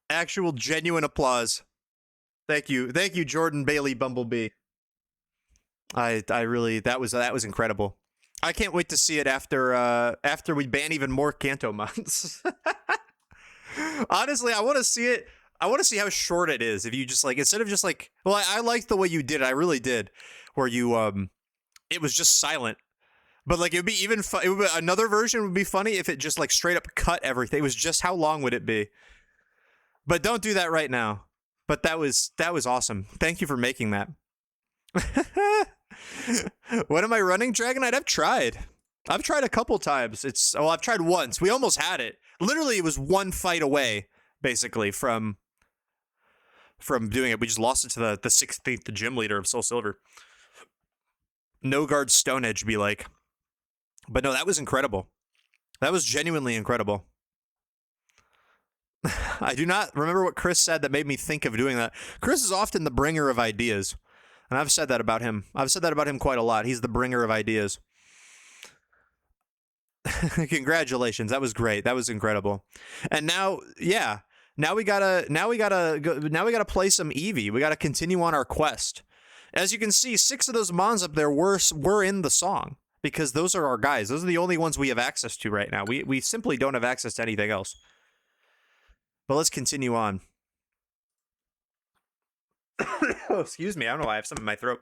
Actual genuine applause. Thank you, Jordan Bailey Bumblebee. I really that was incredible. I can't wait to see it after we ban even more Kanto mods. Honestly, I want to see it. I want to see how short it is. If you just like instead of just like, well, I liked the way you did it. I really did, where you it was just silent. But like it would be even another version would be funny if it just like straight up cut everything. It was just how long would it be? But don't do that right now. But that was awesome. Thank you for making that. What am I running, Dragonite? I've tried a couple times. I've tried once. We almost had it. Literally, it was one fight away, basically, from doing it. We just lost it to the 16th gym leader of Soul Silver. No guard Stone Edge be like. But no, that was incredible. That was genuinely incredible. I do not remember what Chris said that made me think of doing that. Chris is often the bringer of ideas. And I've said that about him. I've said that about him quite a lot. He's the bringer of ideas. Congratulations. That was great. That was incredible. And now, yeah. Now we gotta play some Eevee. We gotta continue on our quest. As you can see, 6 of those mons up there were in the song. Because those are our guys. Those are the only ones we have access to right now. We simply don't have access to anything else. But let's continue on. Oh, excuse me. I don't know why I have something in my throat.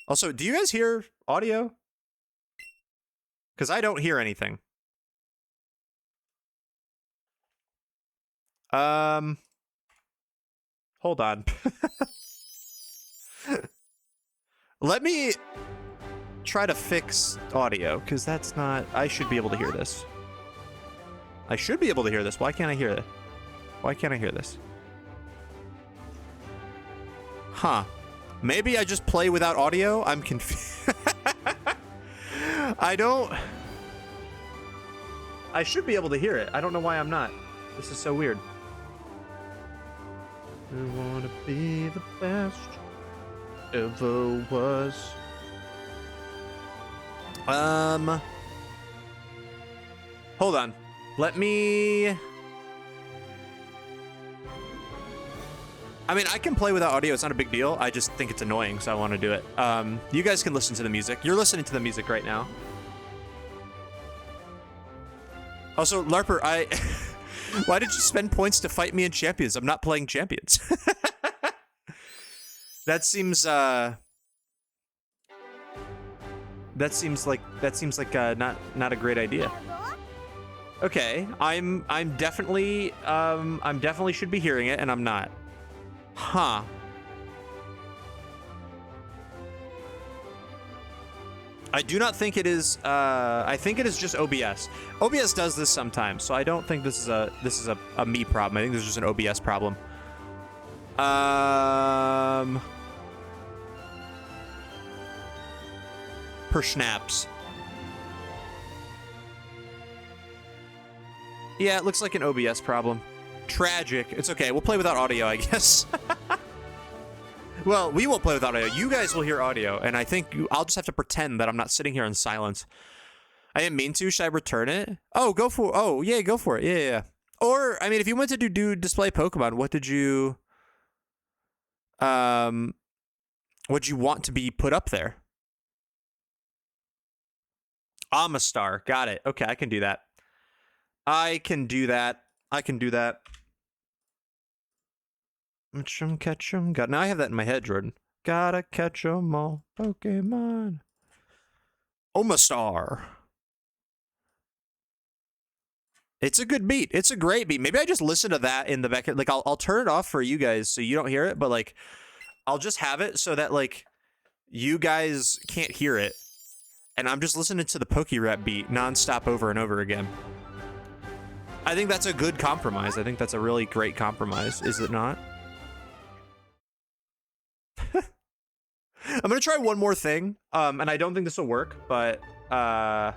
Also, do you guys hear audio? Because I don't hear anything. Hold on. Let me try to fix audio, because that's not... I should be able to hear this. I should be able to hear this. Why can't I hear it? Why can't I hear this? Huh. Maybe I just play without audio? I'm confused. I should be able to hear it. I don't know why I'm not. This is so weird. I want to be the best ever was. Hold on. Let me... I mean, I can play without audio. It's not a big deal. I just think it's annoying, so I want to do it. You guys can listen to the music. You're listening to the music right now. Also, Larper, why did you spend points to fight me in Champions? I'm not playing Champions. That seems like not a great idea. Okay, I'm definitely should be hearing it, and I'm not. Huh. I do not think it is. I think it is just OBS. OBS does this sometimes, so I don't think this is a me problem. I think this is just an OBS problem. Per snaps. Yeah, it looks like an OBS problem. Tragic. It's okay. We'll play without audio, I guess. Well, we won't play without audio. You guys will hear audio, and I think I'll just have to pretend that I'm not sitting here in silence. I didn't mean to. Should I return it? Oh, go for it. Oh, yeah, go for it. Yeah. Or, I mean, if you went to do display Pokemon, what'd you want to be put up there? Amistar. Got it. Okay, I can do that. I can do that. Catch 'em. Now I have that in my head, Jordan. Gotta catch 'em all, Pokemon. Omastar. It's a good beat. It's a great beat. Maybe I just listen to that in the back. Like, I'll turn it off for you guys so you don't hear it, but like, I'll just have it so that like you guys can't hear it, and I'm just listening to the Pokerap beat nonstop over and over again. I think that's a good compromise. I think that's a really great compromise, is it not? I'm gonna try one more thing, and I don't think this will work, but I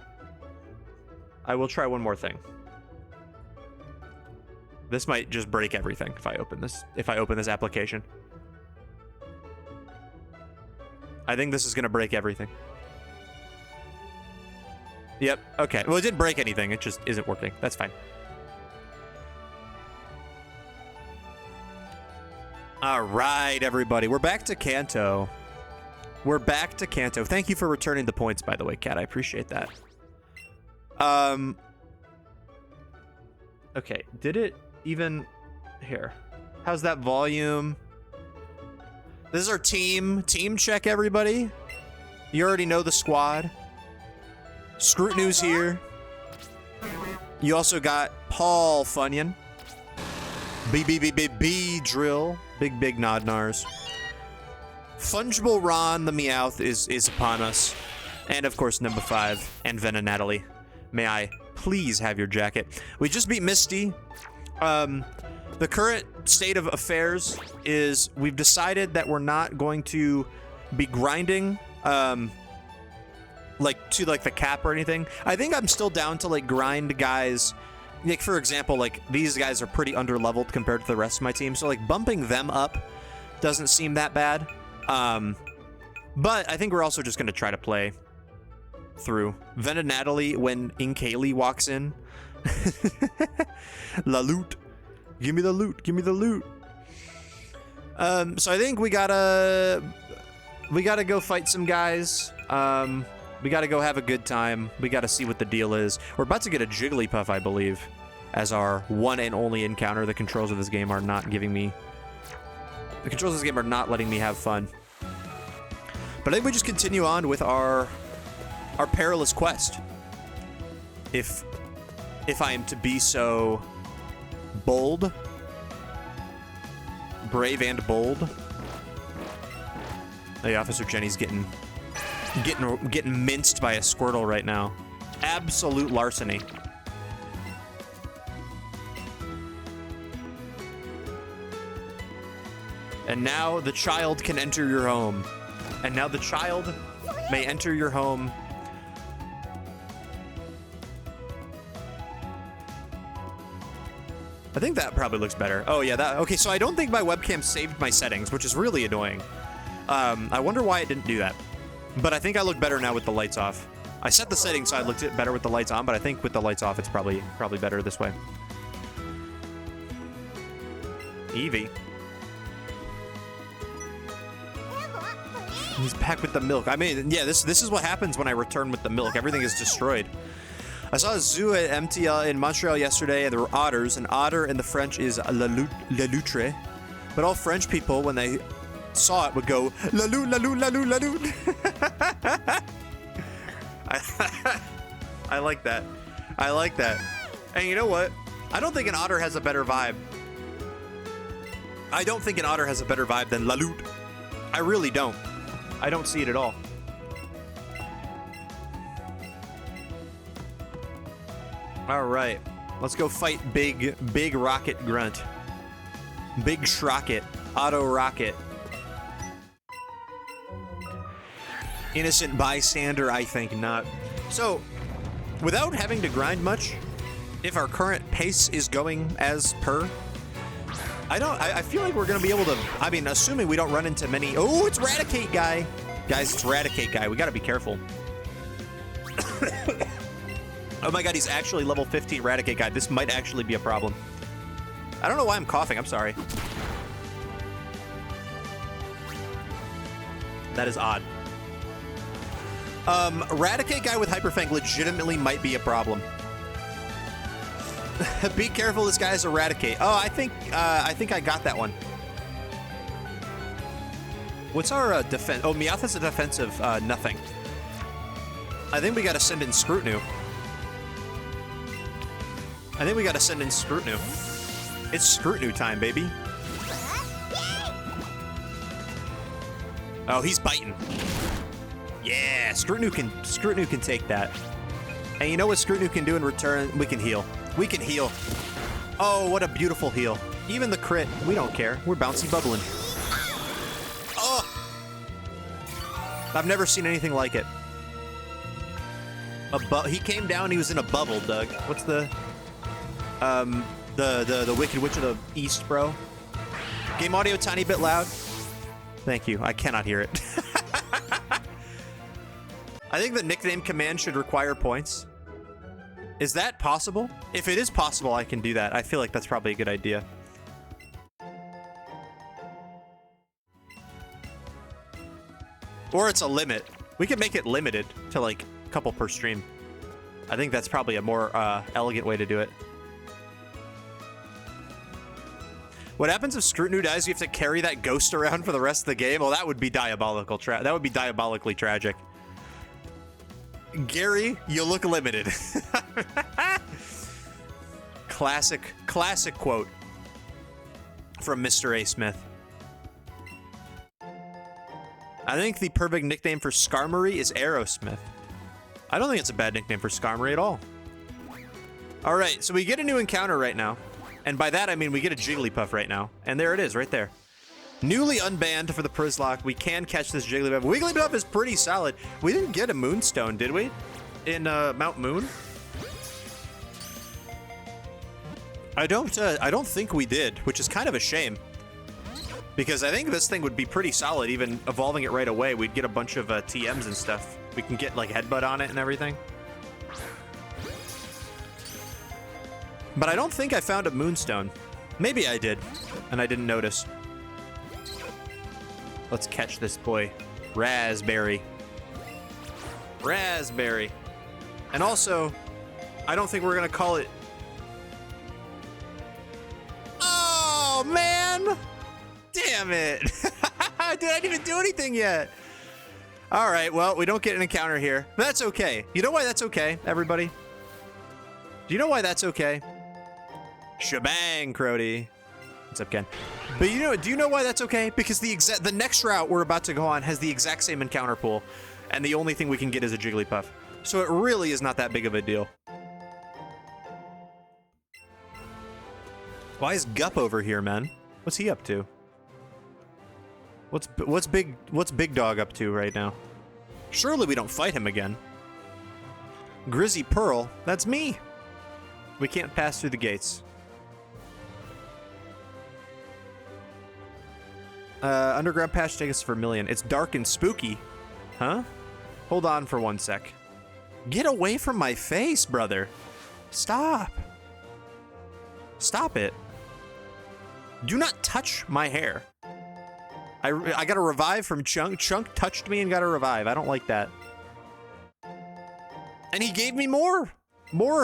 will try one more thing. This might just break everything if I open this application. I think this is gonna break everything. Yep. Okay. Well, it didn't break anything. It just isn't working. That's fine. All right, everybody. We're back to Kanto. We're back to Kanto. Thank you for returning the points, by the way, Kat. I appreciate that. Okay, did it even... Here. How's that volume? This is our team. Team check, everybody. You already know the squad. Scrutiny's here. You also got Paul Funyon. B Drill. Big Nodnars. Fungible Ron the Meowth is upon us. And of course, number 5, and Venna Natalie. May I please have your jacket? We just beat Misty. The current state of affairs is we've decided that we're not going to be grinding like to like the cap or anything. I think I'm still down to like grind guys. Like for example, like these guys are pretty underleveled compared to the rest of my team. So like bumping them up doesn't seem that bad. But I think we're also just going to try to play through. Venna Natalie when Inkaylee walks in. La loot. Give me the loot. Give me the loot. So I think we gotta go fight some guys. We gotta go have a good time. We gotta see what the deal is. We're about to get a Jigglypuff, I believe, as our one and only encounter. The controls of this game are not giving me... The controls of this game are not letting me have fun. But I think we just continue on with our perilous quest. If I am to be so bold, brave and bold. Hey, Officer Jenny's getting minced by a Squirtle right now. Absolute larceny. And now the child can enter your home. And now the child may enter your home. I think that probably looks better. Oh yeah, that okay, so I don't think my webcam saved my settings, which is really annoying. I wonder why it didn't do that. But I think I look better now with the lights off. I set the settings so I looked it better with the lights on, but I think with the lights off it's probably better this way. Eevee. He's back with the milk. I mean, yeah, this is what happens when I return with the milk. Everything is destroyed. I saw a zoo at MTL in Montreal yesterday, and there were otters. An otter in the French is la loutre. But all French people, when they saw it, would go la loot, la loot, la loot, la loot. I like that. I like that. And you know what? I don't think an otter has a better vibe. I don't think an otter has a better vibe than la loot. I really don't. I don't see it at all. All right, let's go fight big rocket grunt. Big Shrocket, auto rocket. Innocent bystander, I think not. So, without having to grind much, if our current pace is going as per, I feel like we're gonna be able to, I mean, assuming we don't run into many, oh, it's Raticate guy. Guys, it's Raticate guy, we gotta be careful. Oh my god, he's actually level 15 Raticate guy. This might actually be a problem. I don't know why I'm coughing, I'm sorry. That is odd. Raticate guy with Hyperfang legitimately might be a problem. Be careful, this guy's Eradicate. Oh, I think I got that one. What's our defense? Oh, Meowth has a defensive nothing. I think we gotta send in Scrutinu. I think we gotta send in Scrutinu. It's Scrutinu time, baby. Oh, he's biting. Yeah, Scrutinu can take that. And you know what Scrutinu can do in return? We can heal. We can heal. Oh, what a beautiful heal. Even the crit, we don't care. We're bouncy bubbling. Oh! I've never seen anything like it. He came down, he was in a bubble, Doug. What's the Wicked Witch of the East, bro? Game audio tiny bit loud. Thank you. I cannot hear it. I think the nickname command should require points. Is that possible? If it is possible, I can do that. I feel like that's probably a good idea. Or it's a limit. We could make it limited to like a couple per stream. I think that's probably a more elegant way to do it. What happens if Scrutinu dies? You have to carry that ghost around for the rest of the game? Well, that would be diabolical. That would be diabolically tragic. Gary, you look limited. Classic quote from Mr. A. Smith. I think the perfect nickname for Skarmory is Aerosmith. I don't think it's a bad nickname for Skarmory at all. All right, so we get a new encounter right now. And by that, I mean we get a Jigglypuff right now. And there it is, right there. Newly unbanned for the Przzlocke. We can catch this Jigglypuff. Wigglypuff is pretty solid. We didn't get a Moonstone, did we? In Mount Moon? I don't think we did, which is kind of a shame. Because I think this thing would be pretty solid, even evolving it right away. We'd get a bunch of TMs and stuff. We can get like Headbutt on it and everything. But I don't think I found a Moonstone. Maybe I did, and I didn't notice. Let's catch this boy. Raspberry. Raspberry. And also, I don't think we're gonna call it... Oh, man! Damn it! Dude, I didn't even do anything yet! Alright, well, we don't get an encounter here. But that's okay. You know why that's okay, everybody? Do you know why that's okay? Shebang, Crody. What's up, Ken? But do you know why that's okay? Because the next route we're about to go on has the exact same encounter pool, and the only thing we can get is a Jigglypuff. So it really is not that big of a deal. Why is Gup over here, man? What's he up to? What's Big Dog up to right now? Surely we don't fight him again. Grizzy Pearl, that's me. We can't pass through the gates. Underground patch, take us for Vermilion. It's dark and spooky. Huh? Hold on for 1 sec. Get away from my face, brother. Stop. Stop it. Do not touch my hair. I got a revive from Chunk. Chunk touched me and got a revive. I don't like that. And he gave me more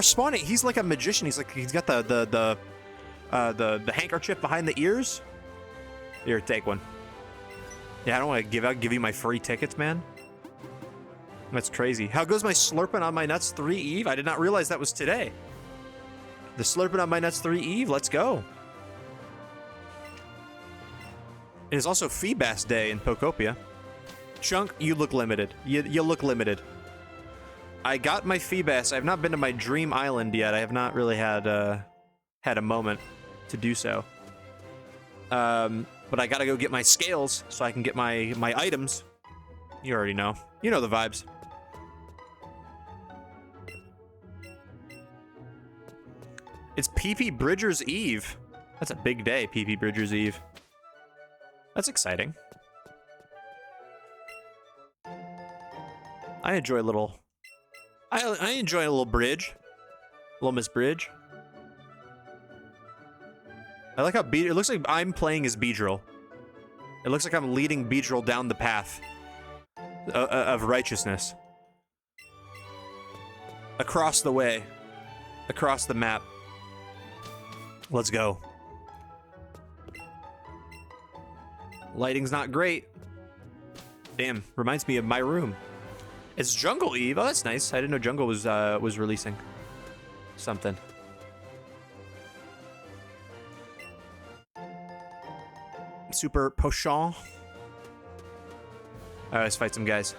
spawning. He's like a magician. He's got the handkerchief behind the ears. Here, take one. Yeah, I don't want to give you my free tickets, man. That's crazy. How goes my Slurping on my Nuts 3 Eve? I did not realize that was today. The Slurping on my Nuts 3 Eve. Let's go. It is also Feebas Day in Pokopia. Chunk, you look limited. You look limited. I got my Feebas. I have not been to my Dream Island yet. I have not really had a moment to do so. But I gotta go get my scales so I can get my items. You already know. You know the vibes. It's PP Bridger's Eve. That's a big day, PP Bridger's Eve. That's exciting. I enjoy a little... I enjoy a little bridge. Little Miss Bridge. I like how it looks like I'm playing as Beedrill. It looks like I'm leading Beedrill down the path of righteousness. Across the way. Across the map. Let's go. Lighting's not great. Damn, reminds me of my room. It's Jungle Eve. Oh, that's nice. I didn't know Jungle was releasing something. Super Potion. All right, let's fight some guys.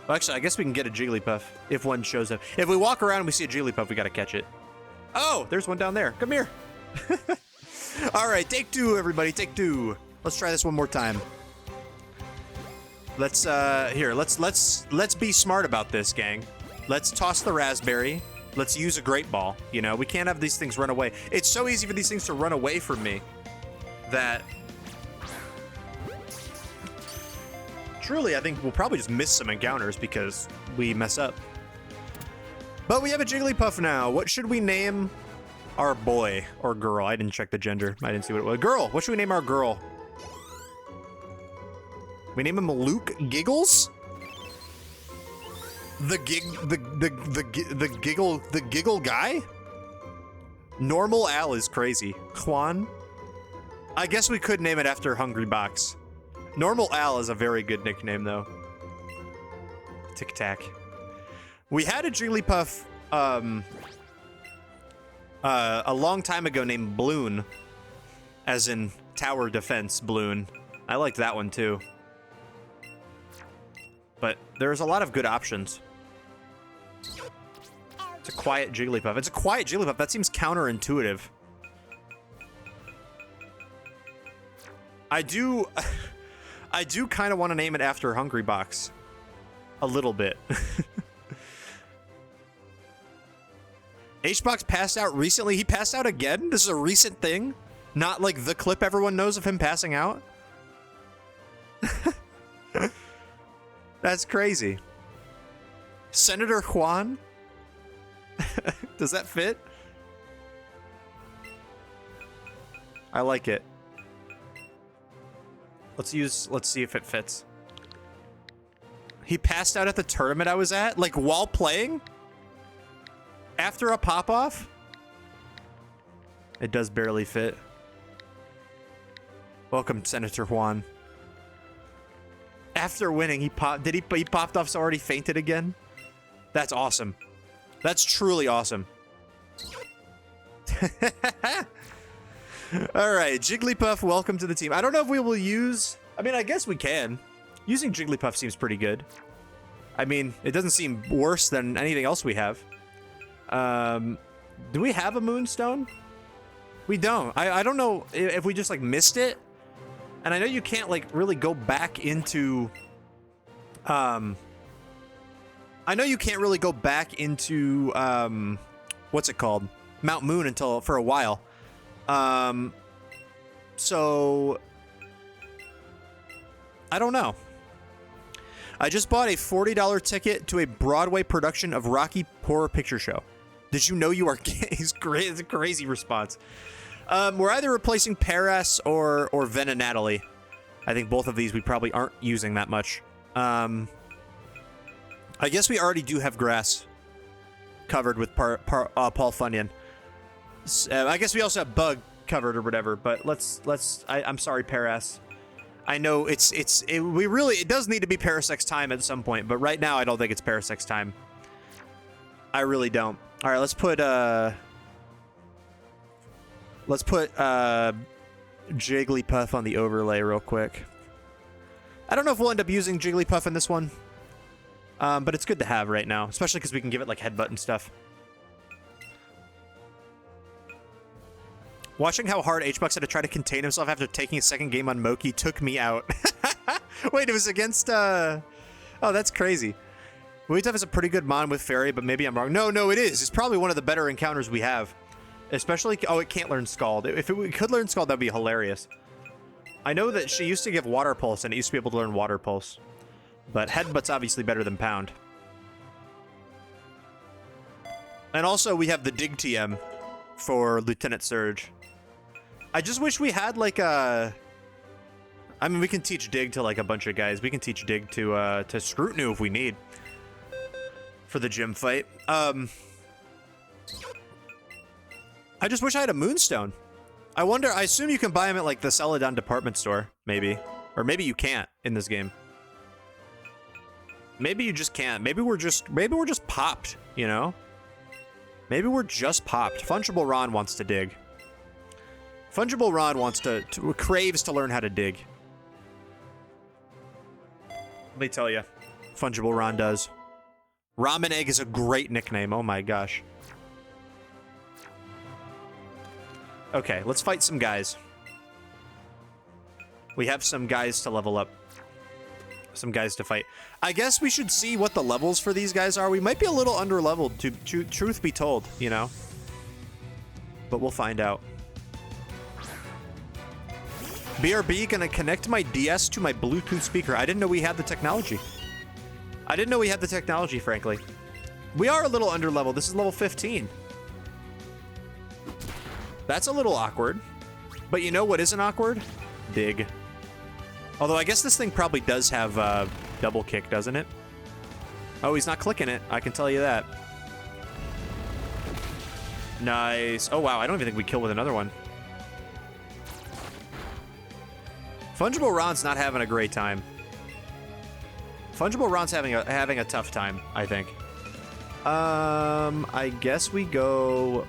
Well, actually, I guess we can get a Jigglypuff if one shows up. If we walk around and we see a Jigglypuff, we gotta catch it. Oh, there's one down there. Come here. All right, take two, everybody. Take two. Let's try this one more time. Let's let's be smart about this, gang. Let's toss the raspberry. Let's use a great ball. You know, we can't have these things run away. It's so easy for these things to run away from me that truly I think we'll probably just miss some encounters because we mess up. But we have a Jigglypuff now. What should we name our boy or girl? I didn't check the gender. I didn't see what it was. Girl. What should we name our girl? We name him Luke Giggles? The giggle guy? Normal Al is crazy. Juan? I guess we could name it after Hungry Box. Normal Al is a very good nickname, though. Tic Tac. We had a Jigglypuff a long time ago named Bloon, as in tower defense Bloon. I liked that one too. But there's a lot of good options. It's a quiet Jigglypuff. It's a quiet Jigglypuff. That seems counterintuitive. I do kind of want to name it after Hungry Box. A little bit. H-Box passed out recently. He passed out again? This is a recent thing? Not like the clip everyone knows of him passing out? That's crazy. Senator Juan? Does that fit? I like it. Let's see if it fits. He passed out at the tournament I was at? Like while playing? After a pop-off? It does barely fit. Welcome, Senator Juan. After winning, he popped off, so already fainted again? That's awesome. That's truly awesome. Alright, Jigglypuff, welcome to the team. I don't know if we will use... I mean, I guess we can. Using Jigglypuff seems pretty good. I mean, it doesn't seem worse than anything else we have. Do we have a Moonstone? We don't. I don't know if we just, like, missed it. And I know you can't, like, really go back into... I know you can't really go back into, what's it called? Mount Moon for a while. So... I don't know. I just bought a $40 ticket to a Broadway production of Rocky Horror Picture Show. Did you know you are gay? It's a crazy response. We're either replacing Paras or Venonatally. I think both of these we probably aren't using that much. I guess we already do have grass covered with Paul Funyun. I guess we also have Bug covered or whatever, but I'm sorry, Paras. I know it does need to be Parasec's time at some point, but right now I don't think it's Parasec's time. I really don't. All right, let's put Jigglypuff on the overlay real quick. I don't know if we'll end up using Jigglypuff in this one, but it's good to have right now, especially because we can give it like headbutt and stuff. Watching how hard H-Bucks had to try to contain himself after taking a second game on Moki took me out. Wait, it was against, oh, that's crazy. Wigglytuff is a pretty good mon with Fairy, but maybe I'm wrong. No, it is. It's probably one of the better encounters we have. Especially, oh, it can't learn Scald. If it could learn Scald, that'd be hilarious. I know that she used to give Water Pulse, and it used to be able to learn Water Pulse. But Headbutt's obviously better than Pound. And also, we have the Dig TM for Lieutenant Surge. I just wish we had, like, a... I mean, we can teach Dig to, like, a bunch of guys. We can teach Dig to Scrutinu if we need. For the gym fight. I just wish I had a Moonstone. I wonder, I assume you can buy them at, like, the Celadon department store, maybe. Or maybe you can't in this game. Maybe you just can't. Maybe we're just popped, you know? Maybe we're just popped. Fungible Ron wants to dig. Fungible Ron wants craves to learn how to dig. Let me tell you. Fungible Ron does. Ramen Egg is a great nickname. Oh my gosh. Okay, let's fight some guys. We have some guys to level up. Some guys to fight. I guess we should see what the levels for these guys are. We might be a little under-leveled, truth be told, you know? But we'll find out. BRB gonna connect my DS to my Bluetooth speaker. I didn't know we had the technology. I didn't know we had the technology, frankly. We are a little under-leveled. This is level 15. That's a little awkward. But you know what isn't awkward? Dig. Although I guess this thing probably does have double kick, doesn't it? Oh, he's not clicking it. I can tell you that. Nice. Oh, wow. I don't even think we kill with another one. Fungible Ron's not having a great time. Fungible Ron's having a tough time, I think. I guess we go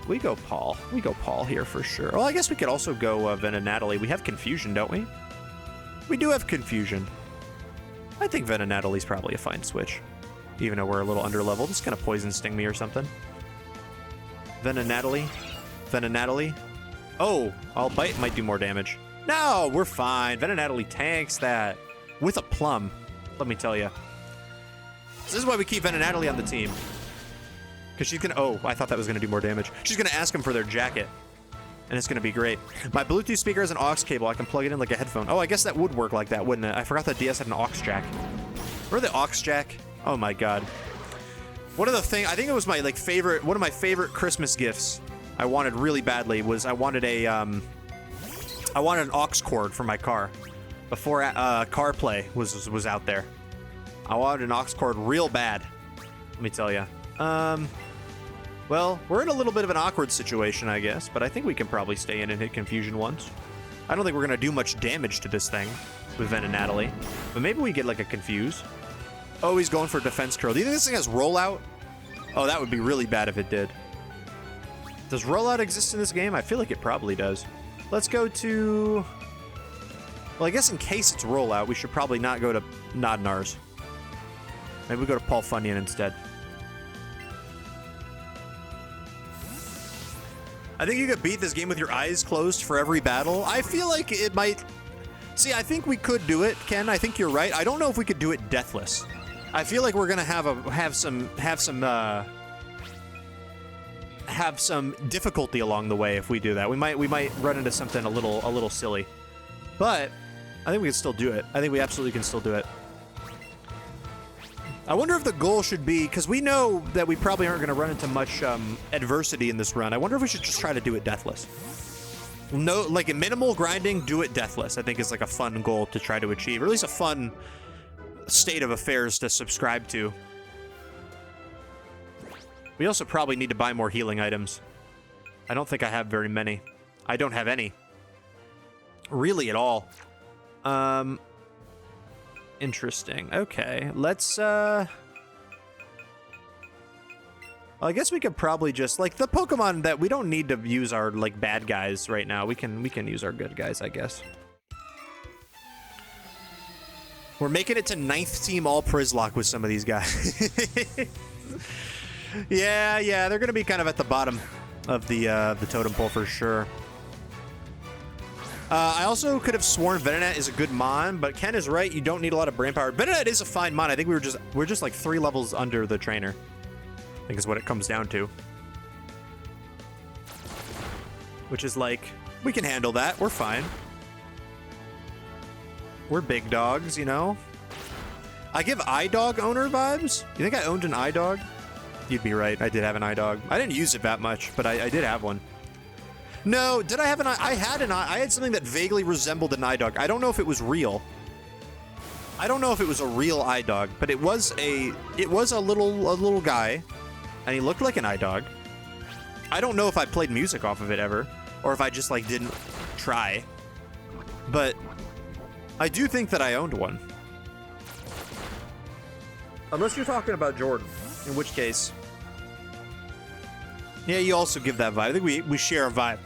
Paul. We go Paul here for sure. Well, I guess we could also go Venonatally. We have Confusion, don't we? We do have Confusion. I think Venonatale's probably a fine switch. Even though we're a little under-leveled. Just gonna Poison Sting me or something. Venonatally. Venonatally. Oh, I'll Bite might do more damage. No, we're fine. Venonatally tanks that with a plum, let me tell you. This is why we keep Venonatally on the team. Because she's gonna, oh, I thought that was gonna do more damage. She's gonna ask him for their jacket. And it's gonna be great. My Bluetooth speaker has an aux cable. I can plug it in like a headphone. Oh, I guess that would work like that, wouldn't it? I forgot that DS had an aux jack. Remember the aux jack? Oh my god. One of the things, I think it was my like favorite, one of my favorite Christmas gifts I wanted really badly was I wanted an aux cord for my car before CarPlay was out there. I wanted an aux cord real bad. Let me tell you. Well, we're in a little bit of an awkward situation, I guess, but I think we can probably stay in and hit Confusion once. I don't think we're gonna do much damage to this thing with Venonatally, but maybe we get like a Confuse. Oh, he's going for Defense Curl. Do you think this thing has Rollout? Oh, that would be really bad if it did. Does Rollout exist in this game? I feel like it probably does. Let's go to... Well, I guess in case it's Rollout, we should probably not go to Nodnars. Maybe we go to Paul Funyun instead. I think you could beat this game with your eyes closed for every battle. I feel like it might... See, I think we could do it, Ken. I think you're right. I don't know if we could do it deathless. I feel like we're gonna have some difficulty along the way if we do that. We might run into something a little silly. But I think we can still do it. I think we absolutely can still do it. I wonder if the goal should be, because we know that we probably aren't going to run into much adversity in this run. I wonder if we should just try to do it deathless. No, like a minimal grinding, do it deathless. I think is like a fun goal to try to achieve, or at least a fun state of affairs to subscribe to. We also probably need to buy more healing items. I don't think I have very many. I don't have any. Really at all. Interesting. Okay, let's well, I guess we could probably just like the Pokemon that we don't need to use our like bad guys right now. We can use our good guys, I guess. We're making it to 9th team all Przzlocke with some of these guys. yeah, they're gonna be kind of at the bottom of the totem pole for sure. I also could have sworn Venonat is a good mon, but Ken is right. You don't need a lot of brain power. Venonat is a fine mon. I think we're just like 3 levels under the trainer. I think is what it comes down to. Which is like, we can handle that. We're fine. We're big dogs, you know? I give iDog owner vibes. You think I owned an iDog? You'd be right. I did have an iDog. I didn't use it that much, but I did have one. No, did I have an I had something that vaguely resembled an iDog. I don't know if it was real. I don't know if it was a real iDog, but it was a little guy, and he looked like an iDog. I don't know if I played music off of it ever, or if I just like didn't try. But I do think that I owned one. Unless you're talking about Jordan, in which case, yeah, you also give that vibe. I think we share a vibe.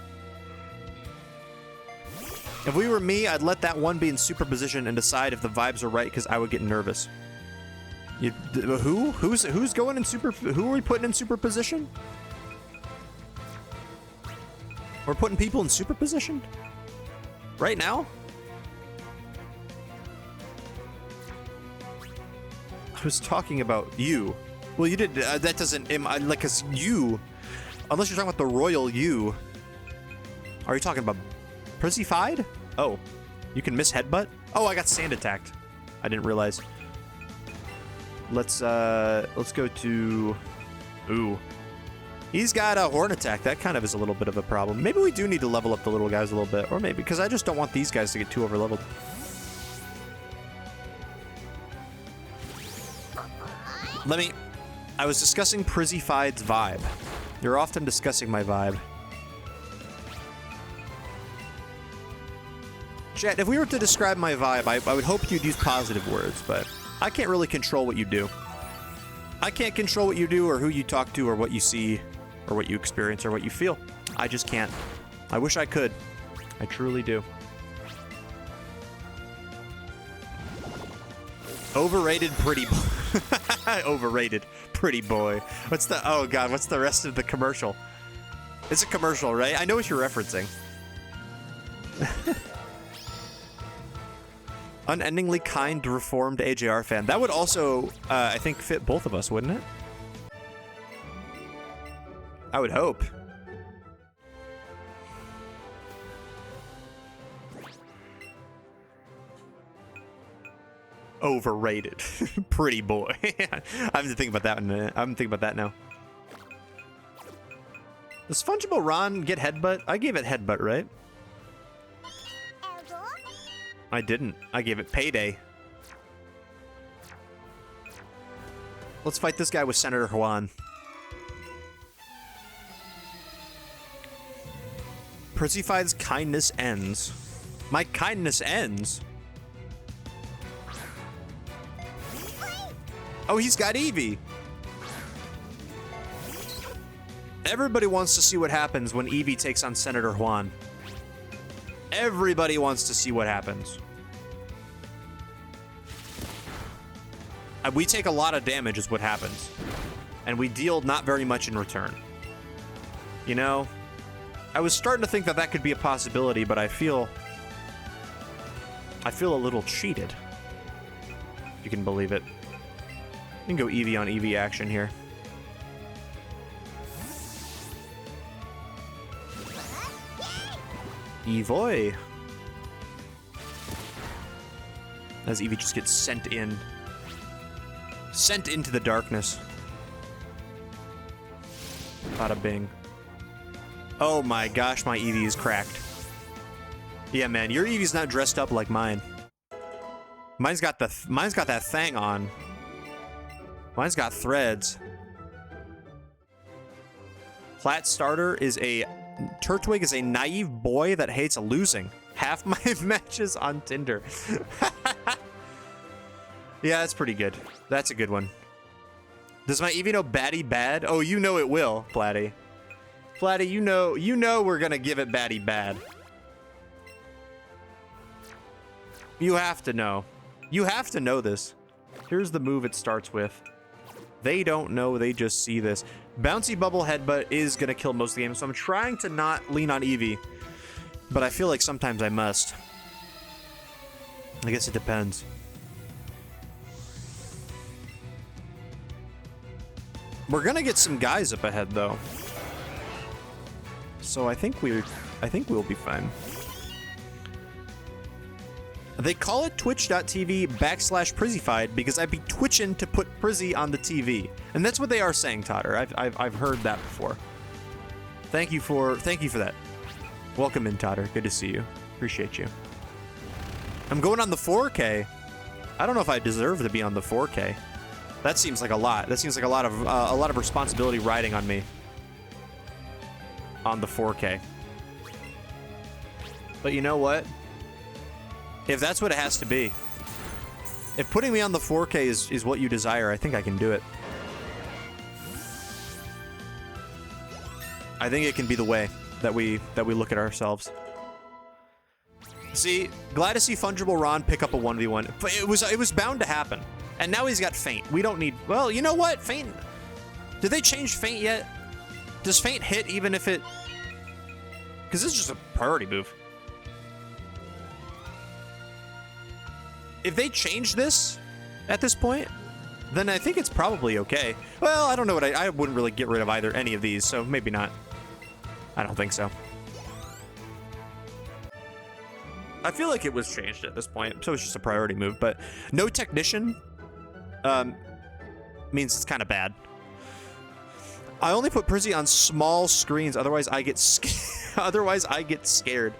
If we were me, I'd let that one be in superposition and decide if the vibes are right, because I would get nervous. Who's going in super? Who are we putting in superposition? We're putting people in superposition right now. I was talking about you. Well, you did. That doesn't like, cause you, unless you're talking about the royal you. Are you talking about Przzyfied? Oh, you can miss headbutt? Oh, I got sand attacked. I didn't realize. Let's go to... Ooh. He's got a horn attack. That kind of is a little bit of a problem. Maybe we do need to level up the little guys a little bit. Or maybe, because I just don't want these guys to get too over leveled. I was discussing Przzyfied's vibe. You're often discussing my vibe. Chat, if we were to describe my vibe, I would hope you'd use positive words, but I can't really control what you do. I can't control what you do or who you talk to or what you see or what you experience or what you feel. I just can't. I wish I could. I truly do. Overrated pretty boy. Overrated pretty boy. What's the, oh god, what's the rest of the commercial? It's a commercial, right? I know what you're referencing. Unendingly kind, reformed AJR fan. That would also, I think, fit both of us, wouldn't it? I would hope. Overrated. Pretty boy. I have to think about that in a minute. I'm thinking about that now. Does Fungible Ron get headbutt? I gave it headbutt, right? I didn't. I gave it payday. Let's fight this guy with Senator Juan. Przzyfied's kindness ends. My kindness ends? Oh, he's got Eevee. Everybody wants to see what happens when Eevee takes on Senator Juan. Everybody wants to see what happens. We take a lot of damage is what happens. And we deal not very much in return. You know? I was starting to think that that could be a possibility, but I feel a little cheated. If you can believe it. We can go Eevee on Eevee action here. Eevee. As Eevee just gets sent in. Sent into the darkness. Bada bing. Oh my gosh, my Eevee is cracked. Yeah, man, your Eevee's not dressed up like mine. Mine's got that thing on. Mine's got threads. Plat Starter is a... Turtwig is a naive boy that hates losing. Half my matches on Tinder. Yeah, that's pretty good. That's a good one. Does my Eevee know baddie bad? Oh, you know it will, Platty. Platty, you know we're gonna give it baddie bad. You have to know. You have to know this. Here's the move it starts with. They don't know, they just see this. Bouncy Bubble Headbutt is gonna kill most of the game, so I'm trying to not lean on Eevee. But I feel like sometimes I must. I guess it depends. We're gonna get some guys up ahead though. So I think we'll be fine. They call it twitch.tv/Przzyfied because I'd be twitching to put Prizzy on the TV. And that's what they are saying, Totter. I've heard that before. Thank you for that. Welcome in, Totter. Good to see you. Appreciate you. I'm going on the 4K. I don't know if I deserve to be on the 4K. That seems like a lot. That seems like a lot of responsibility riding on me. On the 4K. But you know what? If that's what it has to be. If putting me on the 4K is what you desire, I think I can do it. I think it can be the way that we look at ourselves. See, glad to see Fungible Ron pick up a 1v1. But it was bound to happen. And now he's got Feint. We don't need... Well, you know what? Feint... Did they change Feint yet? Does Feint hit even if it... Because this is just a priority move. If they change this at this point, then I think it's probably okay. Well, I don't know what I wouldn't really get rid of any of these, so maybe not. I don't think so. I feel like it was changed at this point, so it's just a priority move, but no technician means it's kind of bad. I only put Prizzy on small screens, otherwise I get scared.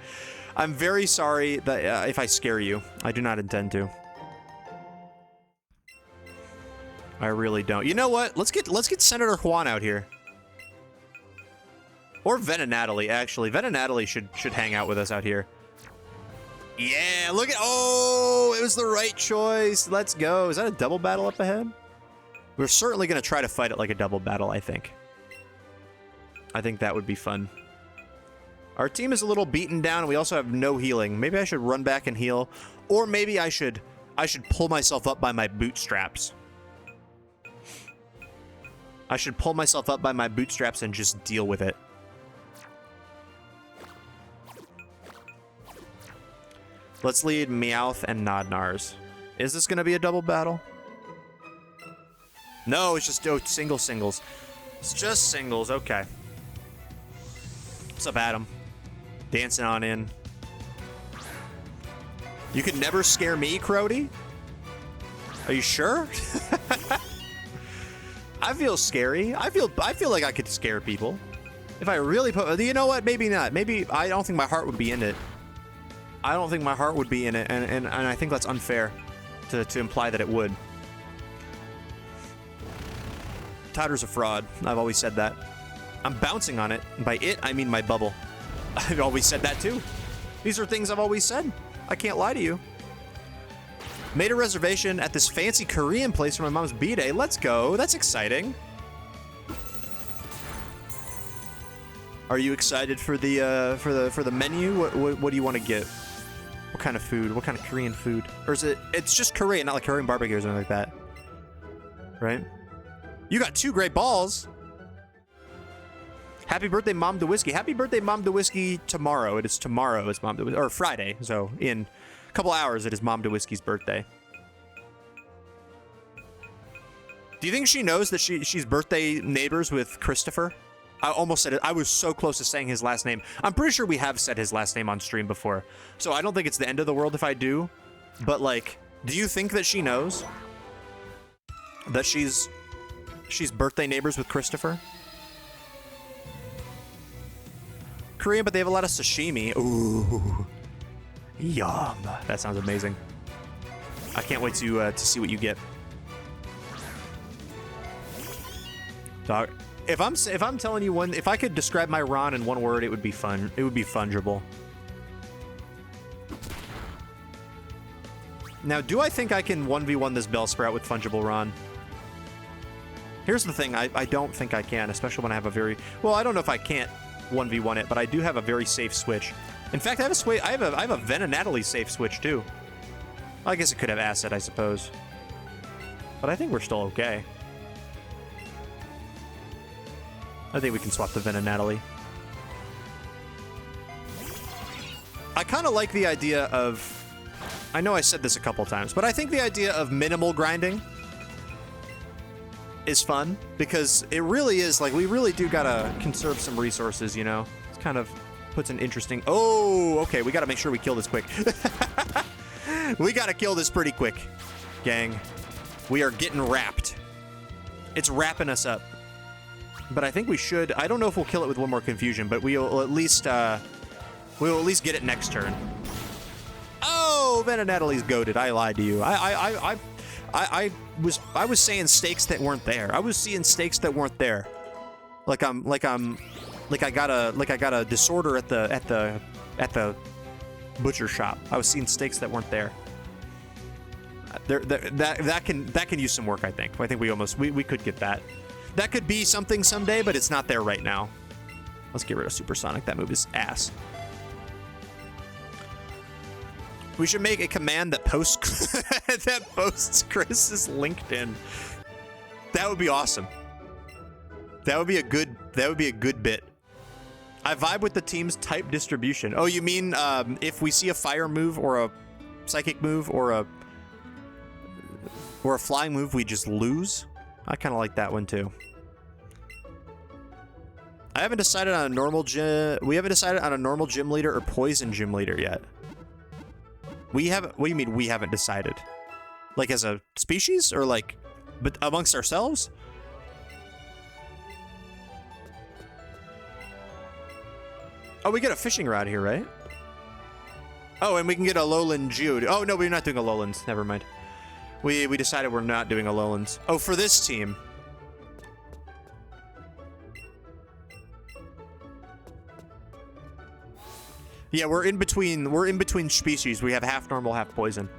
I'm very sorry that if I scare you. I do not intend to. I really don't. You know what? Let's get Senator Juan out here. Or Venonatally, actually. Venonatally should hang out with us out here. Yeah, look at... Oh, it was the right choice. Let's go. Is that a double battle up ahead? We're certainly going to try to fight it like a double battle, I think. I think that would be fun. Our team is a little beaten down, and we also have no healing. Maybe I should run back and heal. Or maybe I should pull myself up by my bootstraps. I should pull myself up by my bootstraps and just deal with it. Let's lead Meowth and Nodnars. Is this going to be a double battle? No, it's just singles. It's just singles. Okay. What's up, Adam? Dancing on in. You could never scare me, Crody? Are you sure? I feel scary. I feel like I could scare people. If I really put... You know what? Maybe not. Maybe... I don't think my heart would be in it. I don't think my heart would be in it, and I think that's unfair to imply that it would. Tyder's a fraud. I've always said that. I'm bouncing on it. And by it, I mean my bubble. I've always said that too. These are things I've always said. I can't lie to you. Made a reservation at this fancy Korean place for my mom's B-Day. Let's go. That's exciting. Are you excited for the menu? What do you want to get? What kind of food? What kind of Korean food? Or is it... It's just Korean, not like Korean barbecue or something like that. Right? You got 2 great balls. Happy birthday, Mom to Whiskey. Happy birthday, Mom to Whiskey tomorrow. It is tomorrow. It's Mom to Whiskey. Or Friday. So in a couple hours, it is Mom to Whiskey's birthday. Do you think she knows that she's birthday neighbors with Christopher? I almost said it. I was so close to saying his last name. I'm pretty sure we have said his last name on stream before. So I don't think it's the end of the world if I do. But, like, do you think that she knows that she's birthday neighbors with Christopher? Korean, but they have a lot of sashimi. Ooh. Yum. That sounds amazing. I can't wait to see what you get. Dog. If I'm telling you if I could describe my Ron in one word, it would be fun. It would be fungible. Now, do I think I can 1v1 this Bellsprout with fungible Ron? Here's the thing, I don't think I can, especially when I have a very... Well, I don't know if I can't 1v1 it, but I do have a very safe switch. In fact, I have a Venonatally safe switch, too. I guess it could have Acid, I suppose. But I think we're still okay. I think we can swap the Venonatally. I kind of like the idea of... I know I said this a couple times, but I think the idea of minimal grinding is fun, because it really is, like, we really do gotta conserve some resources, you know? It kind of puts an interesting... Oh, okay, we gotta make sure we kill this quick. We gotta kill this pretty quick, gang. We are getting wrapped. It's wrapping us up. But I think we should... I don't know if we'll kill it with one more confusion, but we'll at least get it next turn. Oh, Venonatallys goated. I lied to you. I was saying stakes that weren't there. I was seeing stakes that weren't there. Like I got a disorder at the butcher shop. I was seeing stakes that weren't there. That can use some work, I think. I think we could get that. That could be something someday, but it's not there right now. Let's get rid of Supersonic. That move is ass. We should make a command that posts that posts Chris's LinkedIn. That would be awesome. That would be a good bit. I vibe with the team's type distribution. Oh, you mean if we see a fire move or a psychic move or a flying move, we just lose? I kind of like that one too. I haven't decided on a normal gym. We haven't decided on a normal gym leader or poison gym leader yet. We haven't. What do you mean we haven't decided? Like as a species, or like, but amongst ourselves? Oh, we get a fishing rod here, right? Oh, and we can get a lowland geode. Oh no, we're not doing a lowlands. Never mind. We decided we're not doing Alolan's. Oh, for this team. Yeah, we're in between species. We have half normal, half poison.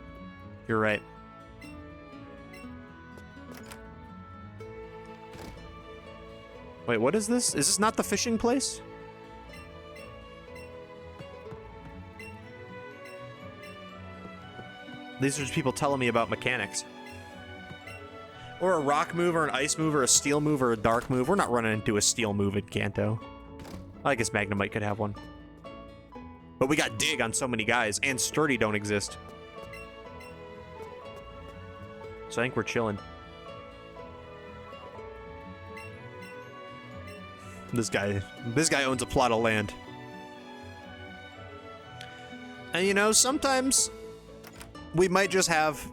You're right. Wait, what is this? Is this not the fishing place? These are just people telling me about mechanics. Or a rock move, or an ice move, or a steel move, or a dark move. We're not running into a steel move at Kanto. I guess Magnemite could have one. But we got Dig on so many guys, and Sturdy don't exist. So I think we're chilling. This guy owns a plot of land. And you know, sometimes we might just have,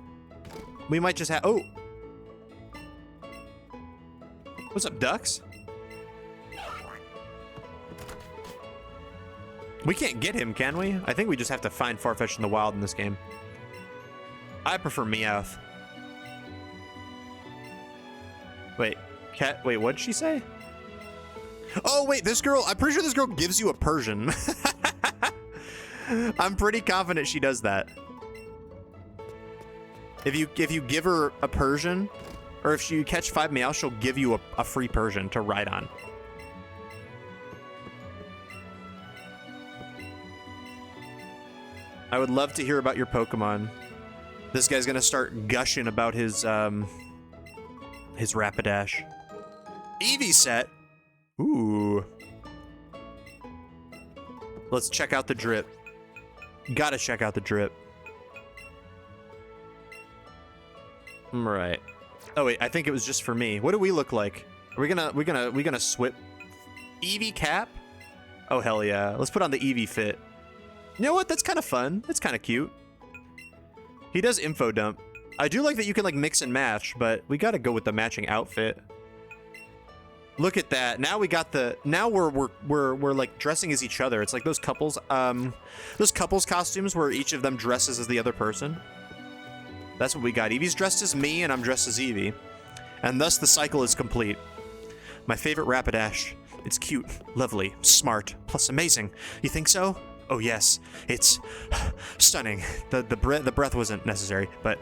oh. What's up, ducks? We can't get him, can we? I think we just have to find Farfetch'd in the wild in this game. I prefer Meowth. Wait, what'd she say? Oh, wait, this girl, I'm pretty sure this girl gives you a Persian. I'm pretty confident she does that. If you give her a Persian, or if you catch 5 Meow, she'll give you a free Persian to ride on. I would love to hear about your Pokemon. This guy's gonna start gushing about his Rapidash. Eevee set. Ooh. Let's check out the drip. Gotta check out the drip. Right. Oh wait, I think it was just for me. What do we look like? Are we gonna swip Eevee cap? Oh hell yeah. Let's put on the Eevee fit. You know what? That's kind of fun. That's kind of cute. He does info dump. I do like that you can like mix and match, but we gotta go with the matching outfit. Look at that. Now we got the. Now we're like dressing as each other. It's like those couples costumes where each of them dresses as the other person. That's what we got. Eevee's dressed as me, and I'm dressed as Eevee, and thus the cycle is complete. My favorite Rapidash. It's cute, lovely, smart, plus amazing. You think so? Oh yes, it's stunning. The breath wasn't necessary, but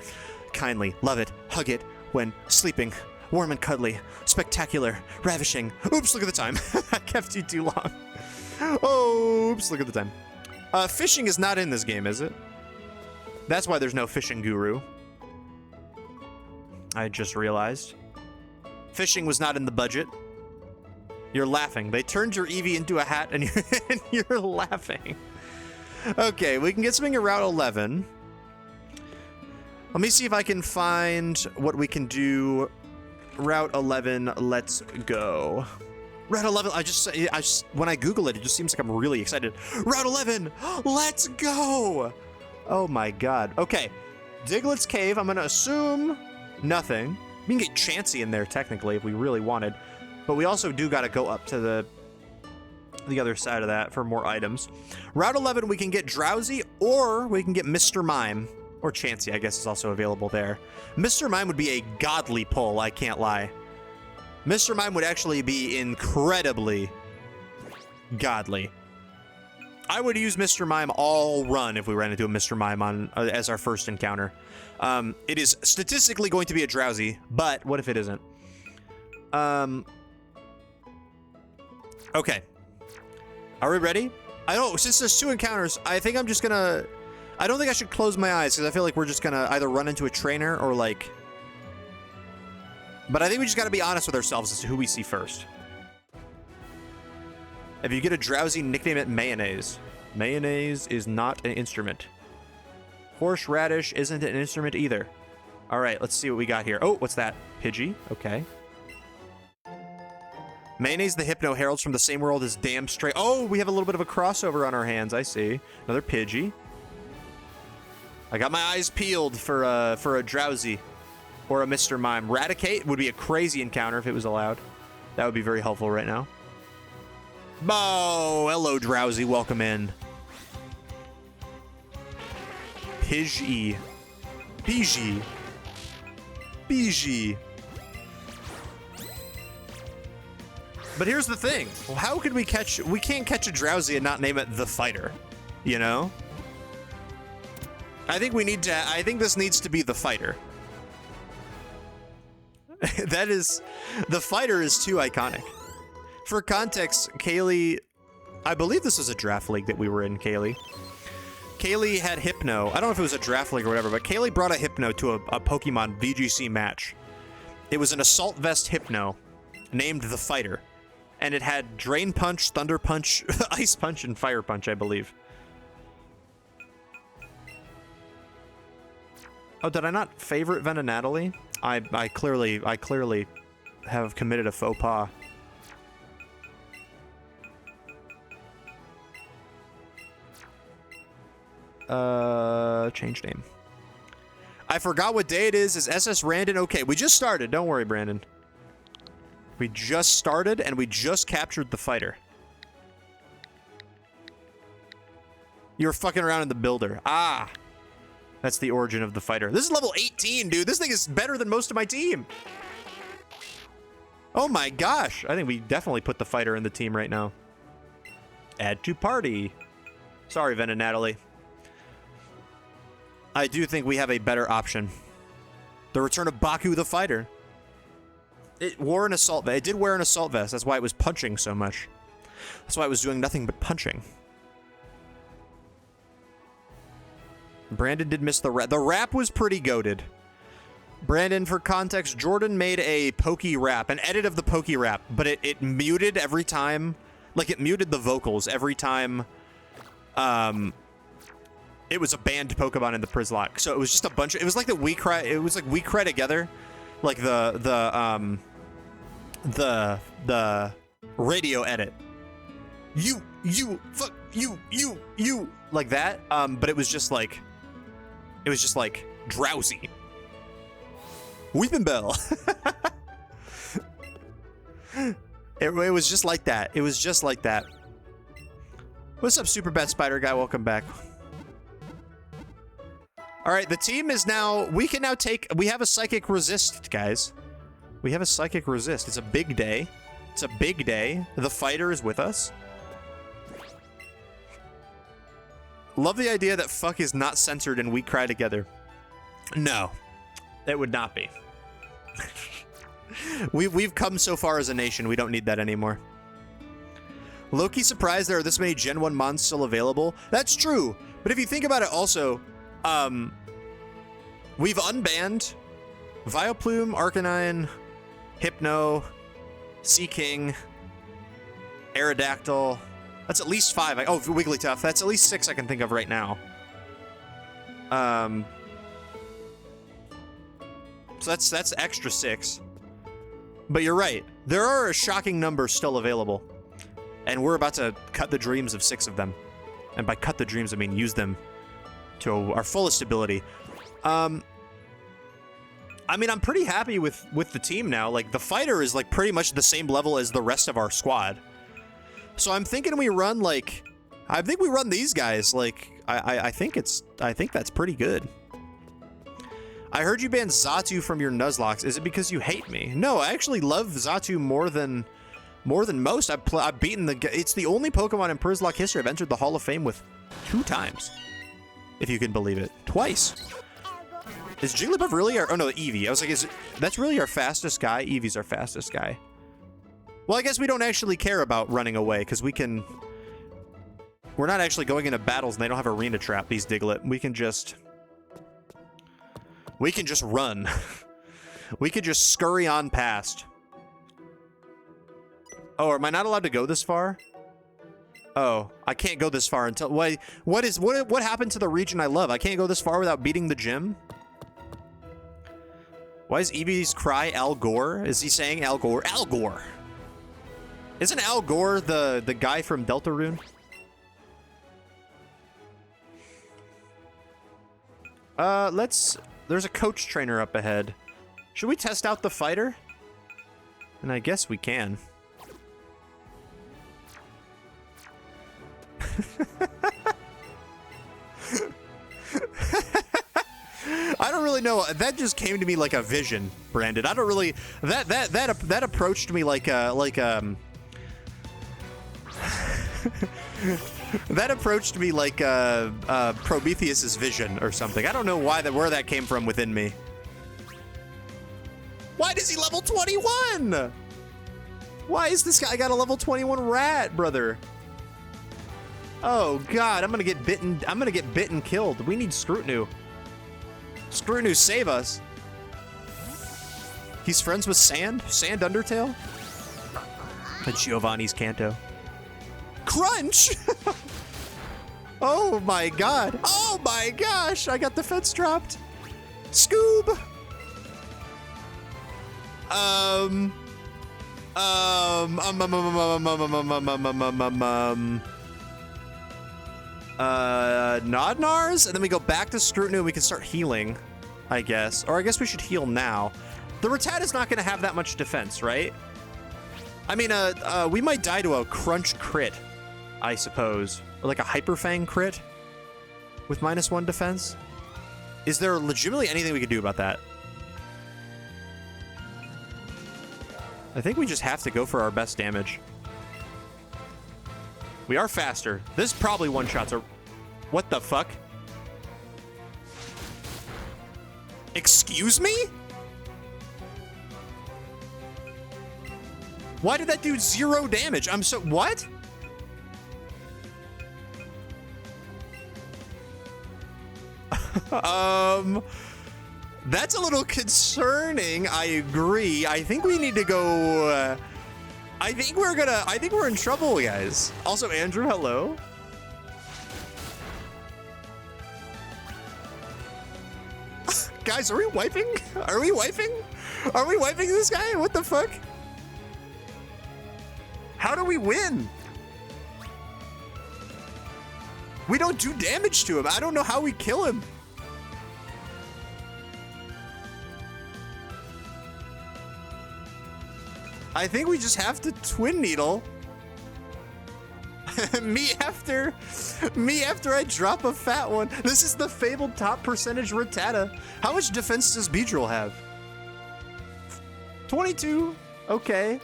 kindly love it, hug it when sleeping, warm and cuddly, spectacular, ravishing. Oops, look at the time. I kept you too long. Oh, oops, look at the time. Fishing is not in this game, is it? That's why there's no fishing guru. I just realized. Fishing was not in the budget. You're laughing. They turned your Eevee into a hat and you're laughing. Okay, we can get something at Route 11. Let me see if I can find what we can do. Route 11, let's go. Route 11, I just when I Google it, it just seems like I'm really excited. Route 11, let's go. Oh my God. Okay, Diglett's Cave, I'm gonna assume nothing. We can get Chansey in there technically if we really wanted, but we also do gotta go up to the other side of that for more items. Route 11, we can get Drowsy, or we can get Mr. Mime, or Chansey, I guess is also available there. Mr. Mime would be a godly pull, I can't lie. Mr. Mime would actually be incredibly godly. I would use Mr. Mime all run if we ran into a Mr. Mime on as our first encounter. It is statistically going to be a Drowsy, but what if it isn't? Okay. Are we ready? I don't, since there's 2 encounters, I think I'm just gonna, I don't think I should close my eyes because I feel like we're just gonna either run into a trainer or like, but I think we just gotta be honest with ourselves as to who we see first. If you get a Drowsy, nickname it Mayonnaise. Mayonnaise is not an instrument. Horseradish isn't an instrument either. All right, let's see what we got here. Oh, what's that? Pidgey, okay. Mayonnaise the Hypno Heralds from the same world as Damn Straight. Oh, we have a little bit of a crossover on our hands, I see. Another Pidgey. I got my eyes peeled for a Drowsy or a Mr. Mime. Raticate would be a crazy encounter if it was allowed. That would be very helpful right now. Oh, hello, Drowsy. Welcome in. Pidgey. Pidgey. BG. But here's the thing. How could we catch... We can't catch a Drowsy and not name it the Fighter. You know? I think we need to... I think this needs to be the Fighter. That is... The Fighter is too iconic. For context, Kaylee... I believe this was a draft league that we were in, Kaylee. Kaylee had Hypno. I don't know if it was a draft league or whatever, but Kaylee brought a Hypno to a Pokemon VGC match. It was an Assault Vest Hypno named the Fighter. And it had Drain Punch, Thunder Punch, Ice Punch, and Fire Punch, I believe. Oh, did I not favorite Venonatally? I clearly have committed a faux pas. Change name. I forgot what day it is. Is SS Randon? Okay, we just started. Don't worry, Brandon. We just started, and we just captured the Fighter. You were fucking around in the builder. Ah! That's the origin of the Fighter. This is level 18, dude. This thing is better than most of my team. Oh my gosh. I think we definitely put the Fighter in the team right now. Add to party. Sorry, Venonatally. I do think we have a better option. The return of Baku the Fighter. It wore an assault vest. It did wear an assault vest. That's why it was punching so much. That's why it was doing nothing but punching. Brandon did miss the rap. The rap was pretty goated. Brandon, for context, Jordan made a Pokey rap, an edit of the Pokey rap, but it muted every time. Like, it muted the vocals every time it was a banned Pokemon in the Przzlocke. So it was just a bunch of... It was like We Cry Together. Like the radio edit. Fuck you, like that. But it was just like drowsy. Weeping Bell. It was just like that. It was just like that. What's up, Super Bat Spider Guy? Welcome back. All right, the team is now... We can now take... We have a Psychic Resist, guys. We have a Psychic Resist. It's a big day. It's a big day. The Fighter is with us. Love the idea that fuck is not censored and We Cry Together. No, it would not be. We've come so far as a nation. We don't need that anymore. Low-key surprised there are this many Gen 1 Mons still available. That's true. But if you think about it also... we've unbanned Vileplume, Arcanine, Hypno, Seaking, Aerodactyl. That's at least 5. Oh, Wigglytuff. That's at least 6 I can think of right now. So that's extra 6. But you're right. There are a shocking number still available. And we're about to cut the dreams of 6 of them. And by cut the dreams, I mean use them to our fullest ability. I mean, I'm pretty happy with the team now. Like, the Fighter is, like, pretty much the same level as the rest of our squad. So I'm thinking we run, like... I think we run these guys. Like, I think that's pretty good. I heard you banned Xatu from your Nuzlocke. Is it because you hate me? No, I actually love Xatu more than most. I've beaten it's the only Pokemon in Przzlocke history I've entered the Hall of Fame with 2 times. If you can believe it. Twice. Is Jigglypuff really our... Oh, no, Eevee. I was like, that's really our fastest guy? Eevee's our fastest guy. Well, I guess we don't actually care about running away, because we can... We're not actually going into battles, and they don't have Arena Trap, these Diglett. We can just run. We could just scurry on past. Oh, am I not allowed to go this far? Oh, I can't go this far until... What happened to the region I love? I can't go this far without beating the gym? Why is Eevee's cry Al Gore? Is he saying Al Gore? Al Gore! Isn't Al Gore the guy from Deltarune? There's a coach trainer up ahead. Should we test out the Fighter? And I guess we can. I don't really really know. That just came to me like a vision, Brandon. I don't really that approached me like that approached me like Prometheus's vision or something. I don't know where that came from within me. Why does he level 21? Why is this guy got a level 21 rat, brother? Oh God, I'm gonna get bitten. I'm gonna get bitten, killed. We need Scrutinu. Scrutinu, save us. He's friends with Sand Undertale. And Giovanni's Canto. Crunch! Oh my God. Oh my gosh, I got the fence dropped. Scoob. Nodnars, and then we go back to Scrutinu and we can start healing, I guess. Or I guess we should heal now. The Rattata's not gonna have that much defense, right? I mean, we might die to a Crunch crit, I suppose. Or like a Hyper Fang crit with -1 defense. Is there legitimately anything we could do about that? I think we just have to go for our best damage. We are faster. This probably one-shots are... What the fuck? Excuse me? Why did that do 0 damage? I'm so... What? That's a little concerning. I agree. I think we need to go... I think we're in trouble, guys. Also, Andrew, hello. Guys, are we wiping? Are we wiping? Are we wiping this guy? What the fuck? How do we win? We don't do damage to him. I don't know how we kill him. I think we just have to Twin Needle. me after I drop a fat one. This is the fabled top percentage Rattata. How much defense does Beedrill have? 22. Okay.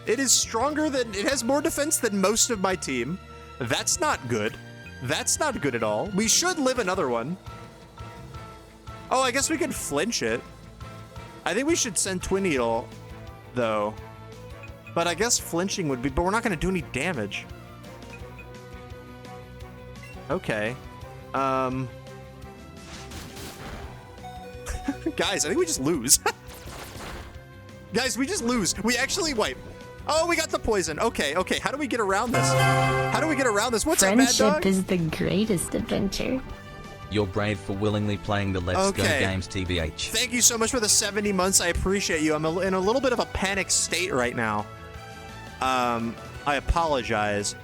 It is stronger than, it has more defense than most of my team. That's not good. That's not good at all. We should live another one. Oh, I guess we could flinch it. I think we should send Twin Needle, though. But I guess flinching would be, but we're not going to do any damage. Okay. Guys, I think we just lose. Guys, we just lose. We actually wipe. Oh, we got the poison. Okay, okay. How do we get around this? How do we get around this? What's up, Mad Dog? Friendship is the greatest adventure. You're brave for willingly playing the Let's Go games, TBH. Thank you so much for the 70 months. I appreciate you. I'm in a little bit of a panic state right now. I apologize.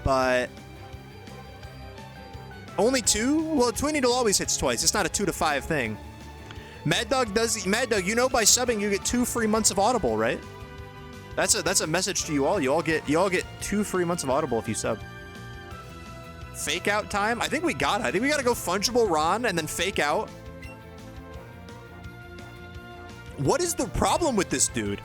But... Only 2? Well, Twin Needle always hits twice. It's not a 2 to 5 thing. Mad Dog, you know by subbing you get 2 free months of Audible, right? That's a message to you all. You all get 2 free months of Audible if you sub. Fake out time? I think we got it. I think we gotta go Fungible Ron and then fake out. What is the problem with this dude?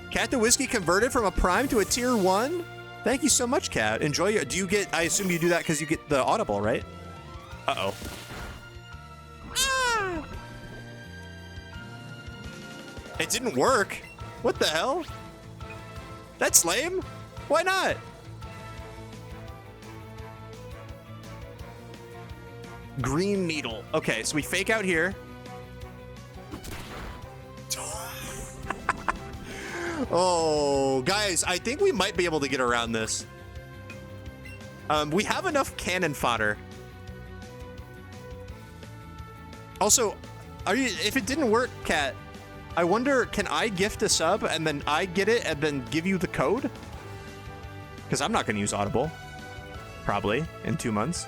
Cat the Whiskey converted from a Prime to a Tier 1? Thank you so much, Cat. Enjoy your... Do you get... I assume you do that because you get the Audible, right? Uh-oh. Ah! It didn't work. What the hell? That's lame. Why not? Green Needle. Okay, so we fake out here. Oh, guys, I think we might be able to get around this. We have enough cannon fodder. Also, if it didn't work, Cat, I wonder, can I gift a sub and then I get it and then give you the code? Because I'm not going to use Audible. Probably in 2 months.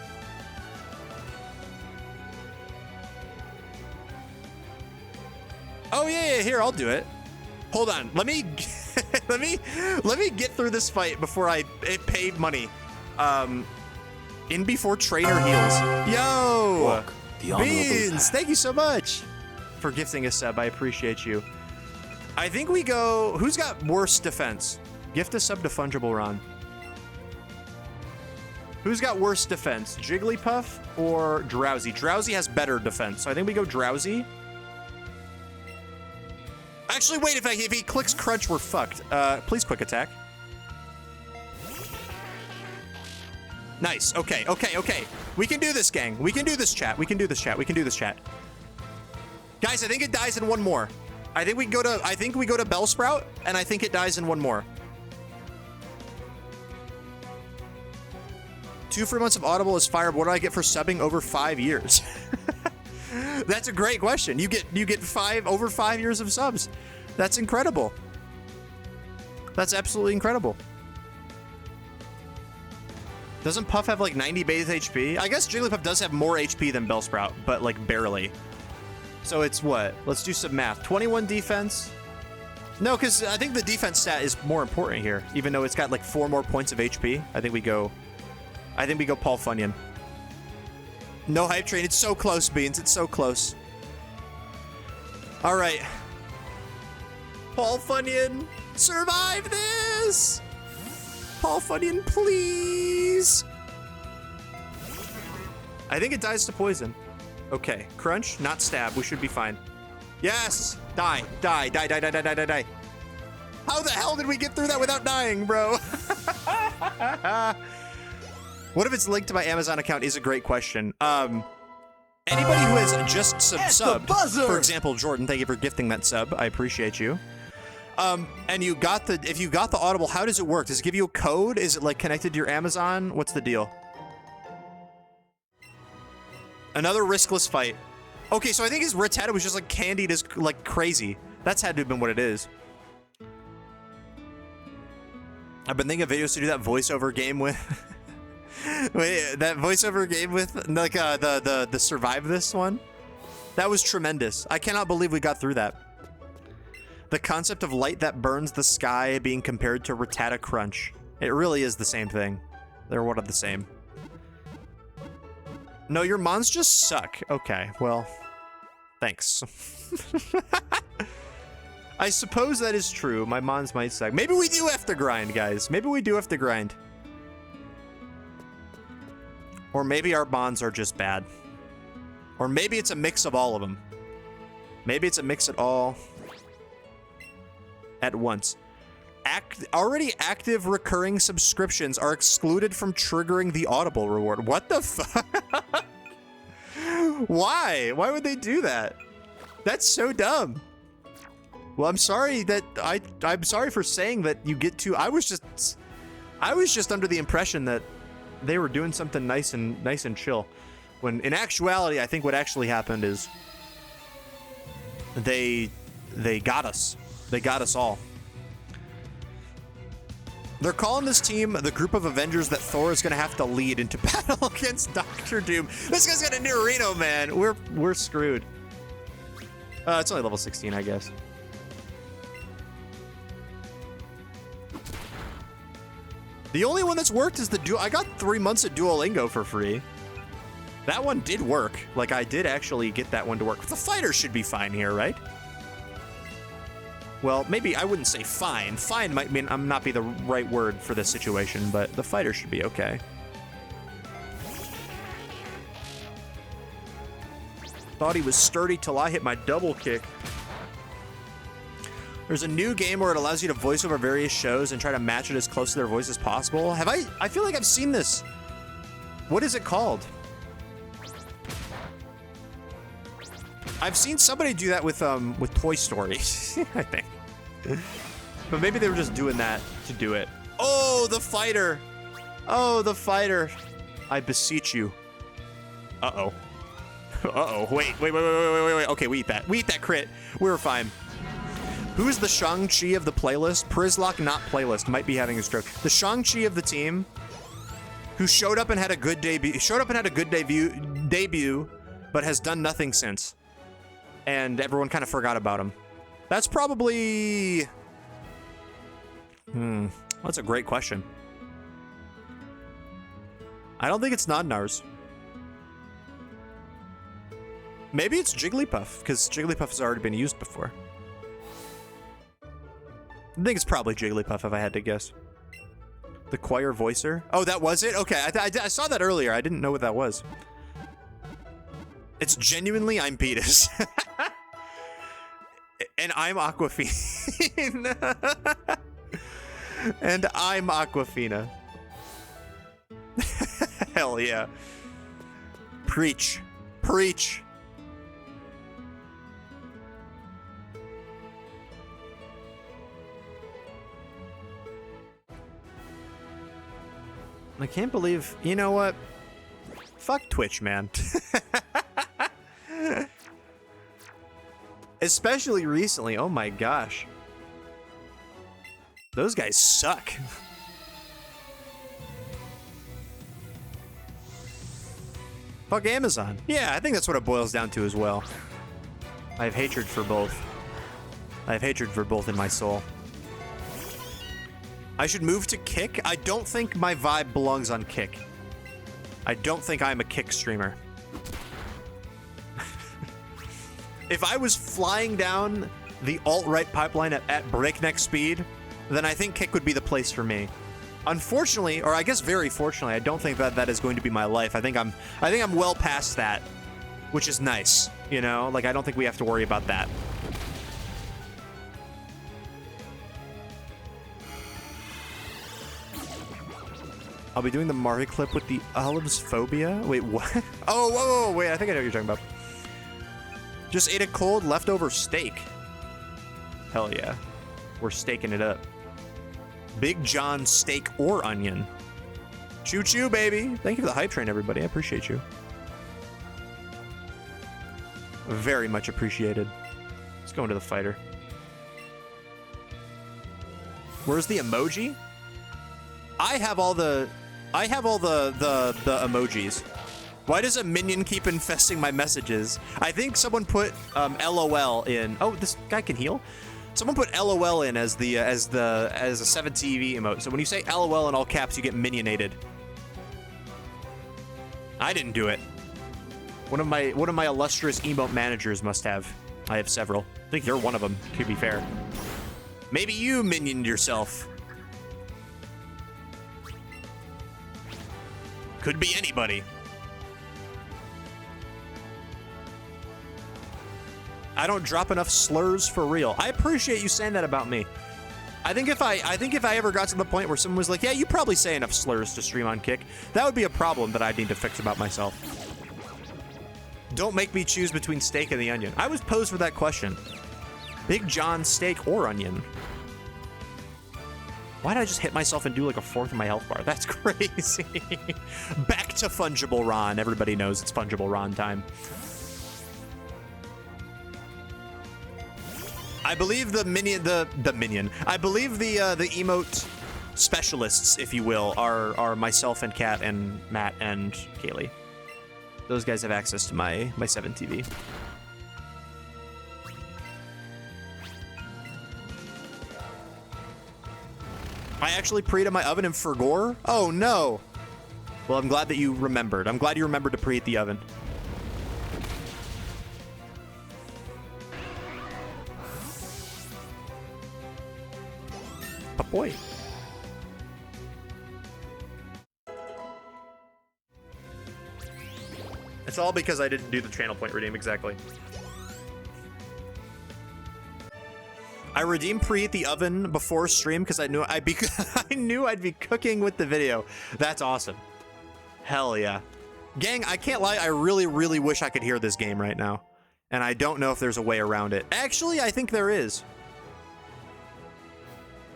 Oh yeah, here, I'll do it. Hold on, let me let me get through this fight before it paid money. In before trainer heals. Yo! Walk the honorable Beans, path. thank you so much for gifting a sub. I appreciate you. I think we go... Who's got worse defense? Gift a sub to Fungible Ron. Who's got worse defense? Jigglypuff or Drowsy? Drowsy has better defense, so I think we go Drowsy. Actually, wait, if he clicks Crunch, we're fucked. Please quick attack. Nice. Okay. We can do this, gang. We can do this, chat. We can do this, chat. Guys, I think it dies in one more. I think we go to Bellsprout, and I think it dies in one more. 2 free months of Audible is fire. What do I get for subbing over 5 years? That's a great question. You get over 5 years of subs. That's incredible. That's absolutely incredible. Doesn't Puff have like 90 base HP? I guess Jigglypuff does have more HP than Bellsprout, but like barely. So it's what? Let's do some math. 21 defense. No, because I think the defense stat is more important here, even though it's got like 4 more points of HP. I think we go Paul Funyon. No hype train. It's so close, Beans. It's so close. All right. Paul Funyon, survive this! Paul Funyon, please! I think it dies to poison. Okay, Crunch, not stab. We should be fine. Yes! Die. How the hell did we get through that without dying, bro? What if it's linked to my Amazon account is a great question. Anybody who has just subbed, for example, Jordan, thank you for gifting that sub. I appreciate you. And if you got the Audible, how does it work? Does it give you a code? Is it like connected to your Amazon? What's the deal? Another riskless fight. Okay, so I think his Rattata was just like candied as like crazy. That's had to have been what it is. I've been thinking of videos to do that voiceover game with. Wait, that voiceover game with like the Survive This one? That was tremendous. I cannot believe we got through that. The concept of light that burns the sky being compared to Rattata Crunch. It really is the same thing. They're one of the same. No, your mons just suck. Okay, well, thanks. I suppose that is true. My mons might suck. Maybe we do have to grind, guys. Maybe we do have to grind. Or maybe our bonds are just bad. Or maybe it's a mix of all of them. Maybe it's a mix of all at once. Already active recurring subscriptions are excluded from triggering the Audible reward. What the fuck? Why? Why would they do that? That's so dumb. Well, I'm sorry that I'm sorry for saying that you get to. I was just under the impression that they were doing something nice and chill, when in actuality I think what actually happened is they got us. They got us all. They're calling this team the group of Avengers that Thor is going to have to lead into battle against Doctor Doom. This guy's got a new Reno, man. We're screwed. It's only level 16, I guess. The only one that's worked is the duo. I got 3 months of Duolingo for free. That one did work. Like, I did actually get that one to work. The fighter should be fine here, right? Well, maybe I wouldn't say fine. Fine might mean not be the right word for this situation, but the fighter should be okay. Thought he was sturdy till I hit my double kick. There's a new game where it allows you to voice over various shows and try to match it as close to their voice as possible. Have I feel like I've seen this. What is it called? I've seen somebody do that with Toy Story, I think. But maybe they were just doing that to do it. Oh, the fighter. Oh, the fighter. I beseech you. Uh-oh. Uh-oh. Wait. Okay, we eat that. We eat that crit. We're fine. Who's the Shang-Chi of the playlist? Przzlocke, not playlist. Might be having a stroke. The Shang-Chi of the team, who showed up and had a good debut, but has done nothing since. And everyone kind of forgot about him. That's probably... That's a great question. I don't think it's Nodnars. Maybe it's Jigglypuff, because Jigglypuff has already been used before. I think it's probably Jigglypuff if I had to guess. The choir voicer? Oh, that was it? Okay, I saw that earlier. I didn't know what that was. It's genuinely I'm Petus. And I'm Aquafina. And I'm Aquafina. Hell yeah. Preach. Preach. I can't believe, you know what? Fuck Twitch, man. Especially recently, oh my gosh. Those guys suck. Fuck Amazon. Yeah, I think that's what it boils down to as well. I have hatred for both. I have hatred for both in my soul. I should move to Kick? I don't think my vibe belongs on Kick. I don't think I'm a Kick streamer. If I was flying down the alt-right pipeline at breakneck speed, then I think Kick would be the place for me. Unfortunately, or I guess very fortunately, I don't think that is going to be my life. I think I'm well past that, which is nice, you know? Like, I don't think we have to worry about that. I'll be doing the Mario clip with the olives phobia. Wait, what? Oh, whoa, wait, I think I know what you're talking about. Just ate a cold leftover steak. Hell yeah. We're staking it up. Big John steak or onion. Choo choo, baby. Thank you for the hype train, everybody. I appreciate you. Very much appreciated. Let's go into the fighter. Where's the emoji? I have all the emojis. Why does a minion keep infesting my messages? I think someone put LOL in. Oh, this guy can heal. Someone put LOL in as a 7TV emote. So when you say LOL in all caps, you get minionated. I didn't do it. One of my illustrious emote managers must have. I have several. I think you're one of them, to be fair. Maybe you minioned yourself. Could be anybody. I don't drop enough slurs for real. I appreciate you saying that about me. I think if I ever got to the point where someone was like, yeah, you probably say enough slurs to stream on Kick, that would be a problem that I'd need to fix about myself. Don't make me choose between steak and the onion. I was posed with that question. Big John steak or onion? Why did I just hit myself and do like a fourth of my health bar? That's crazy. Back to Fungible Ron. Everybody knows it's Fungible Ron time. I believe the minion. I believe the emote specialists, if you will, are myself and Kat and Matt and Kaylee. Those guys have access to my 7TV. I actually preheated my oven in Fergor? Oh no. Well, I'm glad that you remembered. I'm glad you remembered to preheat the oven. Oh boy. It's all because I didn't do the channel point redeem exactly. I redeemed preheat the oven before stream because I knew I'd be cooking with the video. That's awesome. Hell yeah. Gang, I can't lie, I really, really wish I could hear this game right now. And I don't know if there's a way around it. Actually, I think there is.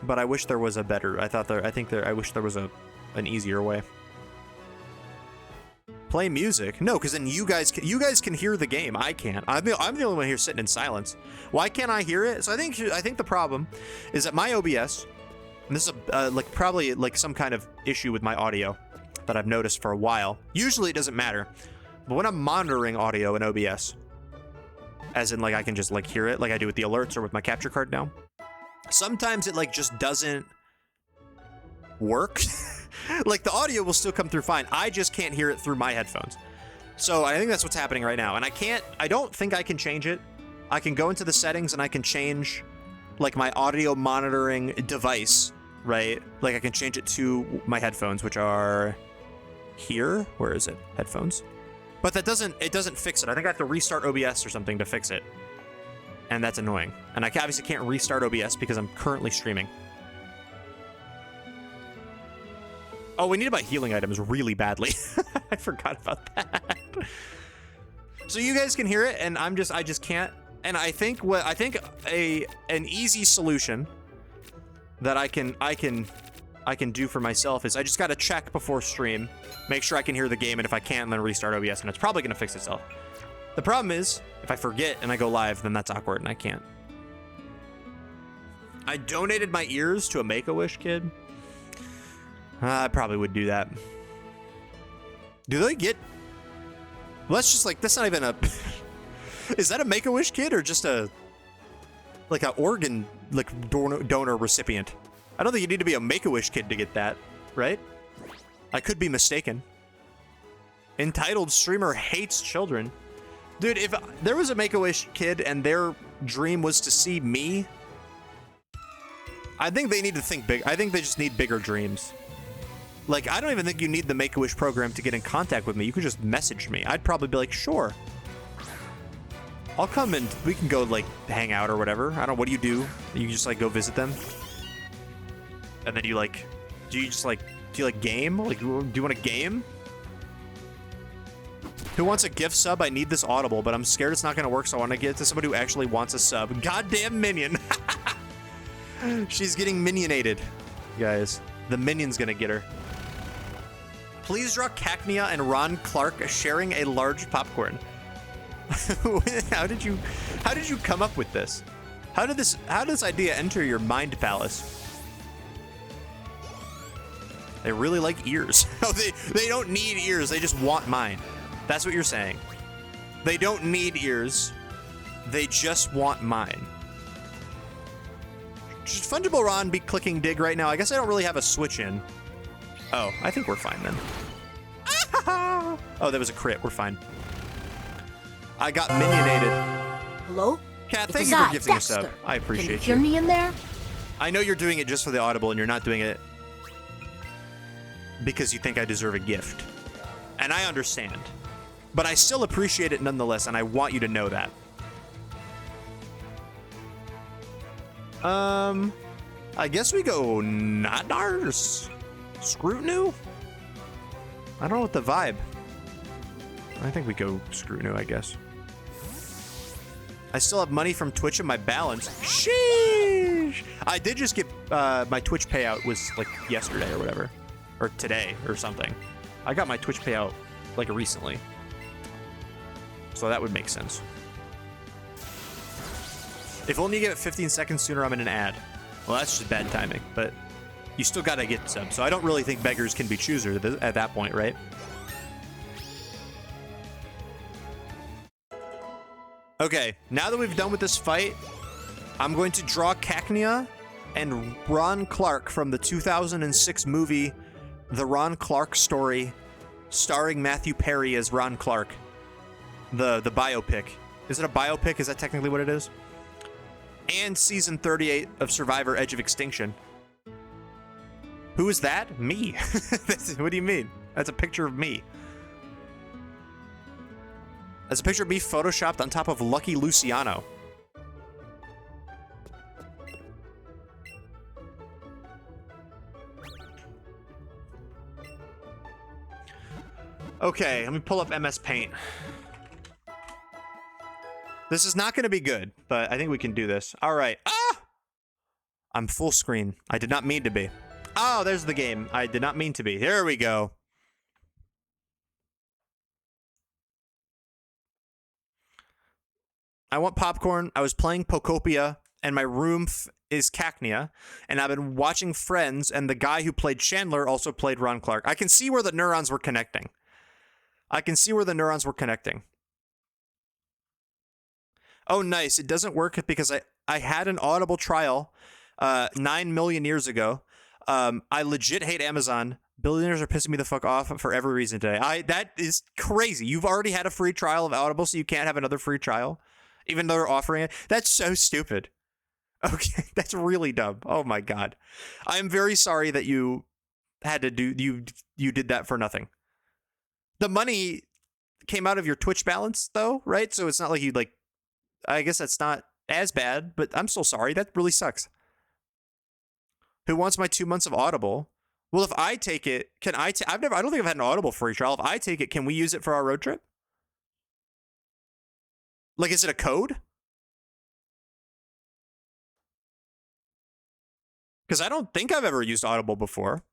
But I wish there was a better. I wish there was an easier way. Play music? No, because then you guys can hear the game. I can't. I'm the only one here sitting in silence. Why can't I hear it? So I think the problem is that my OBS, and this is probably some kind of issue with my audio that I've noticed for a while. Usually it doesn't matter, but when I'm monitoring audio in OBS, as in I can just hear it like I do with the alerts or with my capture card now, sometimes it just doesn't work. Like, the audio will still come through fine. I just can't hear it through my headphones. So I think that's what's happening right now. And I don't think I can change it. I can go into the settings and I can change, like, my audio monitoring device, right? Like, I can change it to my headphones, which are here. Where is it? Headphones. But it doesn't fix it. I think I have to restart OBS or something to fix it. And that's annoying. And I obviously can't restart OBS because I'm currently streaming. Oh, we need to buy healing items really badly. I forgot about that. So you guys can hear it, and I just can't. And I think an easy solution that I can do for myself is I just gotta check before stream, make sure I can hear the game, and if I can't, then restart OBS, and it's probably gonna fix itself. The problem is, if I forget and I go live, then that's awkward and I can't. I donated my ears to a Make-A-Wish kid. I probably would do that. Do they get... Well, that's just like, that's not even a... Is that a Make-A-Wish kid or just a... like an organ, like, donor recipient? I don't think you need to be a Make-A-Wish kid to get that, right? I could be mistaken. Entitled streamer hates children. Dude, if there was a Make-A-Wish kid and their dream was to see me, I think they need to think big. I think they just need bigger dreams. Like, I don't even think you need the Make-A-Wish program to get in contact with me. You could just message me. I'd probably be like, sure. I'll come and we can go, like, hang out or whatever. I don't know, what do? You just, like, go visit them? And then you, like, do you like game? Like, do you want a game? Who wants a gift sub? I need this Audible, but I'm scared it's not gonna work, so I want to get it to somebody who actually wants a sub. Goddamn minion! She's getting minionated, guys. The minion's gonna get her. Please draw Cacnea and Ron Clark sharing a large popcorn. How did you come up with this? How did this idea enter your mind palace? They really like ears. No, they don't need ears. They just want mine. That's what you're saying. They don't need ears. They just want mine. Should Fungible Ron be clicking dig right now? I guess I don't really have a switch in. Oh, I think we're fine then. Oh, that was a crit. We're fine. I got minionated. Hello? Cat, thank you for gifting a sub. I appreciate Can you hear me in there? I know you're doing it just for the Audible, and you're not doing it because you think I deserve a gift. And I understand. But I still appreciate it nonetheless, and I want you to know that. I guess we go Nadars? Scrutinu? I don't know what the vibe. I think we go Scrutinu, I guess. I still have money from Twitch in my balance. Sheesh! I did just get, my Twitch payout was like yesterday or whatever. Or today or something. I got my Twitch payout like recently. So that would make sense. If only you give it 15 seconds sooner, I'm in an ad. Well, that's just bad timing, but you still gotta get subs. So I don't really think beggars can be choosers at that point, right? Okay, now that we've done with this fight, I'm going to draw Cacnea and Ron Clark from the 2006 movie, The Ron Clark Story, starring Matthew Perry as Ron Clark. The biopic. Is it a biopic? Is that technically what it is? And season 38 of Survivor Edge of Extinction. Who is that? Me. What do you mean? That's a picture of me. That's a picture of me photoshopped on top of Lucky Luciano. Okay, let me pull up MS Paint. This is not going to be good, but I think we can do this. All right. Ah! I'm full screen. I did not mean to be. Oh, there's the game. I did not mean to be. Here we go. I want popcorn. I was playing Pokopia, and my room is Cacnea, and I've been watching Friends, and the guy who played Chandler also played Ron Clark. I can see where the neurons were connecting. Oh, nice. It doesn't work because I had an Audible trial 9 million years ago. I legit hate Amazon Billionaires are pissing me the fuck off for every reason today. That is crazy. You've already had a free trial of Audible, so you can't have another free trial, even though they're offering it. That's so stupid. Okay, that's really dumb. Oh my god. I am very sorry that you had to do you did that for nothing. The money came out of your Twitch balance though, right? So it's not like you like I guess that's not as bad, but I'm still sorry. That really sucks. Who wants my 2 months of Audible? Well, if I take it, can I I don't think I've had an Audible free trial. If I take it, can we use it for our road trip? Like, is it a code? Because I don't think I've ever used Audible before.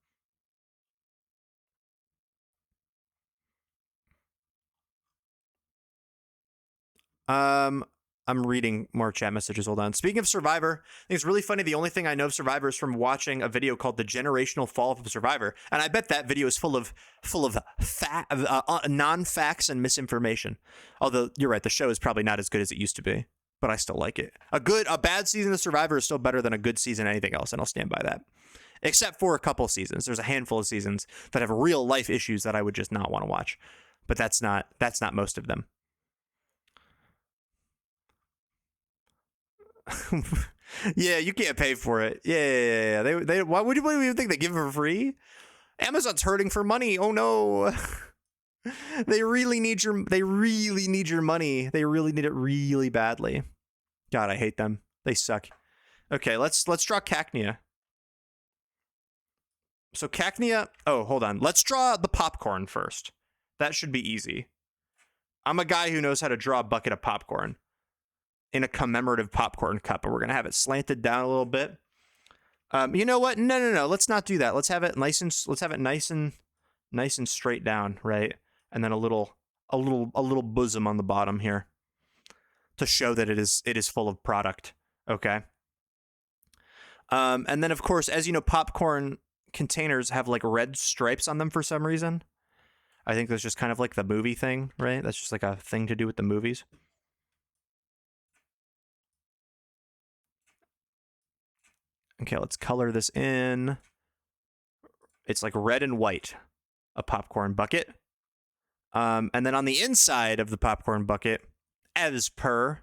I'm reading more chat messages. Hold on. Speaking of Survivor, I think it's really funny. The only thing I know of Survivor is from watching a video called "The Generational Fall of Survivor," and I bet that video is full of non-facts and misinformation. Although you're right, the show is probably not as good as it used to be, but I still like it. A bad season of Survivor is still better than a good season of anything else, and I'll stand by that. Except for a couple seasons. There's a handful of seasons that have real life issues that I would just not want to watch, but that's not most of them. Yeah, you can't pay for it. Yeah. They why would you even think they give it for free? Amazon's hurting for money. Oh no. They really need your money. They really need it really badly. God, I hate them. They suck. Okay, let's draw Cacnea. So Cacnea, oh, hold on. Let's draw the popcorn first. That should be easy. I'm a guy who knows how to draw a bucket of popcorn in a commemorative popcorn cup, and we're gonna have it slanted down a little bit. You know what? No. Let's not do that. Let's have it nice and straight down, right? And then a little bosom on the bottom here to show that it is full of product. Okay. And then of course, as you know, popcorn containers have like red stripes on them for some reason. I think that's just kind of like the movie thing, right? That's just like a thing to do with the movies. Okay, let's color this in. It's like red and white, a popcorn bucket. And then on the inside of the popcorn bucket, as per,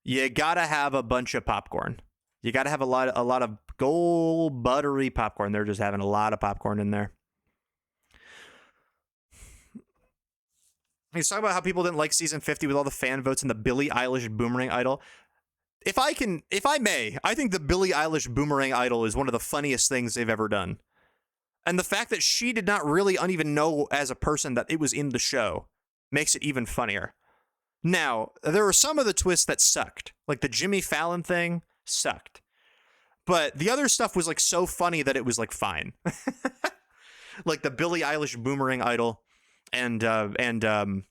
you gotta have a bunch of popcorn. You gotta have a lot of gold buttery popcorn. They're just having a lot of popcorn in there. He's talking about how people didn't like season 50 with all the fan votes and the Billie Eilish Boomerang Idol. If I may, I think the Billie Eilish Boomerang Idol is one of the funniest things they've ever done. And the fact that she did not really even know as a person that it was in the show makes it even funnier. Now, there were some of the twists that sucked. Like the Jimmy Fallon thing sucked. But the other stuff was like so funny that it was like fine. Like the Billie Eilish Boomerang Idol and the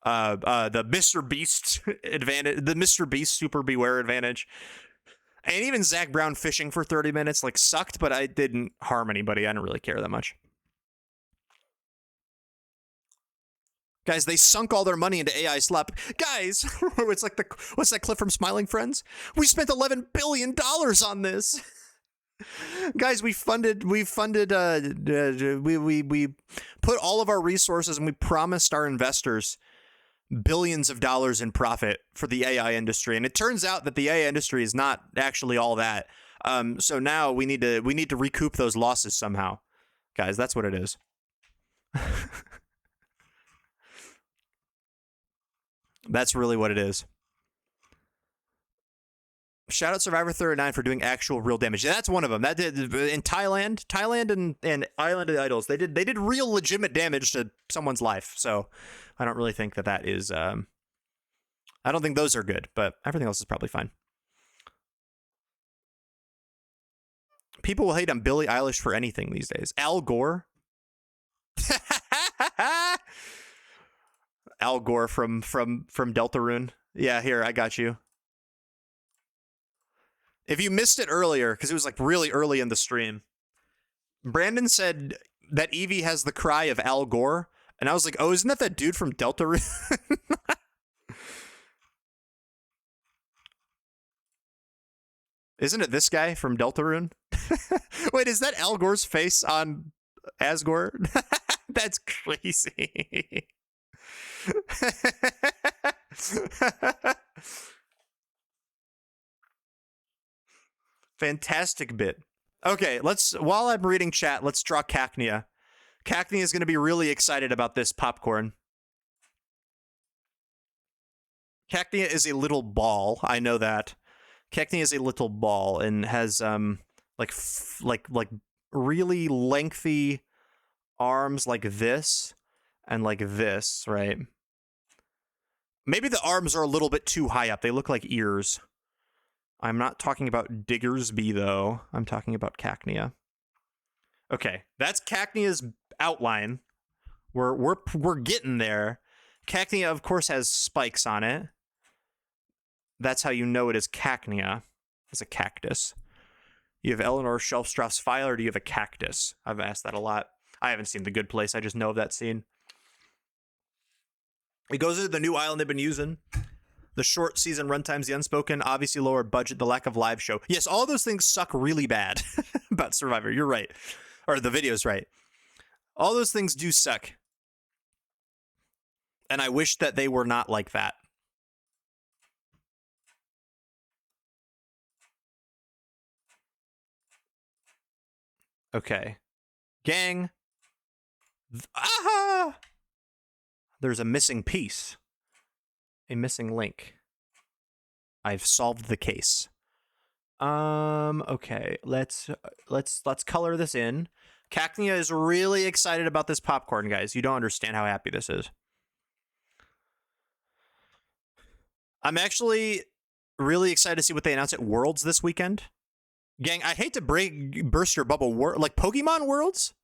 Mr. Beast advantage, the Mr. Beast Super Beware advantage, and even Zach Brown fishing for 30 minutes like sucked, but I didn't harm anybody. I didn't really care that much. Guys, they sunk all their money into AI slap. Guys, it's like what's that clip from Smiling Friends? We spent $11 billion on this. Guys, we put all of our resources and we promised our investors billions of dollars in profit for the AI industry, and it turns out that the AI industry is not actually all that. So now we need to recoup those losses somehow, guys. That's what it is. That's really what it is. Shout out Survivor 39 for doing actual real damage. Yeah, that's one of them. That did in Thailand and Island of the Idols. They did real legitimate damage to someone's life. So I don't really think that is. I don't think those are good, but everything else is probably fine. People will hate on Billie Eilish for anything these days. Al Gore. Al Gore from Deltarune. Yeah, here, I got you. If you missed it earlier, because it was like really early in the stream, Brandon said that Eevee has the cry of Al Gore, and I was like, oh, isn't that dude from Deltarune? Isn't it this guy from Deltarune? Wait, is that Al Gore's face on Asgore. That's crazy. Fantastic bit. Okay, while I'm reading chat, let's draw Cacnea. Cacnea is going to be really excited about this popcorn. Cacnea is a little ball. I know that. Cacnea is a little ball and has like really lengthy arms like this and like this, right? Maybe the arms are a little bit too high up. They look like ears. I'm not talking about Diggersby though. I'm talking about Cacnea. Okay, that's Cacnea's outline. We're getting there. Cacnea, of course, has spikes on it. That's how you know it is Cacnea. It's a cactus. You have Eleanor Shelfstraff's file, or do you have a cactus? I've asked that a lot. I haven't seen The Good Place. I just know of that scene. It goes into the new island they've been using. The short season runtimes, the unspoken, obviously lower budget, the lack of live show. Yes, all those things suck really bad about Survivor. You're right. Or the video's right. All those things do suck. And I wish that they were not like that. Okay. Gang. Ah! There's a missing piece. A missing link. I've solved the case. Okay. Let's color this in. Cacnea is really excited about this popcorn, guys. You don't understand how happy this is. I'm actually really excited to see what they announce at Worlds this weekend. Gang, I hate to burst your bubble. Like Pokemon Worlds?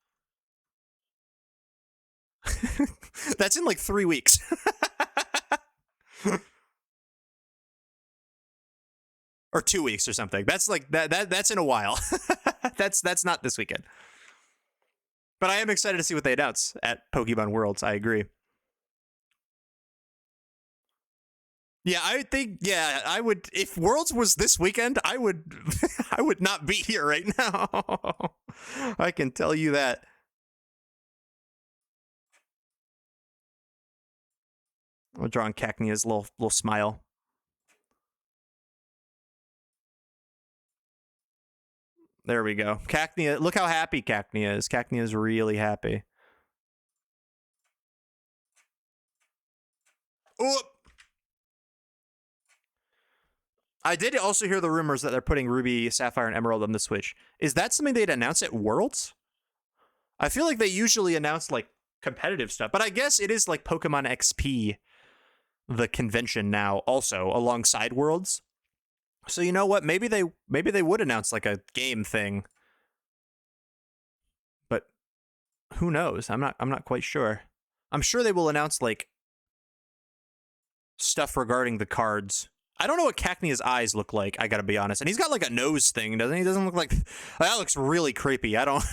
That's in like 3 weeks. Or 2 weeks or something. That's like that's in a while. That's not this weekend. But I am excited to see what they announce at Pokemon Worlds. I agree. Yeah, I think I would if Worlds was this weekend, I would I would not be here right now. I can tell you that. I'm drawing Cacnea's little smile. There we go. Cacnea, look how happy Cacnea is. Cacnea is really happy. Oh! I did also hear the rumors that they're putting Ruby, Sapphire, and Emerald on the Switch. Is that something they'd announce at Worlds? I feel like they usually announce like competitive stuff, but I guess it is like Pokemon XP, the convention now, also alongside Worlds. So you know what? Maybe they would announce like a game thing, but who knows? I'm not quite sure. I'm sure they will announce like stuff regarding the cards. I don't know what Cacnea's eyes look like. I gotta be honest. And he's got like a nose thing, doesn't he? Doesn't look like that. Looks really creepy. I don't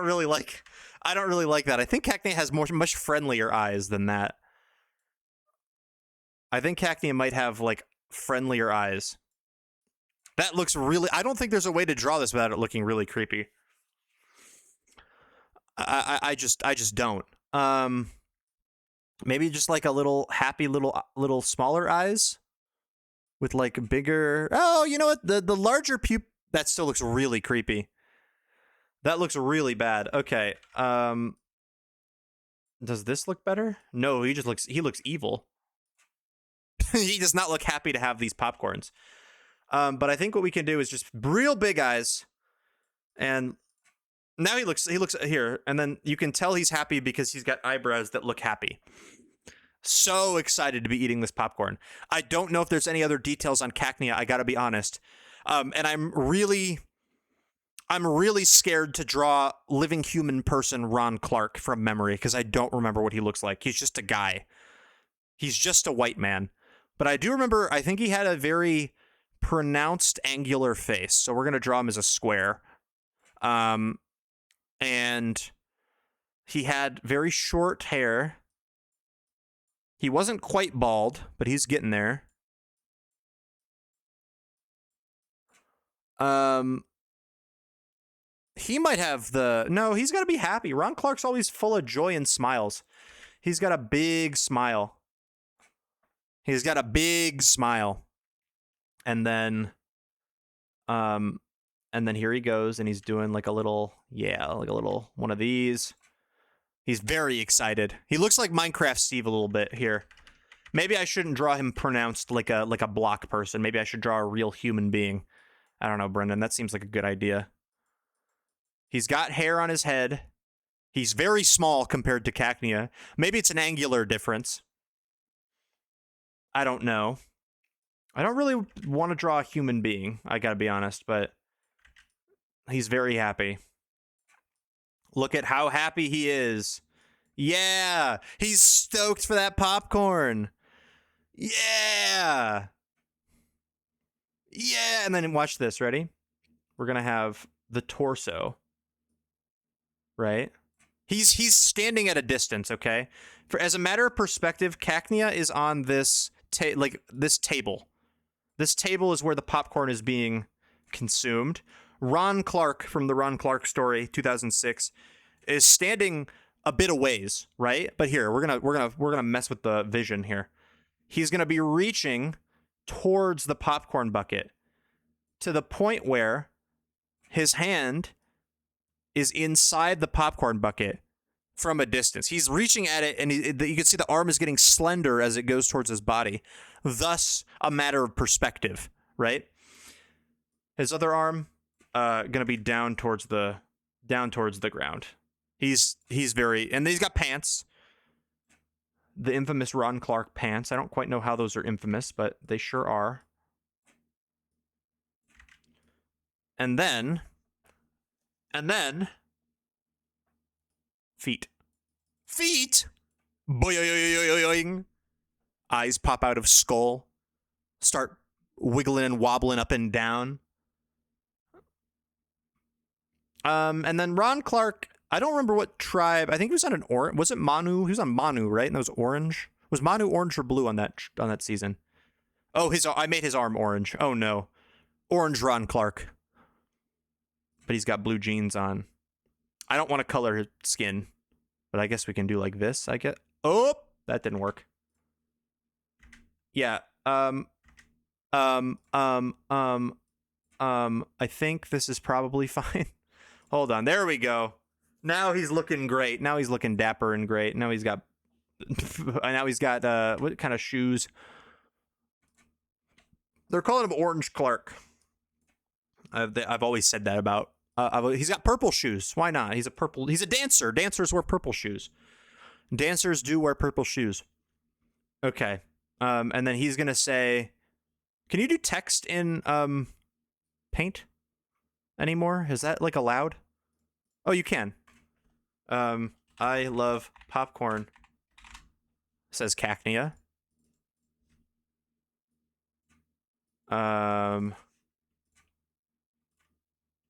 really like that. I think Cacnea has much friendlier eyes than that. I think Cacnea might have like friendlier eyes. That looks really. I don't think there's a way to draw this without it looking really creepy. I just don't. Maybe just like a little happy little smaller eyes with like bigger. Oh, you know what? The larger pupil. That still looks really creepy. That looks really bad. Okay. Does this look better? No, he looks evil. He does not look happy to have these popcorns. But I think what we can do is just real big eyes, and now he looks here, and then you can tell he's happy because he's got eyebrows that look happy. So excited to be eating this popcorn. I don't know if there's any other details on Cacnea. I gotta be honest, and I'm really scared to draw living human person Ron Clark from memory because I don't remember what he looks like. He's just a guy. He's just a white man. But I do remember, I think he had a very pronounced angular face. So we're going to draw him as a square. And he had very short hair. He wasn't quite bald, but he's getting there. He might have the... No, he's got to be happy. Ron Clark's always full of joy and smiles. He's got a big smile. He's got a big smile. And then here he goes, and he's doing like a little, like a little one of these. He's very excited. He looks like Minecraft Steve a little bit here. Maybe I shouldn't draw him pronounced like a block person. Maybe I should draw a real human being. I don't know, Brendan. That seems like a good idea. He's got hair on his head. He's very small compared to Cacnea. Maybe it's an angular difference. I don't know. I don't really want to draw a human being, I gotta be honest, but he's very happy. Look at how happy he is. Yeah! He's stoked for that popcorn! Yeah! Yeah! And then watch this, ready? We're gonna have the torso. Right? He's standing at a distance, okay? As a matter of perspective, Cacnea is on this this table. This table is where the popcorn is being consumed. Ron Clark from the Ron Clark story, 2006, is standing a bit of ways, right? But here, we're gonna mess with the vision here. He's gonna be reaching towards the popcorn bucket to the point where his hand is inside the popcorn bucket from a distance. He's reaching at it, and you can see the arm is getting slender as it goes towards his body. Thus, a matter of perspective, right? His other arm, gonna be down towards the ground. He's very, and he's got pants. The infamous Ron Clark pants. I don't quite know how those are infamous, but they sure are. And then, feet. Feet! Boing! Eyes pop out of skull. Start wiggling and wobbling up and down. And then Ron Clark, I don't remember what tribe. I think he was on an orange. Was it Manu? He was on Manu, right? And that was orange. Was Manu orange or blue on that season? Oh, I made his arm orange. Oh no. Orange Ron Clark. But he's got blue jeans on. I don't want to color his skin, but I guess we can do like this. Oh, that didn't work. Yeah. I think this is probably fine. Hold on. There we go. Now he's looking great. Now he's looking dapper and great. Now he's got what kind of shoes? They're calling him Orange Clark. I've always said that about. He's got purple shoes. Why not? He's a dancer. Dancers wear purple shoes. Dancers do wear purple shoes. Okay. And then he's gonna say, "Can you do text in Paint anymore? Is that like allowed?" Oh, you can. I love popcorn, says Cacnea.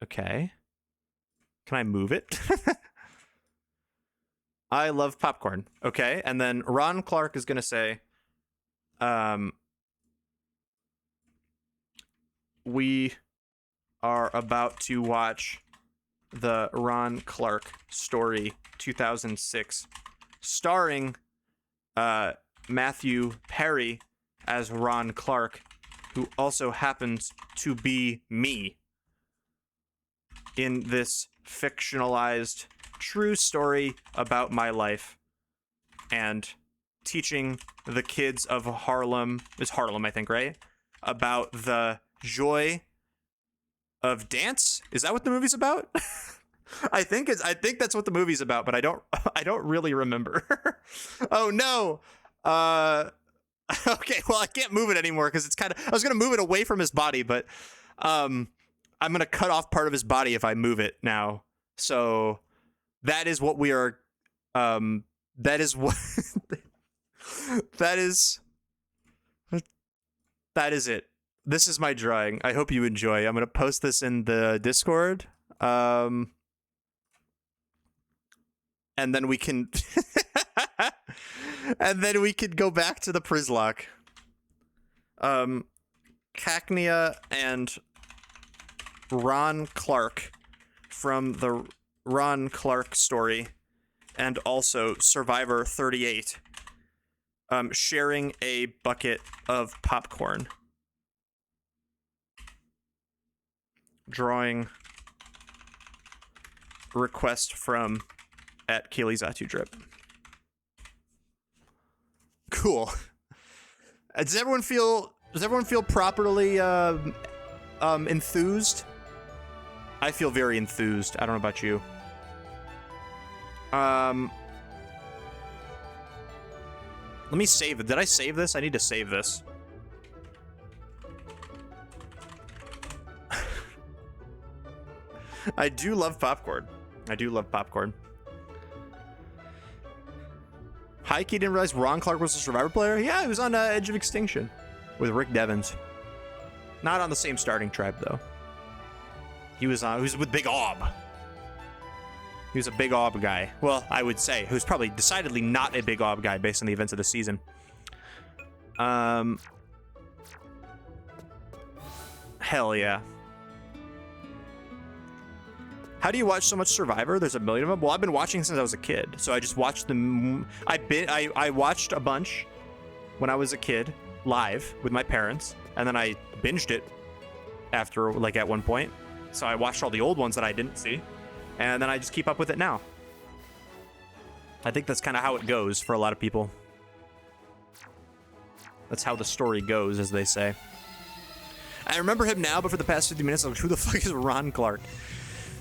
Okay. Can I move it? I love popcorn. Okay. And then Ron Clark is going to say, we are about to watch the Ron Clark story 2006, starring Matthew Perry as Ron Clark, who also happens to be me in this fictionalized true story about my life and teaching the kids of Harlem, is Harlem, I think, right? About the joy of dance. Is that what the movie's about? I think that's what the movie's about, but I don't really remember. Oh no. Okay, well, I can't move it anymore because I was going to move it away from his body, but I'm going to cut off part of his body if I move it now. So that is what we are, that is what, that is it. This is my drawing. I hope you enjoy. I'm going to post this in the Discord. And then we can, and then we could go back to the Przzlocke. Cacnea and Ron Clark from the Ron Clark story and also Survivor 38 sharing a bucket of popcorn. Drawing request from at KayleeZatu-Drip. Cool. Does everyone feel properly enthused? I feel very enthused. I don't know about you. Let me save it. Did I save this? I need to save this. I do love popcorn. I do love popcorn. Heike didn't realize Ron Clark was a Survivor player? Yeah, he was on Edge of Extinction with Rick Devens. Not on the same starting tribe, though. He was with Big Ob. He was a Big Ob guy. Well, I would say. Who's probably decidedly not a Big Ob guy based on the events of the season. Hell yeah. How do you watch so much Survivor? There's a million of them. Well, I've been watching since I was a kid, so I just watched them. I watched a bunch when I was a kid live with my parents, and then I binged it after, like, at one point. So I watched all the old ones that I didn't see, and then I just keep up with it now. I think that's kind of how it goes for a lot of people. That's how the story goes, as they say. I remember him now, but for the past 50 minutes, I'm like, who the fuck is Ron Clark?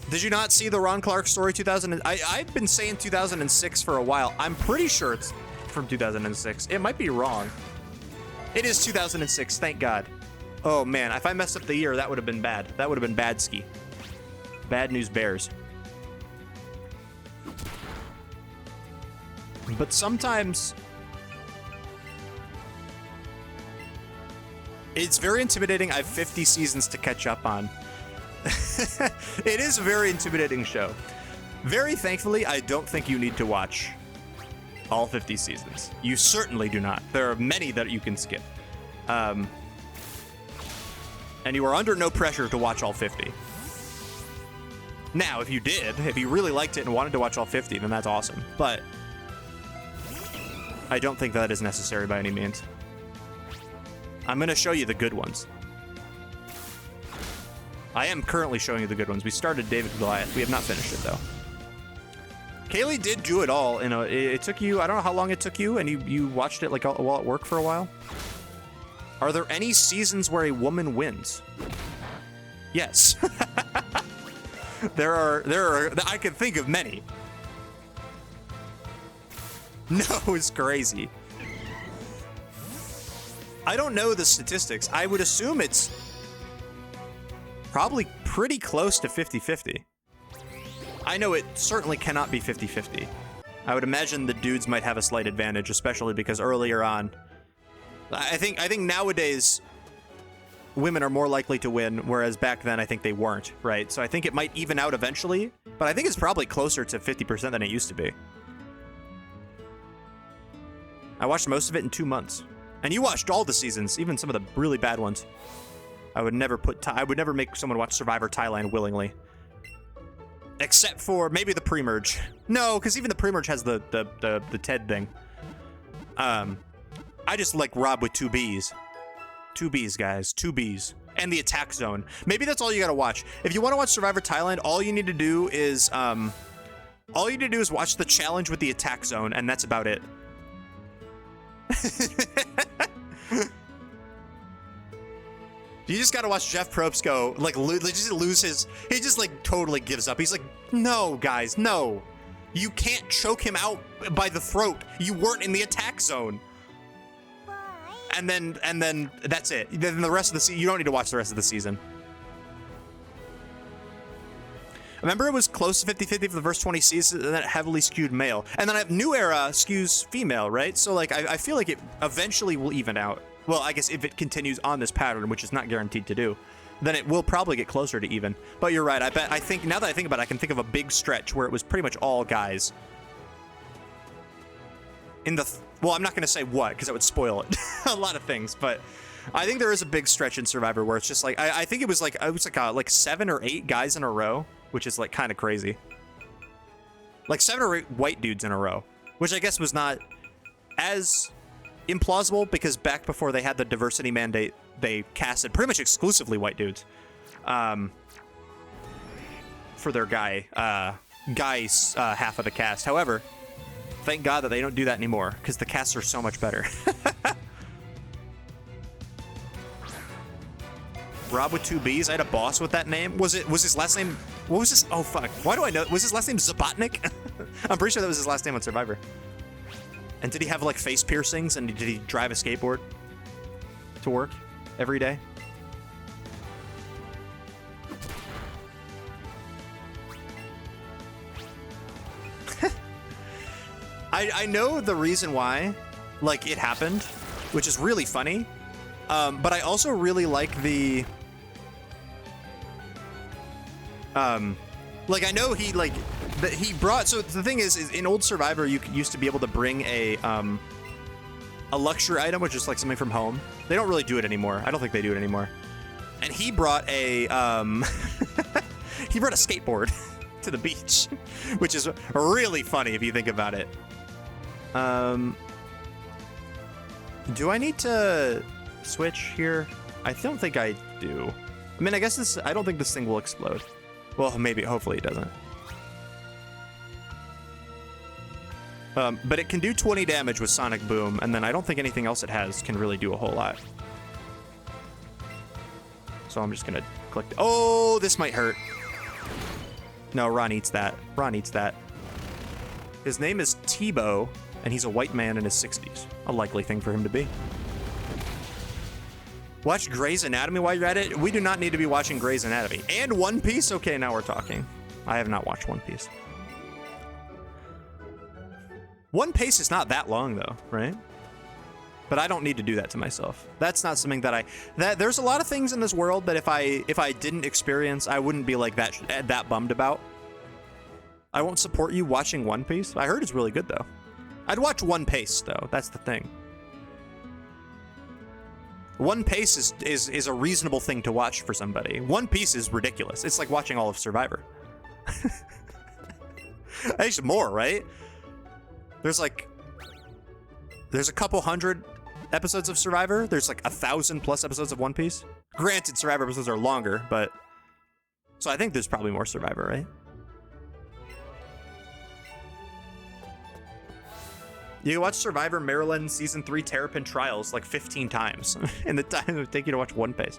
Did you not see the Ron Clark story 2000? I've been saying 2006 for a while. I'm pretty sure it's from 2006. It might be wrong. It is 2006, thank God. Oh man, if I messed up the year, that would have been bad. That would have been bad ski. Bad news bears. But sometimes it's very intimidating. I have 50 seasons to catch up on. It is a very intimidating show. Very thankfully, I don't think you need to watch all 50 seasons. You certainly do not. There are many that you can skip. And you are under no pressure to watch all 50. Now, if you did, if you really liked it and wanted to watch all 50, then that's awesome. But I don't think that is necessary by any means. I'm going to show you the good ones. I am currently showing you the good ones. We started David and Goliath. We have not finished it, though. Kaylee did do it all. You know, it took you, I don't know how long it took you, and you watched it like while at work for a while. Are there any seasons where a woman wins? Yes. There are, I can think of many. No, it's crazy. I don't know the statistics. I would assume it's probably pretty close to 50-50. I know it certainly cannot be 50-50. I would imagine the dudes might have a slight advantage, especially because earlier on, I think nowadays women are more likely to win, whereas back then I think they weren't, right? So I think it might even out eventually, but I think it's probably closer to 50% than it used to be. I watched most of it in 2 months. And you watched all the seasons, even some of the really bad ones. I would never make someone watch Survivor Thailand willingly. Except for maybe the pre-merge. No, because even the pre-merge has the TED thing. I just like Rob with 2 Bs. 2 Bs, guys. 2 Bs. And the attack zone. Maybe that's all you gotta watch. If you want to watch Survivor Thailand, all you need to do is watch the challenge with the attack zone, and that's about it. You just gotta watch Jeff Probst go, like, just lose his... He just, like, totally gives up. He's like, no, guys, no. You can't choke him out by the throat. You weren't in the attack zone. And then that's it. Then the rest of the season, you don't need to watch the rest of the season. Remember, it was close to 50-50 for the first 20 seasons, and then it heavily skewed male. And then New Era skews female, right? So, like, I feel like it eventually will even out. Well, I guess if it continues on this pattern, which is not guaranteed to do, then it will probably get closer to even. But you're right. I think, now that I think about it, I can think of a big stretch where it was pretty much all guys. Well, I'm not going to say what, because that would spoil it. A lot of things, but I think there is a big stretch in Survivor where it's just like, I think it was like 7 or 8 guys in a row which is like kind of crazy. Like 7 or 8 white dudes in a row, which I guess was not as implausible because back before they had the diversity mandate, they casted pretty much exclusively white dudes for their guys half of the cast. However, thank God that they don't do that anymore because the casts are so much better. Rob with 2 B's. I had a boss with that name. Was his last name? What was his? Oh fuck! Why do I know? Was his last name Zabotnik? I'm pretty sure that was his last name on Survivor. And did he have like face piercings? And did he drive a skateboard to work every day? I know the reason why, like, it happened, which is really funny. But I also really like the, like, I know he, like, that he brought, so the thing is in old Survivor, you used to be able to bring a luxury item, which is like something from home. They don't really do it anymore. I don't think they do it anymore. And he brought a, he brought a skateboard to the beach, which is really funny if you think about it. Do I need to switch here? I don't think I do. I mean, I guess this, I don't think this thing will explode. Well, maybe, hopefully it doesn't. But it can do 20 damage with Sonic Boom, and then I don't think anything else it has can really do a whole lot. So I'm just gonna click. Oh, this might hurt. No, Ron eats that. Ron eats that. His name is Tebow, and he's a white man in his 60s. A likely thing for him to be. Watch Grey's Anatomy while you're at it. We do not need to be watching Grey's Anatomy. And One Piece? Okay, now we're talking. I have not watched One Piece. One Piece is not that long, though, right? But I don't need to do that to myself. That's not something that there's a lot of things in this world that if I didn't experience, I wouldn't be like that bummed about. I won't support you watching One Piece. I heard it's really good, though. I'd watch One Piece, though. That's the thing. One Piece is a reasonable thing to watch for somebody. One Piece is ridiculous. It's like watching all of Survivor. Actually, more, right? There's a couple hundred episodes of Survivor. There's like 1,000+ episodes of One Piece. Granted, Survivor episodes are longer, but... So I think there's probably more Survivor, right? You can watch Survivor Maryland Season 3 Terrapin Trials like 15 times in the time it would take you to watch One Piece.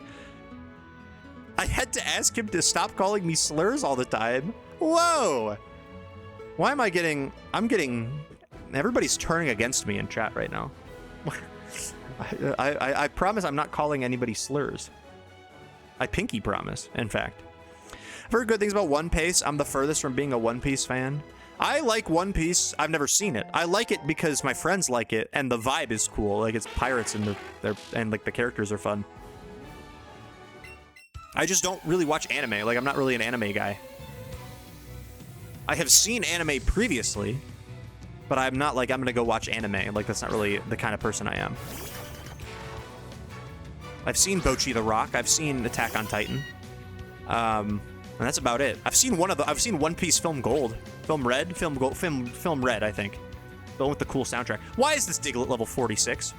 I had to ask him to stop calling me slurs all the time. Whoa! Why am I getting... Everybody's turning against me in chat right now. I promise I'm not calling anybody slurs. I pinky promise, in fact. I've heard good things about One Piece. I'm the furthest from being a One Piece fan. I like One Piece. I've never seen it. I like it because my friends like it, and the vibe is cool. Like, it's pirates, and like the characters are fun. I just don't really watch anime. Like, I'm not really an anime guy. I have seen anime previously, but I'm not like, I'm gonna go watch anime. Like, that's not really the kind of person I am. I've seen Bocchi the Rock. I've seen Attack on Titan. And that's about it. I've seen One Piece Film Gold. Film Red? Film Gold. Film Red, I think. The one with the cool soundtrack. Why is this Diglett level 46?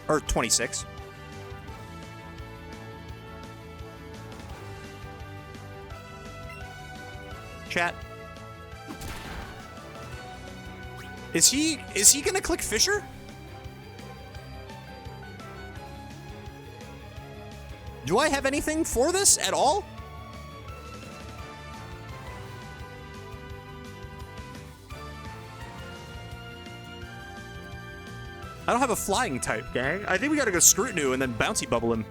Or 26? Chat. Is he gonna click Fisher? Do I have anything for this at all? I don't have a flying type, gang. I think we gotta go Scrutinu and then Bouncy Bubble him.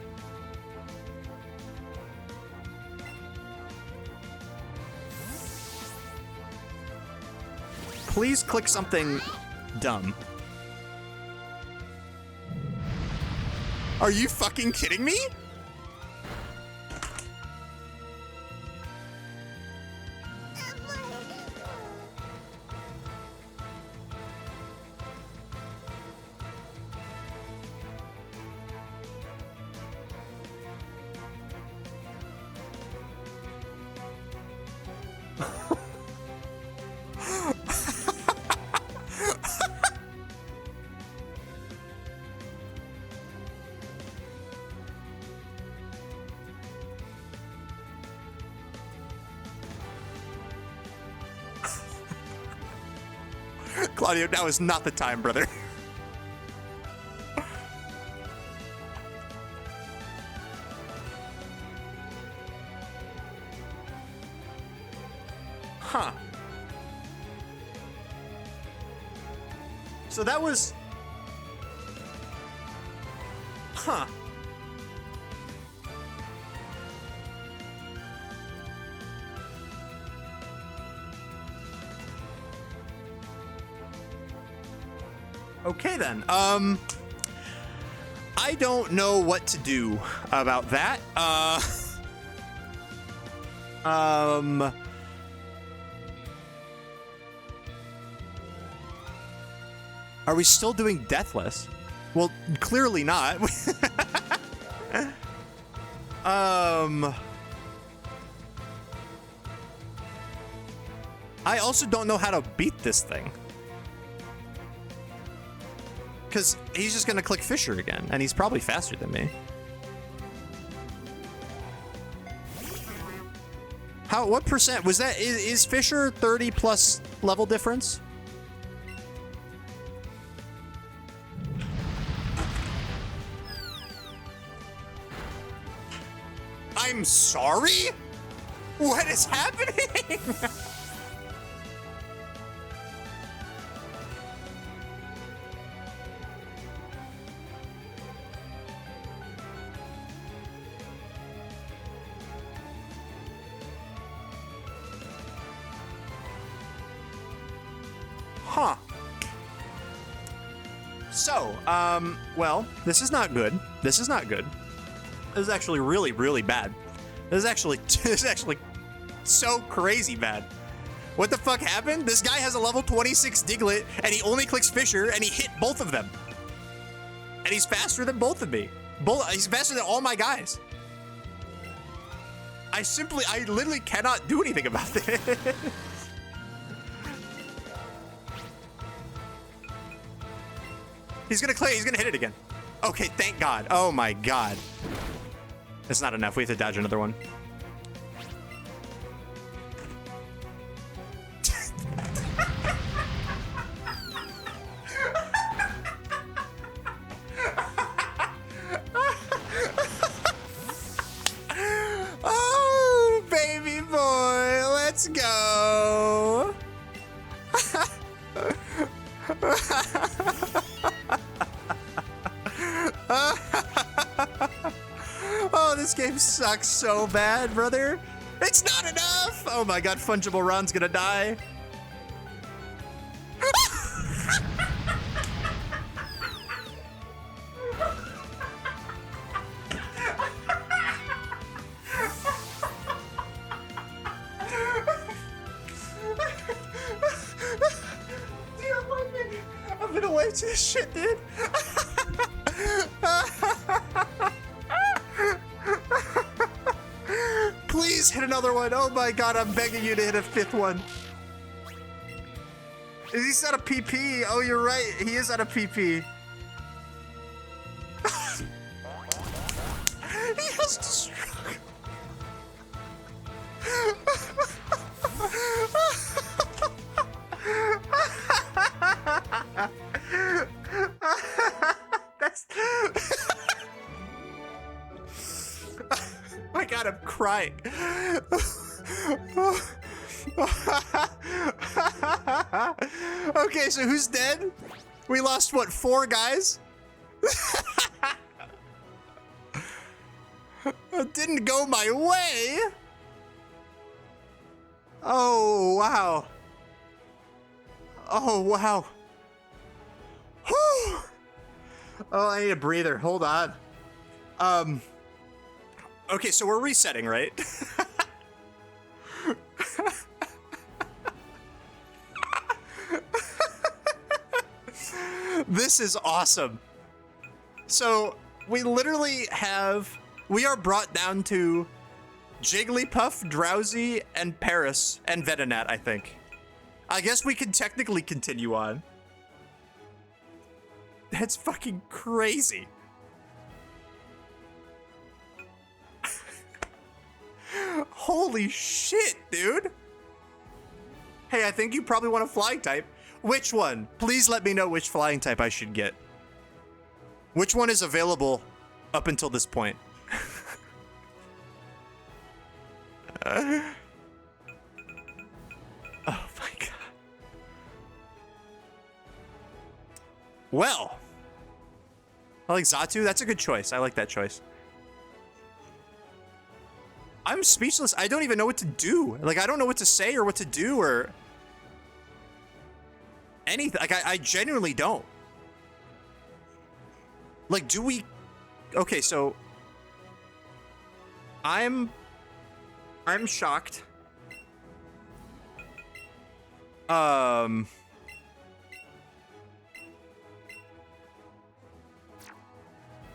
Please click something dumb. Are you fucking kidding me? Claudio, now is not the time, brother. Huh. So that was... Huh. Okay then. I don't know what to do about that. Are we still doing Deathless? Well, clearly not. I also don't know how to beat this thing. Because he's just going to click Fisher again, and he's probably faster than me. What percent? Was that, is Fisher 30 plus level difference? I'm sorry? What is happening? Huh. So, well, this is not good. This is not good. This is actually really, really bad. This is actually so crazy bad. What the fuck happened? This guy has a level 26 Diglett, and he only clicks Fisher, and he hit both of them. And he's faster than both of me. He's faster than all my guys. I literally cannot do anything about this. He's gonna hit it again. Okay, thank God. Oh my God. That's not enough. We have to dodge another one. Oh, baby boy, let's go. Oh, this game sucks so bad, brother. It's not enough. Oh my God, Fungible Ron's gonna die. I've been away to this shit, dude. Please hit another one. Oh my God, I'm begging you to hit a fifth one. He's out of PP. Oh, you're right. He is out of PP. He has to stroke. That's... My God, I'm crying. Okay, so who's dead? We lost, what, 4 guys? It didn't go my way. Oh, wow. Oh, wow. Whew. Oh, I need a breather. Hold on. Okay, so we're resetting, right? This is awesome. So we literally we are brought down to Jigglypuff, Drowsy, and Paris, and Venonat, I think. I guess we can technically continue on. That's fucking crazy. Holy shit, dude. Hey, I think you probably want a flying type. Which one? Please let me know which flying type I should get. Which one is available up until this point? Oh my god. Well, I like Xatu. That's a good choice. I like that choice. I'm speechless. I don't even know what to do. Like, I don't know what to say or what to do or anything. Like, I genuinely don't. Like, do we... Okay, so... I'm shocked.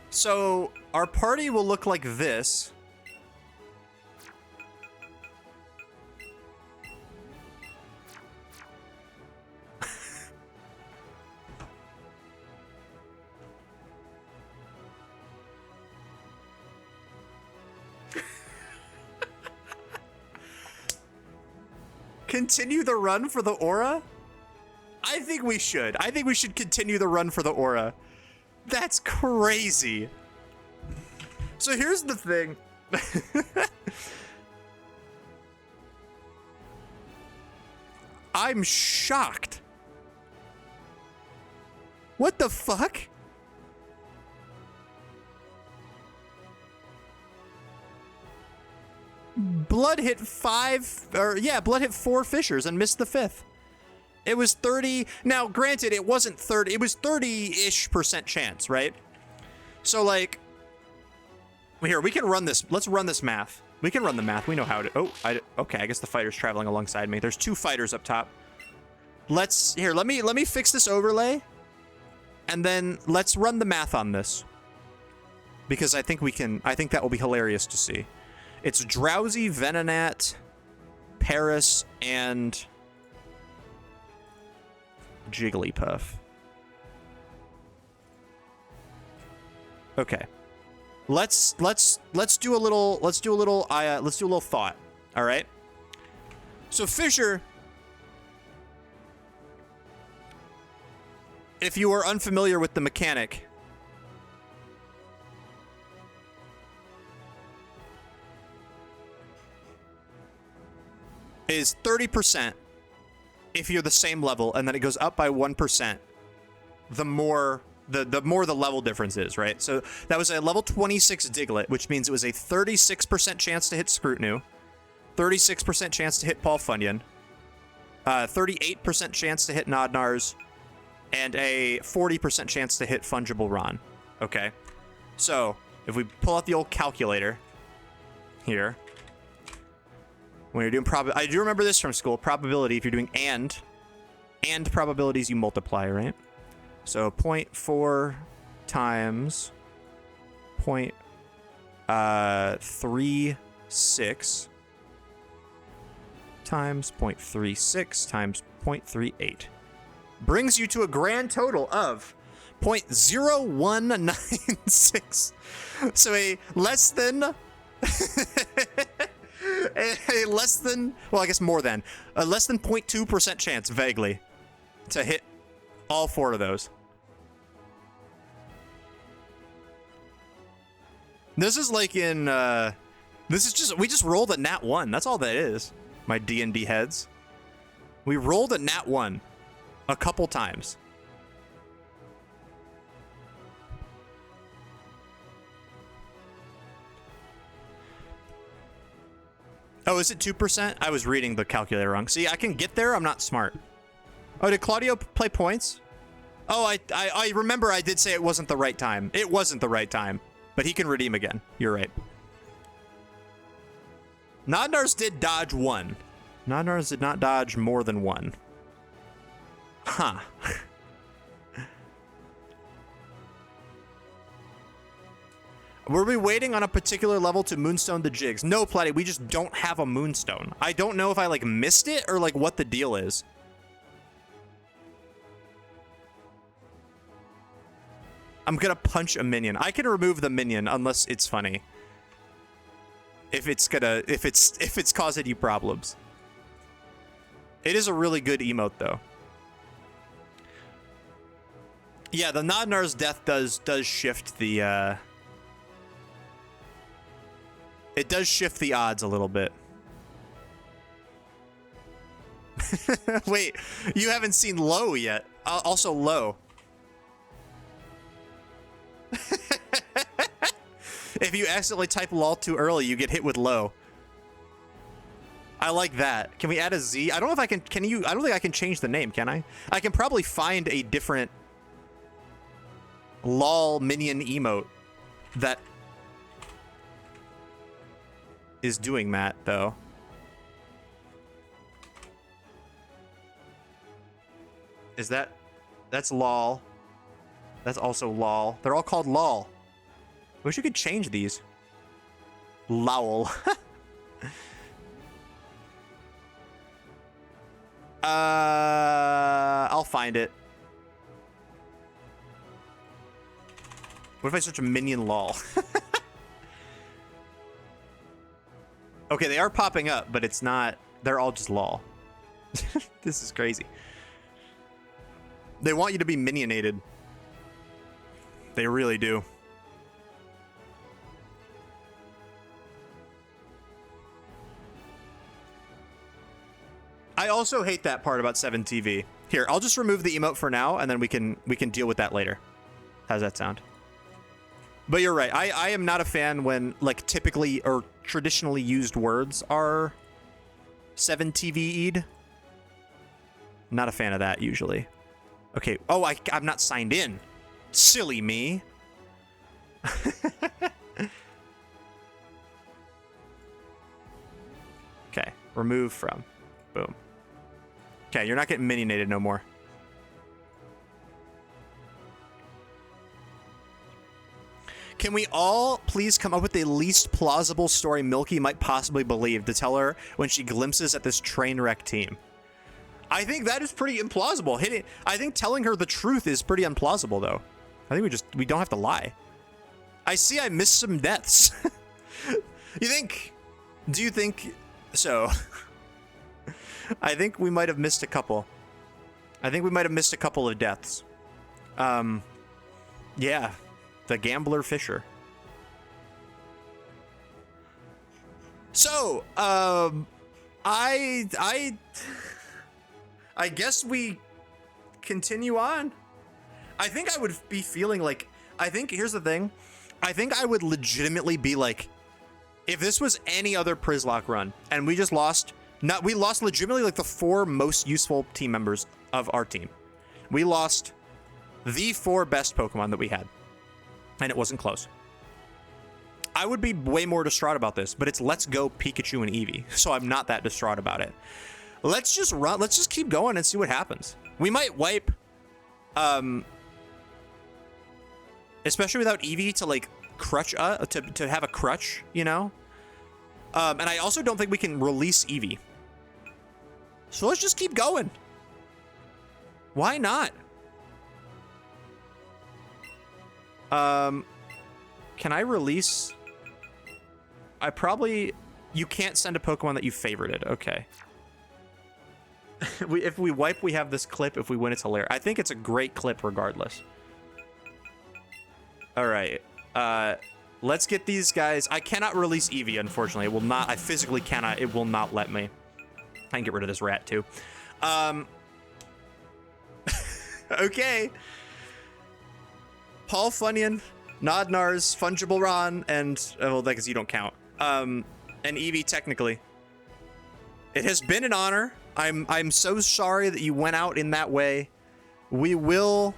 So, our party will look like this. Continue the run for the aura? I think we should. I think we should continue the run for the aura. That's crazy. So here's the thing. I'm shocked. What the fuck? Blood hit Blood hit 4 fishers and missed the 5th. It was 30. Now, granted, it wasn't 30. It was 30-ish% chance, right? So, like, here, we can run this. Let's run this math. We can run the math. We know how to. Okay, I guess the fighter's traveling alongside me. There's 2 fighters up top. Let me fix this overlay. And then let's run the math on this. Because I think that will be hilarious to see. It's Drowsy, Venonat, Paris, and Jigglypuff. Okay. Let's do a little thought. All right. So Fisher, if you are unfamiliar with the mechanic, is 30% if you're the same level, and then it goes up by 1% the more the level difference is, right? So that was a level 26 Diglett, which means it was a 36% chance to hit Scrutinu, 36% chance to hit Paul Funyon, 38% chance to hit Nodnars, and a 40% chance to hit Fungible Ron. Okay, so if we pull out the old calculator here, when you're doing I do remember this from school. Probability, if you're doing and probabilities, you multiply, right? So 0.4 times 0.36 times 0.36 times 0.38 brings you to a grand total of 0.0196. So a less than... a less than, well, I guess more than, a less than 0.2% chance, vaguely, to hit all 4 of those. This is like in, we just rolled a nat 1. That's all that is, my D&D heads. We rolled a nat 1 a couple times. Oh, is it 2%? I was reading the calculator wrong. See, I can get there. I'm not smart. Oh, did Claudio play points? Oh, I remember I did say it wasn't the right time. It wasn't the right time. But he can redeem again. You're right. Nodnars did dodge 1. Nodnars did not dodge more than 1. Huh. Were we waiting on a particular level to moonstone the jigs? No, Platty, we just don't have a moonstone. I don't know if I, like, missed it or, like, what the deal is. I'm gonna punch a minion. I can remove the minion unless it's funny. If it's causing you problems. It is a really good emote, though. Yeah, the Nodnar's death does shift the it does shift the odds a little bit. Wait, you haven't seen low yet. Also low. If you accidentally type lol too early, you get hit with low. I like that. Can we add a Z? I don't know if I can. Can you? I don't think I can change the name, can I? I can probably find a different lol minion emote that is doing that, though. Is that... That's lol. That's also lol. They're all called lol. Wish you could change these. Lol. I'll find it. What if I search a minion lol? Okay, they are popping up, but it's not... They're all just lol. This is crazy. They want you to be minionated. They really do. I also hate that part about 7TV. Here, I'll just remove the emote for now, and then we can deal with that later. How's that sound? But you're right. I am not a fan when, like, typically or traditionally used words are 7TV'd. Not a fan of that, usually. Okay. Oh, I'm not signed in. Silly me. Okay. Remove from. Boom. Okay, you're not getting minionated no more. Can we all please come up with the least plausible story Milky might possibly believe to tell her when she glimpses at this train wreck team? I think that is pretty implausible. I think telling her the truth is pretty implausible, though. I think we don't have to lie. I see I missed some deaths. Do you think so? I think we might have missed a couple. I think we might have missed a couple of deaths. Yeah. The Gambler Fisher. So, I guess we continue on. I think I would be feeling like, here's the thing. I think I would legitimately be like, if this was any other Przzlocke run and we just lost, we lost legitimately like the 4 most useful team members of our team. We lost the 4 best Pokemon that we had. And it wasn't close. I would be way more distraught about this, but it's Let's Go Pikachu and Eevee, so I'm not that distraught about it. Let's just run. Let's just keep going and see what happens. We might wipe, especially without Eevee to like crutch, to have a crutch, you know. And I also don't think we can release Eevee. So let's just keep going. Why not? Can I release? You can't send a Pokemon that you favorited. Okay. If we wipe, we have this clip. If we win, it's hilarious. I think it's a great clip regardless. All right. Let's get these guys. I cannot release Eevee, unfortunately. It will not. I physically cannot. It will not let me. I can get rid of this rat too. Okay. Paul Funyun, Nodnar's, Fungible Ron, and well, because you don't count. And Eevee technically. It has been an honor. I'm so sorry that you went out in that way. We will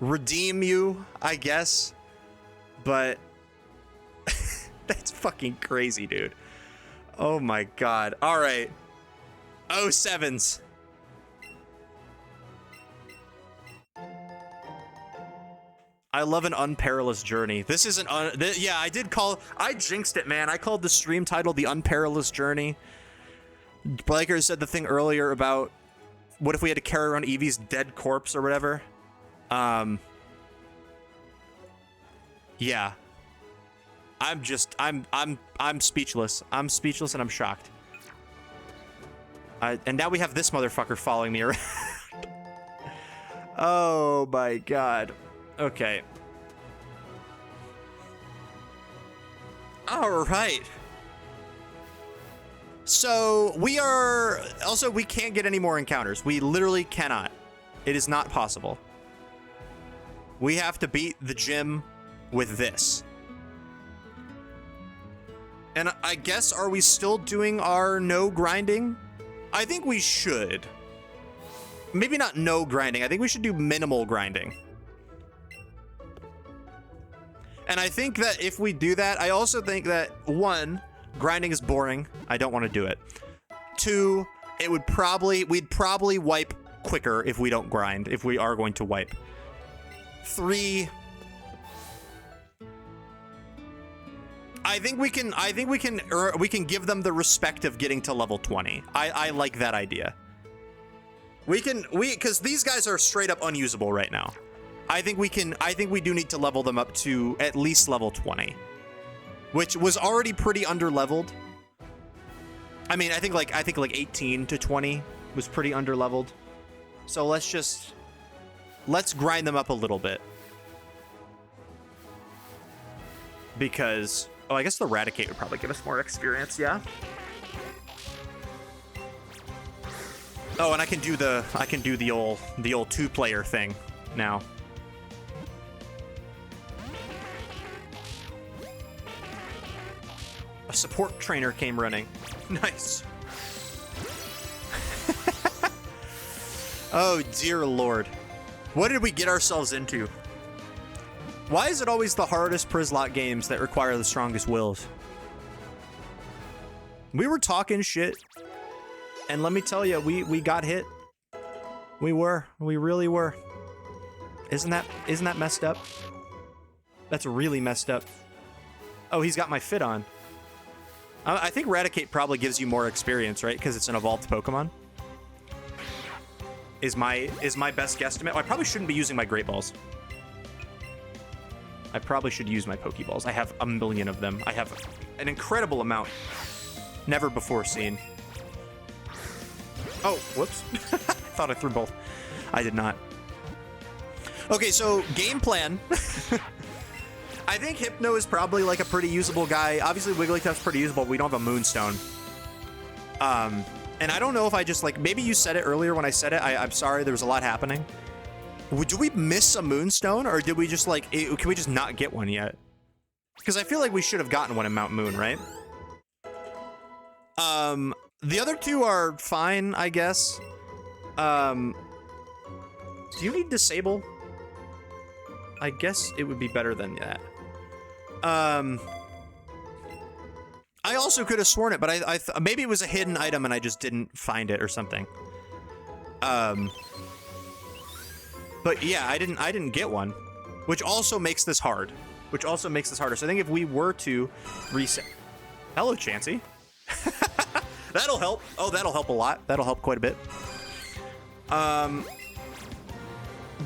redeem you, I guess. But that's fucking crazy, dude. Oh my god. All right. 07s. I love an unperilous journey. This is an yeah, I jinxed it, man. I called the stream title The Unperilous Journey. Blaker said the thing earlier about what if we had to carry around Eevee's dead corpse or whatever. Yeah. I'm speechless. I'm speechless and I'm shocked. And now we have this motherfucker following me around. Oh my god. Okay. All right. So we are also, we can't get any more encounters. We literally cannot. It is not possible. We have to beat the gym with this. And I guess, are we still doing our no grinding? I think we should. Maybe not no grinding. I think we should do minimal grinding. And I think that if we do that, I also think that, one, grinding is boring. I don't want to do it. Two, we'd probably wipe quicker if we don't grind, if we are going to wipe. Three, I think we can give them the respect of getting to level 20. I like that idea. Because these guys are straight up unusable right now. I think we do need to level them up to at least level 20, which was already pretty underleveled. I mean, I think like 18 to 20 was pretty underleveled. So let's grind them up a little bit. Because, oh, I guess the Eradicate would probably give us more experience, yeah. Oh, and I can do the old 2-player thing now. A support trainer came running. Nice. Oh dear Lord. What did we get ourselves into? Why is it always the hardest Przzlocke games that require the strongest wills? We were talking shit, and let me tell you, we got hit. We really were. Isn't that messed up? That's really messed up. Oh, he's got my fit on. I think Eradicate probably gives you more experience, right? Because it's an evolved Pokemon. Is my best guesstimate. Oh, I probably shouldn't be using my Great Balls. I probably should use my Pokeballs. I have a million of them. I have an incredible amount. Never before seen. Oh, whoops. Thought I threw both. I did not. Okay, so game plan. I think Hypno is probably like a pretty usable guy. Obviously, Wigglytuff's pretty usable. But we don't have a Moonstone. And I don't know if I just like, maybe you said it earlier when I said it. I'm sorry, there was a lot happening. Do we miss a Moonstone, or did we just like, can we just not get one yet? Because I feel like we should have gotten one in Mount Moon, right? The other two are fine, I guess. Do you need Disable? I guess it would be better than that. I also could have sworn it, but maybe it was a hidden item and I just didn't find it or something. But yeah, I didn't get one, which also makes this hard. So I think if we were to reset, hello Chansey. That'll help. Oh, that'll help a lot. That'll help quite a bit.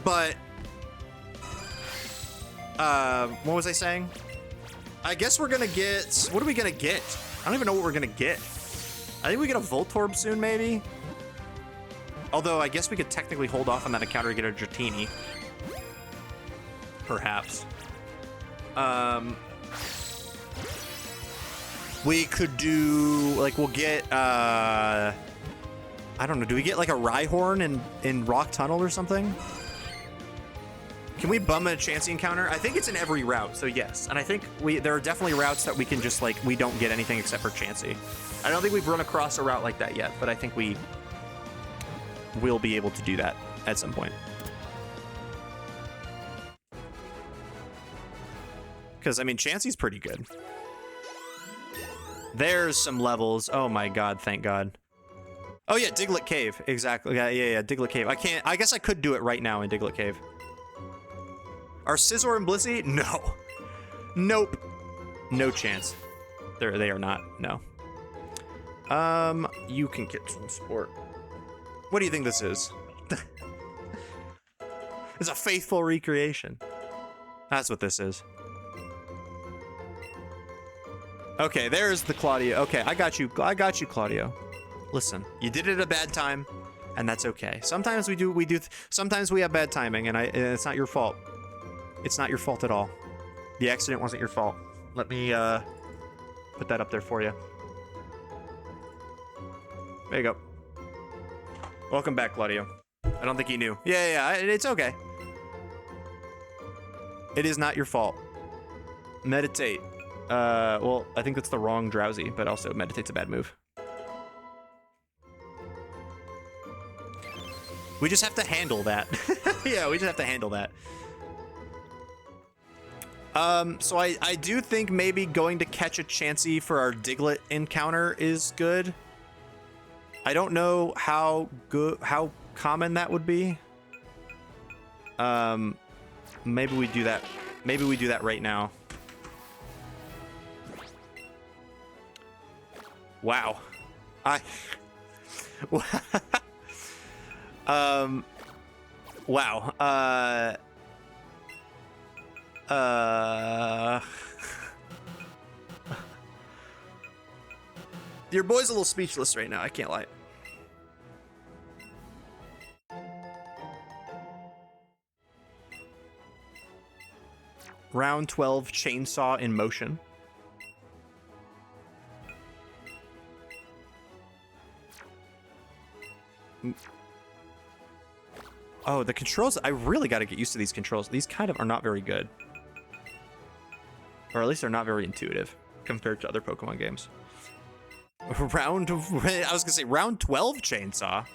But what was I saying? I guess we're gonna get, what are we gonna get? I don't even know what we're gonna get. I think we get a Voltorb soon, maybe. Although I guess we could technically hold off on that encounter to get a Dratini. Perhaps. We could do, like, we'll get, I don't know, do we get like a Rhyhorn in Rock Tunnel or something? Can we bum a Chansey encounter? I think it's in every route, so yes. And I think there are definitely routes that we can just, like, we don't get anything except for Chansey. I don't think we've run across a route like that yet, but I think we will be able to do that at some point. Because, I mean, Chansey's pretty good. There's some levels. Oh my god, thank god. Oh yeah, Diglett Cave. Exactly. Yeah, Diglett Cave. I guess I could do it right now in Diglett Cave. Are Scizor and Blissey? No. Nope. No chance. They are not. No. You can get some sport. What do you think this is? It's a faithful recreation. That's what this is. Okay, there's the Claudio. Okay, I got you, Claudio. Listen, you did it at a bad time. and that's okay. Sometimes sometimes we have bad timing, and it's not your fault. It's not your fault at all. The accident wasn't your fault. Let me put that up there for you. There you go. Welcome back, Claudio. I don't think he knew. Yeah, it's okay. It is not your fault. Meditate. Well, I think that's the wrong drowsy, but also meditate's a bad move. We just have to handle that. Yeah, we just have to handle that. So I do think maybe going to catch a Chansey for our Diglett encounter is good. I don't know how common that would be. Maybe we do that. Maybe we do that right now. Wow. Wow. Your boy's a little speechless right now, I can't lie. Round 12, chainsaw in motion. Oh, the controls, I really got to get used to these controls. These kind of are not very good. Or at least they're not very intuitive compared to other Pokemon games. I was gonna say round 12 chainsaw.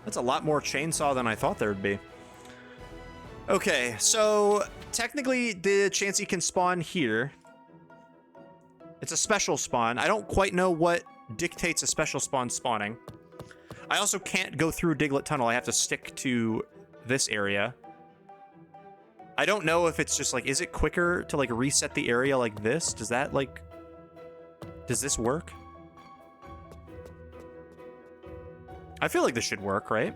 That's a lot more chainsaw than I thought there would be. Okay, so technically the Chansey can spawn here. It's a special spawn. I don't quite know what dictates a special spawn spawning. I also can't go through Diglett Tunnel. I have to stick to this area. I don't know if it's just like, is it quicker to like reset the area like this? Does that like, does this work? I feel like this should work, right?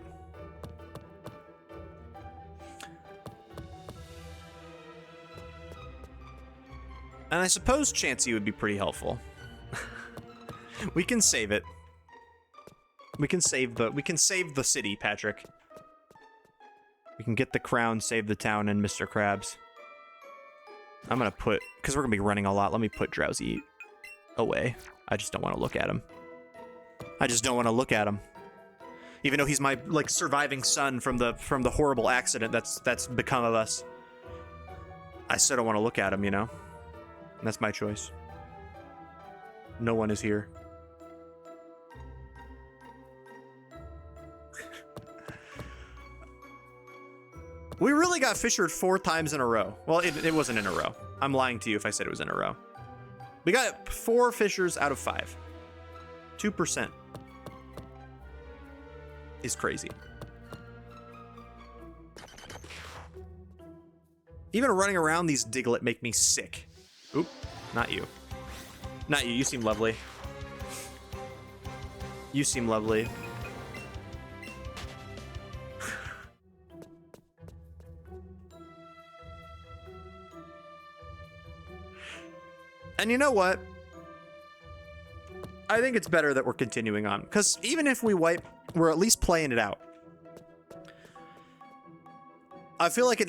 And I suppose Chansey would be pretty helpful. We can save it. We can save the city, Patrick. We can get the crown, save the town, and Mr. Krabs. I'm gonna put, because we're gonna be running a lot, let me put Drowsy away. I just don't want to look at him. I just don't want to look at him. Even though he's my like surviving son from the horrible accident that's become of us. I still don't want to look at him, you know? And that's my choice. No one is here. We really got fissured 4 times in a row. Well, it wasn't in a row. I'm lying to you if I said it was in a row. We got 4 fissures out of 5. 2% is crazy. Even running around these Diglett make me sick. Oop, not you. Not you, you seem lovely. You seem lovely. And you know what? I think it's better that we're continuing on, because even if we wipe, we're at least playing it out. I feel like a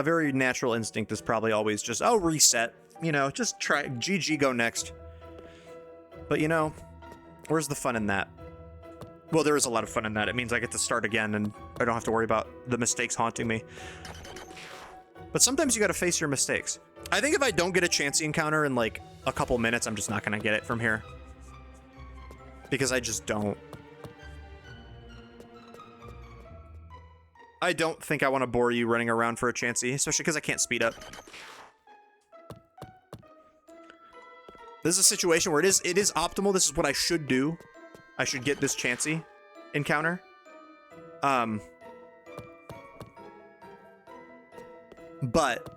very natural instinct is probably always just, oh, reset, you know, just try, GG, go next. But you know, where's the fun in that? Well, there is a lot of fun in that. It means I get to start again and I don't have to worry about the mistakes haunting me. But sometimes you gotta face your mistakes. I think if I don't get a Chansey encounter in like a couple minutes, I'm just not gonna get it from here. Because I just don't. I don't think I want to bore you running around for a Chansey, especially because I can't speed up. This is a situation where it is optimal. This is what I should do. I should get this Chansey encounter. But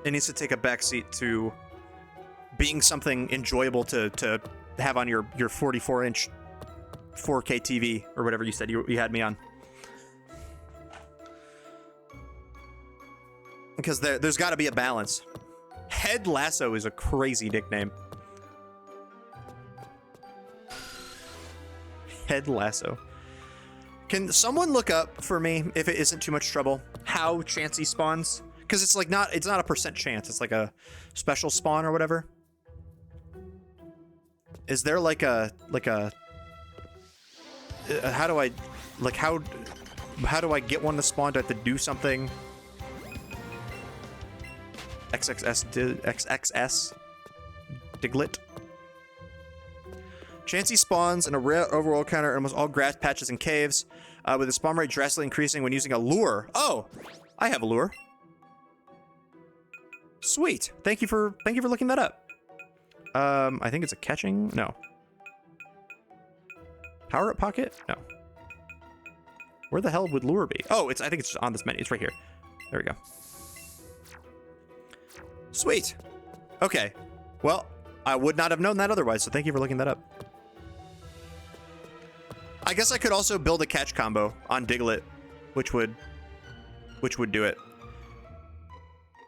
it needs to take a backseat to being something enjoyable to have on your 44-inch 4K TV or whatever you said you had me on. Because there's got to be a balance. Head Lasso is a crazy nickname. Head Lasso. Can someone look up for me, if it isn't too much trouble, how Chansey spawns? Because it's like it's not a percent chance. It's like a special spawn or whatever. Is there like a how do I get one to spawn? Do I have to do something? XXS Diglett. Chansey spawns in a rare overall counter in almost all grass patches and caves, with the spawn rate drastically increasing when using a lure. Oh, I have a lure. Sweet. Thank you for looking that up. I think it's a catching. No. Power up pocket? No. Where the hell would lure be? Oh, I think it's just on this menu. It's right here. There we go. Sweet. Okay. Well, I would not have known that otherwise, so thank you for looking that up. I guess I could also build a catch combo on Diglett, which would do it.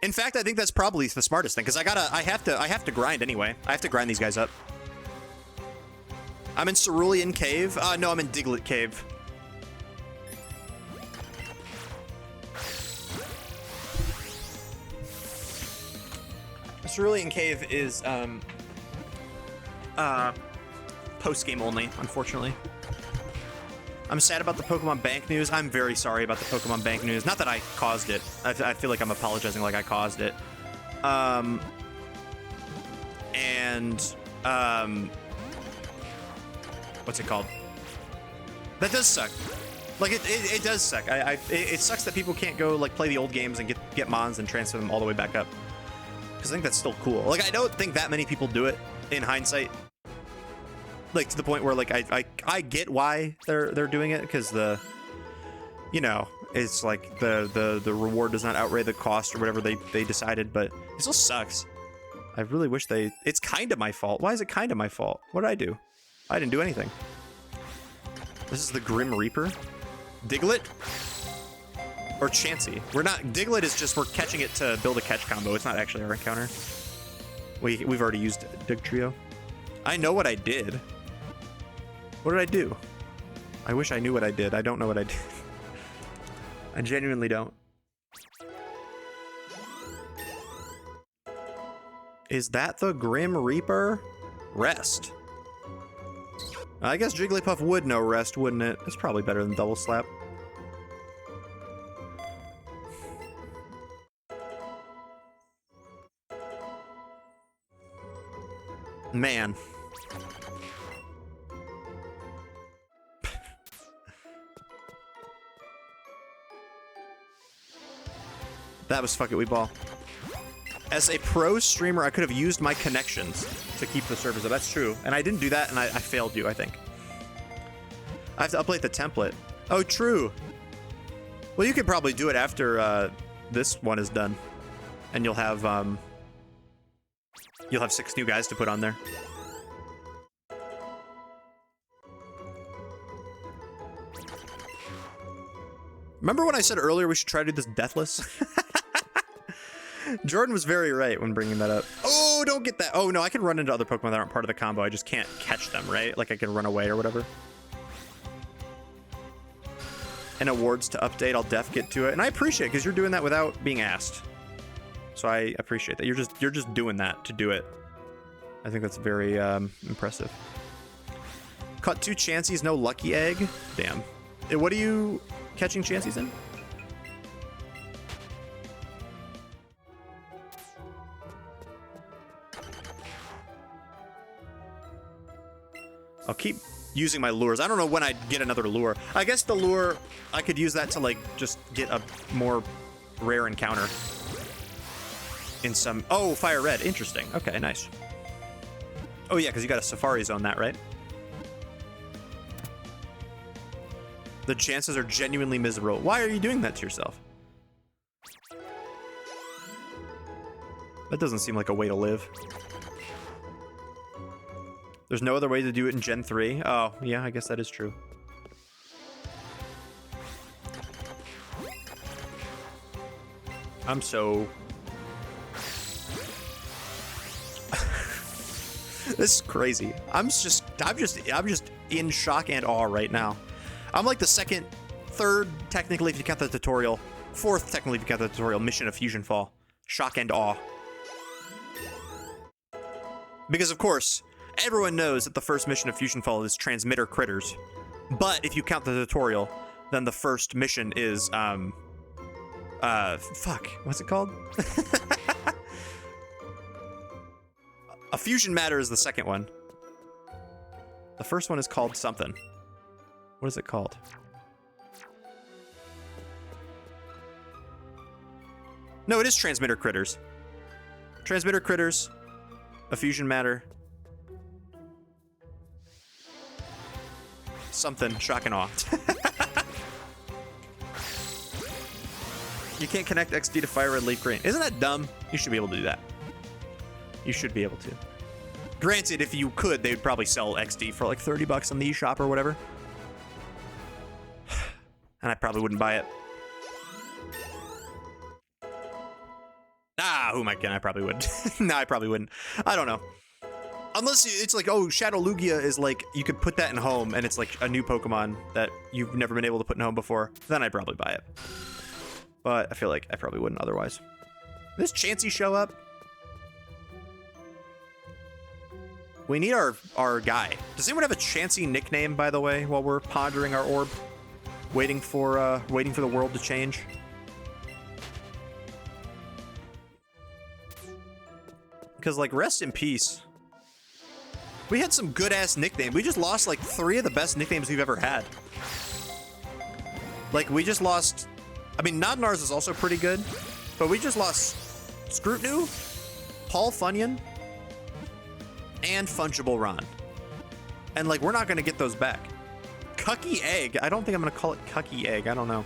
In fact, I think that's probably the smartest thing, because I have to grind anyway. I have to grind these guys up. I'm in Cerulean Cave. No, I'm in Diglett Cave. Cerulean Cave is post-game only, unfortunately. I'm sad about the Pokemon Bank news. I'm very sorry about the Pokemon Bank news. Not that I caused it. I feel like I'm apologizing like I caused it. What's it called? That does suck. Like it does suck. It sucks that people can't go like play the old games and get mons and transfer them all the way back up. Because I think that's still cool. Like I don't think that many people do it in hindsight. Like to the point where like I get why they're doing it, because it's like the reward does not outweigh the cost or whatever they decided, but it still sucks. I really wish it's kind of my fault. Why is it kind of my fault? What did I do? I didn't do anything. This is the Grim Reaper. Diglett? Or Chansey. Diglett is just, we're catching it to build a catch combo. It's not actually our encounter. We've already used Dig Trio. I know what I did. What did I do? I wish I knew what I did. I don't know what I did. I genuinely don't. Is that the Grim Reaper? Rest. I guess Jigglypuff would know rest, wouldn't it? It's probably better than Double Slap. Man. That was Fuck It We Ball. As a pro streamer, I could have used my connections to keep the servers up. That's true. And I didn't do that, and I failed you, I think. I have to update the template. Oh, true. Well, you could probably do it after this one is done. And you'll have 6 new guys to put on there. Remember when I said earlier we should try to do this deathless? Jordan was very right when bringing that up. Oh, don't get that. Oh, no, I can run into other Pokemon that aren't part of the combo. I just can't catch them, right? Like I can run away or whatever. And awards to update, I'll get to it. And I appreciate it because you're doing that without being asked. So I appreciate that. You're just doing that to do it. I think that's very impressive. Caught 2 Chanseys, no lucky egg. Damn. What are you catching Chanseys in? I'll keep using my lures. I don't know when I'd get another lure. I guess the lure, I could use that to like just get a more rare encounter in some... Oh, Fire Red. Interesting. Okay, nice. Oh yeah, because you got a Safari Zone that, right? The chances are genuinely miserable. Why are you doing that to yourself? That doesn't seem like a way to live. There's no other way to do it in Gen 3. Oh, yeah, I guess that is true. I'm so... This is crazy. I'm just in shock and awe right now. I'm like the second, third, technically if you count the tutorial, fourth technically if you count the tutorial mission of Fusion Fall. Shock and awe. Because of course, everyone knows that the first mission of Fusion Fall is transmitter critters. But if you count the tutorial, then the first mission is fuck, what's it called? A fusion matter is the second one. The first one is called something. What is it called? No, it is transmitter critters. Transmitter critters, a fusion matter. Something, shock and awe. You can't connect XD to Fire Red, Leaf Green. Isn't that dumb? You should be able to do that. You should be able to. Granted, if you could, they would probably sell XD for like $30 on the eShop or whatever. And I probably wouldn't buy it. Ah, who am I kidding? I probably would. No, I probably wouldn't. I don't know. Unless it's like, oh, Shadow Lugia is like, you could put that in home and it's like a new Pokemon that you've never been able to put in home before. Then I'd probably buy it. But I feel like I probably wouldn't otherwise. Does Chansey show up? We need our guy. Does anyone have a Chansey nickname, by the way, while we're pondering our orb? Waiting for the world to change? Because, like, rest in peace. We had some good-ass nicknames. We just lost, like, 3 of the best nicknames we've ever had. Like, we just lost... I mean, Nodnar's is also pretty good, but we just lost Scrutinu, Paul Funyon, and Fungible Ron. And, like, we're not going to get those back. Cucky Egg. I don't think I'm going to call it Cucky Egg. I don't know.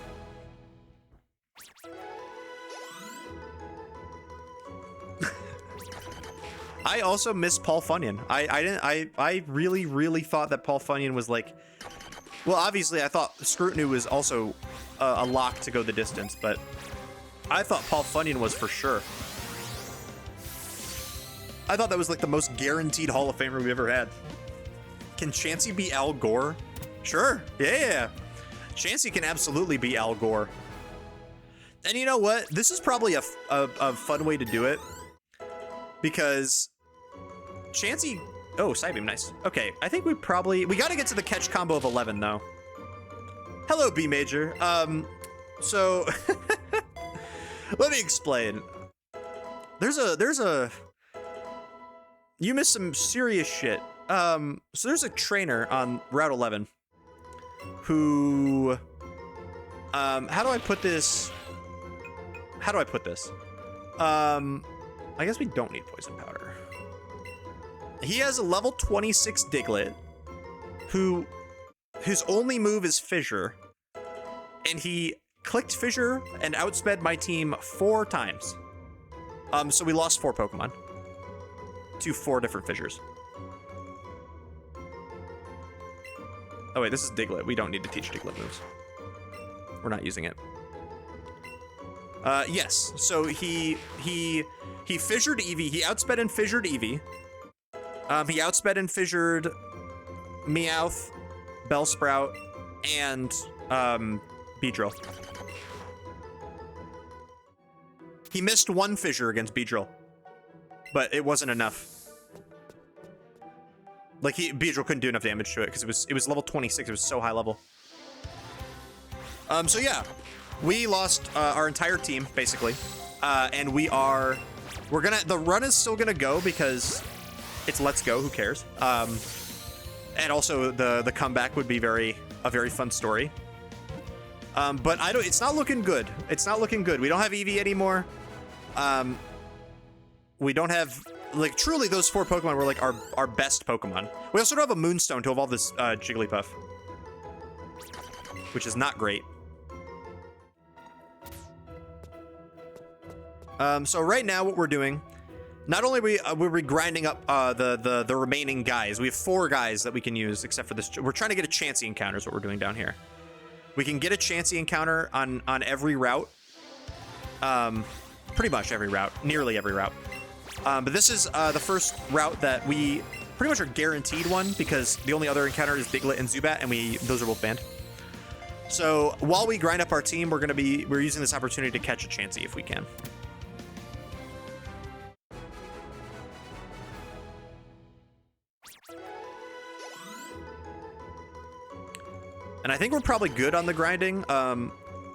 I also miss Paul Funyon. I really thought that Paul Funyon was like... Well, obviously, I thought Scrutinu was also a lock to go the distance, but I thought Paul Funyon was for sure. I thought that was like the most guaranteed Hall of Famer we ever had. Can Chansey be Al Gore? Sure. Yeah. Chansey can absolutely be Al Gore. And you know what? This is probably a fun way to do it. Because Chansey... Oh, Psybeam, nice. Okay, I think we gotta get to the catch combo of 11, though. Hello, B Major. So... Let me explain. There's a... You missed some serious shit. So there's a trainer on Route 11 who... how do I put this? I guess we don't need poison powder. He has a level 26 Diglett whose only move is Fissure, and he clicked Fissure and outsped my team 4 times. So we lost 4 Pokemon to 4 different Fissures. Oh wait, this is Diglett. We don't need to teach Diglett moves. We're not using it. Yes. So he fissured Eevee. He outsped and fissured Eevee. He outsped and fissured Meowth, Bellsprout, and Beedrill. He missed 1 fissure against Beedrill, but it wasn't enough. Like Beedrill couldn't do enough damage to it because it was level 26. It was so high level. So yeah, we lost our entire team basically, and the run is still gonna go because it's Let's Go. Who cares? And also the comeback would be a very fun story. But it's not looking good. It's not looking good. We don't have Eevee anymore. We don't have, like, truly those 4 Pokemon were like our best Pokemon. We also don't have a Moonstone to evolve this Jigglypuff, which is not great. So right now what we're doing, not only we're grinding up the remaining guys. We have 4 guys that we can use except for this. We're trying to get a Chansey encounter is what we're doing down here. We can get a Chansey encounter on every route. Pretty much every route, nearly every route. But this is the first route that we pretty much our guaranteed one because the only other encounter is Diglett and Zubat, and those are both banned. So while we grind up our team, we're using this opportunity to catch a Chansey if we can. And I think we're probably good on the grinding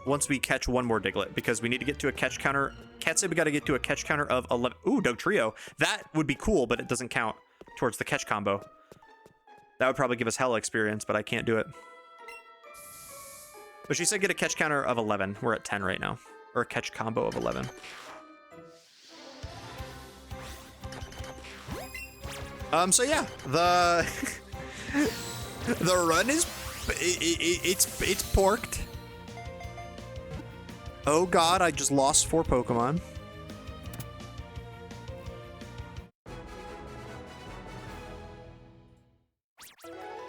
once we catch one more Diglett, because we need to get to a catch counter. Cat said we got to get to a catch counter of 11. Ooh, Dugtrio. That would be cool, but it doesn't count towards the catch combo. That would probably give us hella experience, but I can't do it. But she said get a catch counter of 11. We're at 10 right now. Or a catch combo of 11. So yeah, the the run is it's porked. Oh god, I just lost 4 Pokemon.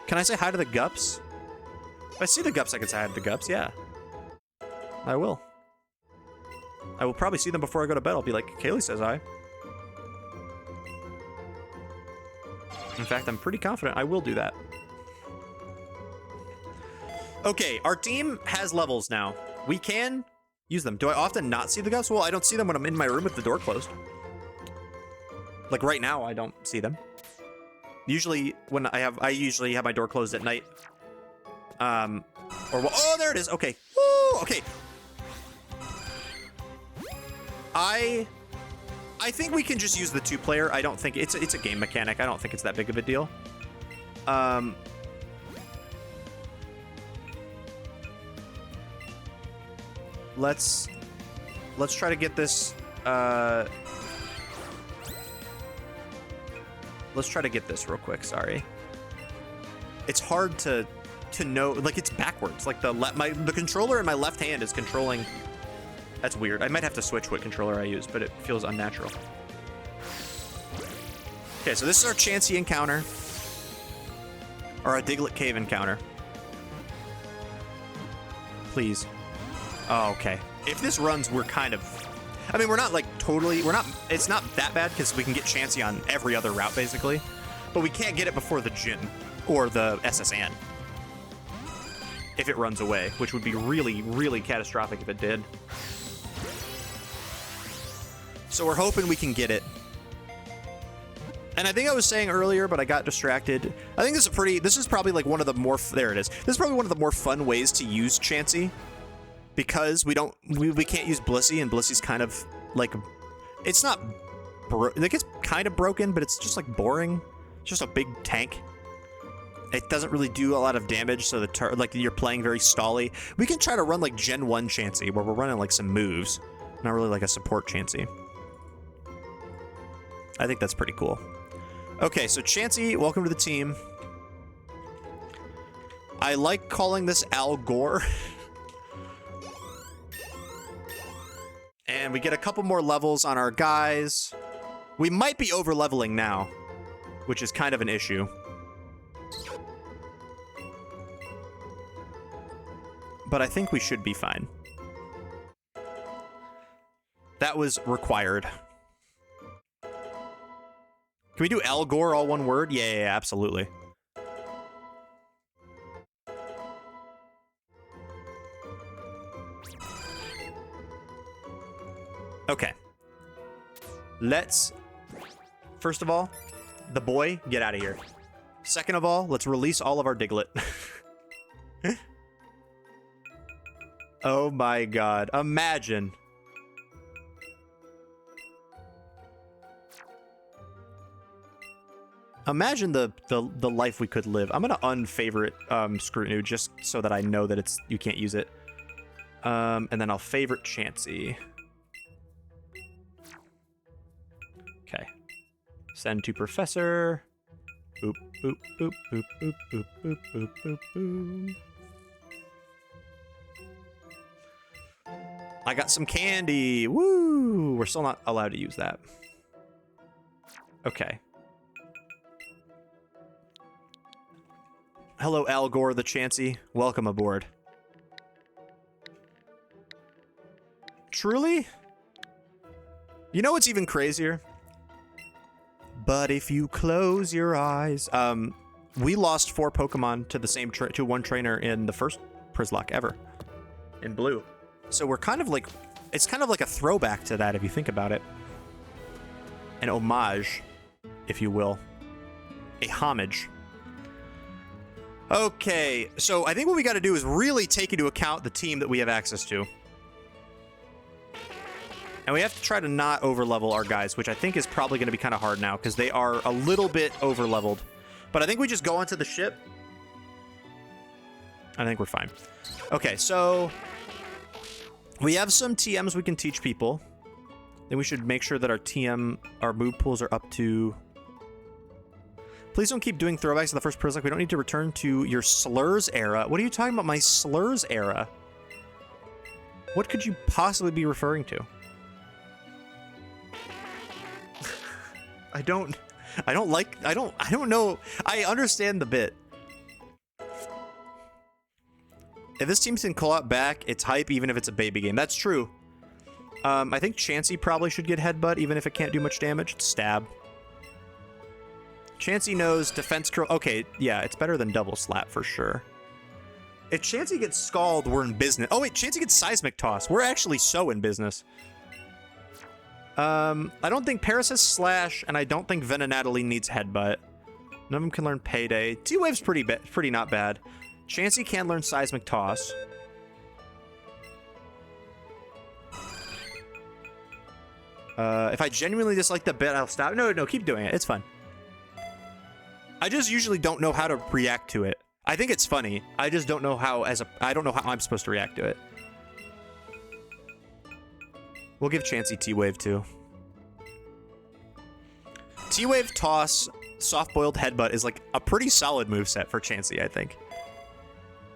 Can I say hi to the Gups? If I see the Gups, I can say hi to the Gups, yeah. I will. I will probably see them before I go to bed. I'll be like, Kaylee says hi. In fact, I'm pretty confident I will do that. Okay, our team has levels now. We can use them. Do I often not see the Gups? Well, I don't see them when I'm in my room with the door closed. Like right now, I don't see them. Usually when I usually have my door closed at night. Oh, there it is. Okay. Woo, okay. I think we can just use the 2-player. I don't think it's a game mechanic. I don't think it's that big of a deal. Let's try to get this. Let's try to get this real quick. Sorry. It's hard to know. Like it's backwards. Like the controller in my left hand is controlling. That's weird. I might have to switch what controller I use, but it feels unnatural. Okay, so this is our Chansey encounter. Or a Diglett Cave encounter. Please. Oh, okay. If this runs, we're kind of... I mean, we're not like totally... It's not that bad because we can get Chansey on every other route, basically. But we can't get it before the gym or the SSN. If it runs away, which would be really, really catastrophic if it did. So we're hoping we can get it. And I think I was saying earlier, but I got distracted. I think this is probably like one of the more, there it is. This is probably one of the more fun ways to use Chansey. Because we can't use Blissey, and Blissey's kind of like, it's not, like it's kind of broken, but it's just like boring. It's just a big tank. It doesn't really do a lot of damage, so like you're playing very stally. We can try to run like Gen 1 Chansey, where we're running like some moves. Not really like a support Chansey. I think that's pretty cool. Okay, so Chansey, welcome to the team. I like calling this Al Gore. And we get a couple more levels on our guys. We might be over leveling now, which is kind of an issue. But I think we should be fine. That was required. Can we do Al Gore all one word? Yeah, absolutely. Okay. Let's, first of all, the boy, get out of here. Second of all, let's release all of our Diglett. Oh my god. Imagine. Imagine the life we could live. I'm gonna unfavorite Scrutinu just so that I know that you can't use it. And then I'll favorite Chansey. Okay. Send to Professor. Boop, boop, boop, boop, boop, boop, boop, boop, boop, boop. I got some candy. Woo! We're still not allowed to use that. Okay. Hello, Al Gore the Chansey. Welcome aboard. Truly? You know what's even crazier? But if you close your eyes, we lost 4 Pokemon to the same to one trainer in the first Przzlocke ever, in blue. So we're kind of like, it's kind of like a throwback to that if you think about it, an homage, if you will, a homage. Okay, so I think what we got to do is really take into account the team that we have access to. And we have to try to not overlevel our guys, which I think is probably going to be kind of hard now because they are a little bit overleveled. But I think we just go onto the ship. I think we're fine. Okay, so we have some TMs we can teach people. Then we should make sure that our move pools are up to... Please don't keep doing throwbacks to the first Przzlocke. We don't need to return to your slurs era. What are you talking about, my slurs era? What could you possibly be referring to? I don't know. I understand the bit. If this team can call out back, it's hype even if it's a baby game. That's true. I think Chansey probably should get headbutt even if it can't do much damage. It's stab. Chansey knows defense curl. Okay, yeah, it's better than double slap for sure. If Chansey gets scald, we're in business. Oh wait, Chansey gets seismic toss. We're actually so in business. I don't think Paris has slash, and I don't think Venonatally needs headbutt. None of them can learn payday. T-Wave's pretty not bad. Chansey can learn seismic toss. If I genuinely dislike the bit, I'll stop. No, keep doing it. It's fun. I just usually don't know how to react to it. I think it's funny. I just don't know how I don't know how I'm supposed to react to it. We'll give Chansey T-Wave too. T-Wave toss, soft-boiled headbutt is like a pretty solid moveset for Chansey, I think.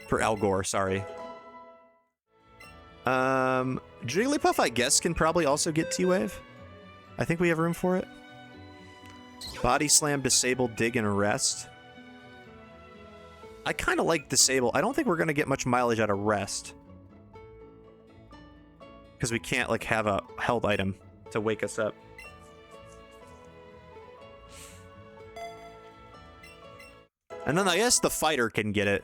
For Elgor, sorry. Jigglypuff, I guess, can probably also get T-Wave. I think we have room for it. Body Slam, Disable, Dig, and Arrest. I kind of like Disable. I don't think we're going to get much mileage out of Rest. Because we can't, like, have a held item to wake us up. And then I guess the fighter can get it.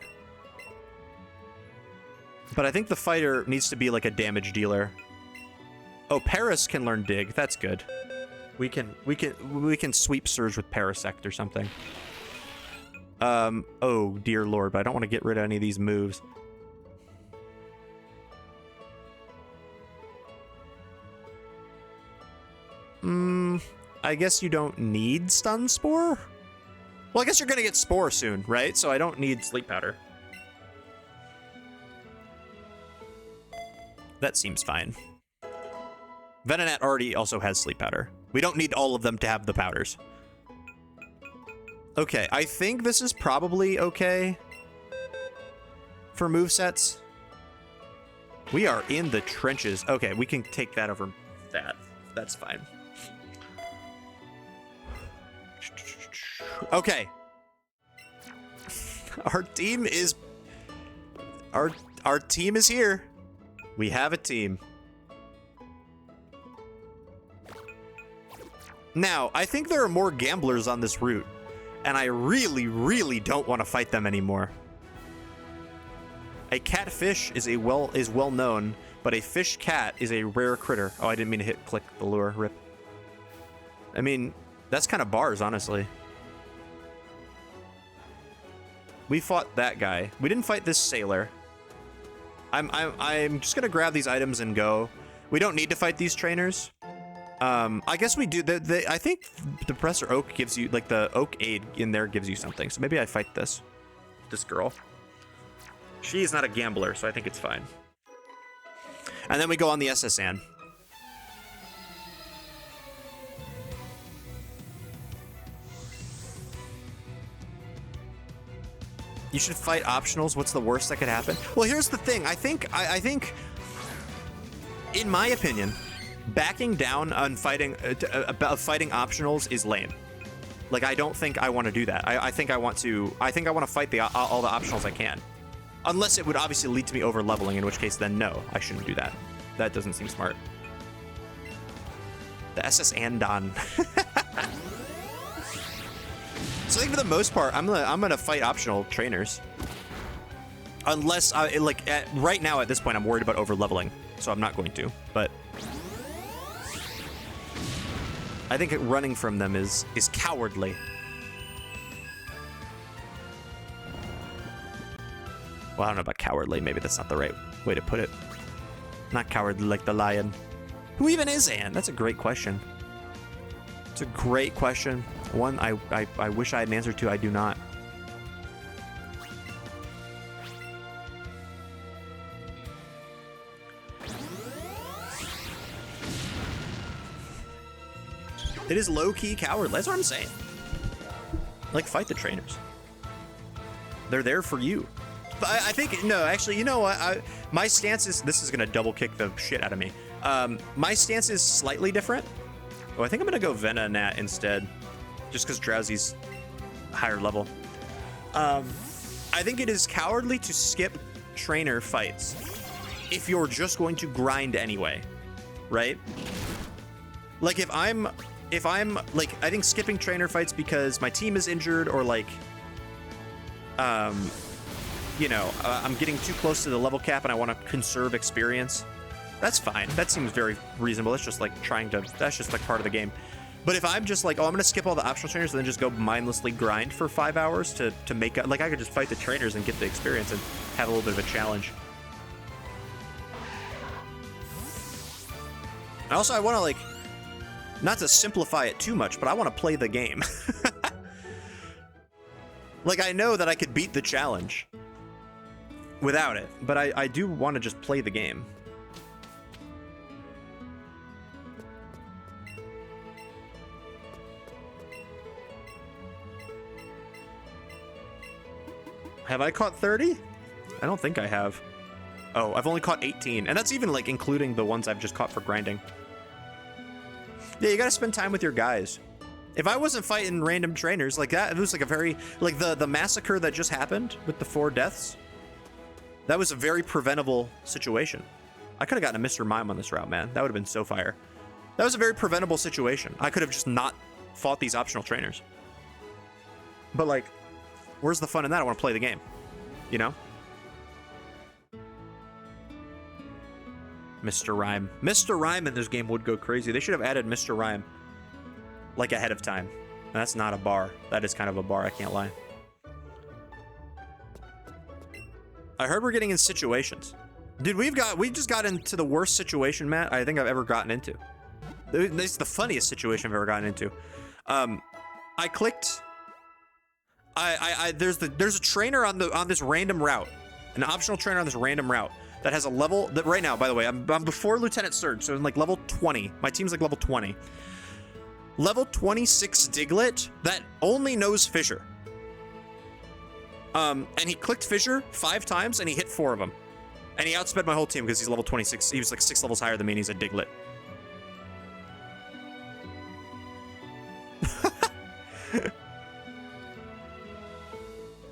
But I think the fighter needs to be, like, a damage dealer. Oh, Paris can learn Dig. That's good. We can sweep Surge with Parasect or something. Oh, dear lord, but I don't want to get rid of any of these moves. I guess you don't need Stun Spore? Well, I guess you're gonna get Spore soon, right? So I don't need Sleep Powder. That seems fine. Venonat already also has Sleep Powder. We don't need all of them to have the powders. Okay, I think this is probably okay for movesets. We are in the trenches. Okay, we can take that over that. That's fine. Okay. Our team is here. We have a team. Now, I think there are more gamblers on this route, and I really, really don't want to fight them anymore. A catfish is well known, but a fish cat is a rare critter. Oh, I didn't mean to click the lure. Rip. I mean, that's kind of bars, honestly. We fought that guy. We didn't fight this sailor. I'm just gonna grab these items and go. We don't need to fight these trainers. I guess we do. I think the Professor Oak gives you, like, the Oak Aid in there gives you something. So maybe I fight this girl. She is not a gambler, so I think it's fine. And then we go on the SSN. You should fight optionals. What's the worst that could happen? Well, here's the thing. I think, in my opinion, backing down on fighting optionals is lame. Like, I don't think I want to do that. I think I want to fight all the optionals I can. Unless it would obviously lead to me over leveling, in which case then no, I shouldn't do that. That doesn't seem smart. The SS Andon. So I think for the most part, I'm gonna fight optional trainers. Unless right now at this point, I'm worried about over leveling, so I'm not going to. But I think running from them is cowardly. Well, I don't know about cowardly. Maybe that's not the right way to put it. Not cowardly like the lion. Who even is Anne? That's a great question. It's a great question. One I wish I had an answer to. I do not. It is low-key cowardly. That's what I'm saying. Like, fight the trainers. They're there for you. But I think, no, actually, you know what? My stance is, this is going to double kick the shit out of me. My stance is slightly different. Oh, I think I'm going to go Vena Nat instead. Just because Drowsy's higher level. I think it is cowardly to skip trainer fights if you're just going to grind anyway, right? Like, if I'm like, I think skipping trainer fights because my team is injured or like, you know, I'm getting too close to the level cap and I want to conserve experience. That's fine. That seems very reasonable. That's just like that's just like part of the game. But if I'm just like, oh, I'm going to skip all the optional trainers and then just go mindlessly grind for 5 hours to make up, like, I could just fight the trainers and get the experience and have a little bit of a challenge. Also, I want to, like, not to simplify it too much, but I want to play the game. Like, I know that I could beat the challenge without it, but I do want to just play the game. Have I caught 30? I don't think I have. Oh, I've only caught 18, and that's even, like, including the ones I've just caught for grinding. Yeah, you gotta spend time with your guys. If I wasn't fighting random trainers like that, it was like a very, like the massacre that just happened with the 4 deaths, that was a very preventable situation. I could have gotten a Mr. Mime on this route, man. That would have been so fire. That was a very preventable situation. I could have just not fought these optional trainers. But, like, where's the fun in that? I want to play the game, you know? Mr. Rhyme. Mr. Rhyme in this game would go crazy. They should have added Mr. Rhyme, like, ahead of time. And that's not a bar. That is kind of a bar, I can't lie. I heard we're getting in situations. Dude, we just got into the worst situation, Matt, I think I've ever gotten into. This is the funniest situation I've ever gotten into. I clicked... there's a trainer on this random route, an optional trainer on this random route that has a level that right now, by the way, I'm before Lieutenant Surge, so I'm like level 20. My team's like level 20. Level 26 Diglett that only knows Fissure. And he clicked Fissure 5 times and he hit 4 of them. And he outsped my whole team because he's level 26. He was like 6 levels higher than me and he's a Diglett.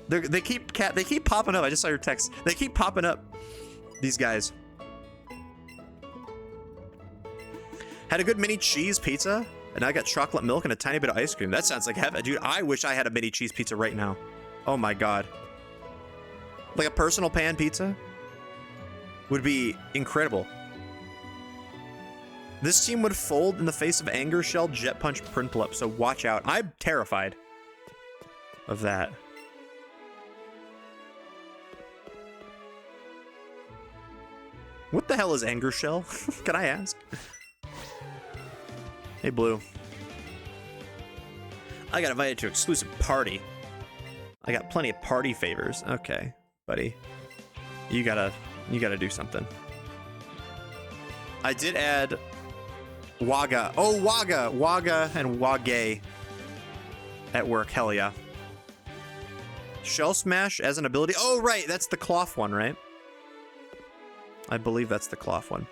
They keep popping up. I just saw your text. They keep popping up. These guys. Had a good mini cheese pizza, and I got chocolate milk and a tiny bit of ice cream. That sounds like heaven, dude. I wish I had a mini cheese pizza right now. Oh my god. Like a personal pan pizza would be incredible. This team would fold in the face of Anger Shell, Jet Punch, Printlup, so watch out. I'm terrified of that. What the hell is Anger Shell? Can I ask? Hey, Blue. I got invited to an exclusive party. I got plenty of party favors. Okay, buddy. You gotta do something. I did add Waga. Oh, Waga. Waga and Wagay at work. Hell yeah. Shell Smash as an ability. Oh, right. That's the cloth one, right? I believe that's the cloth one.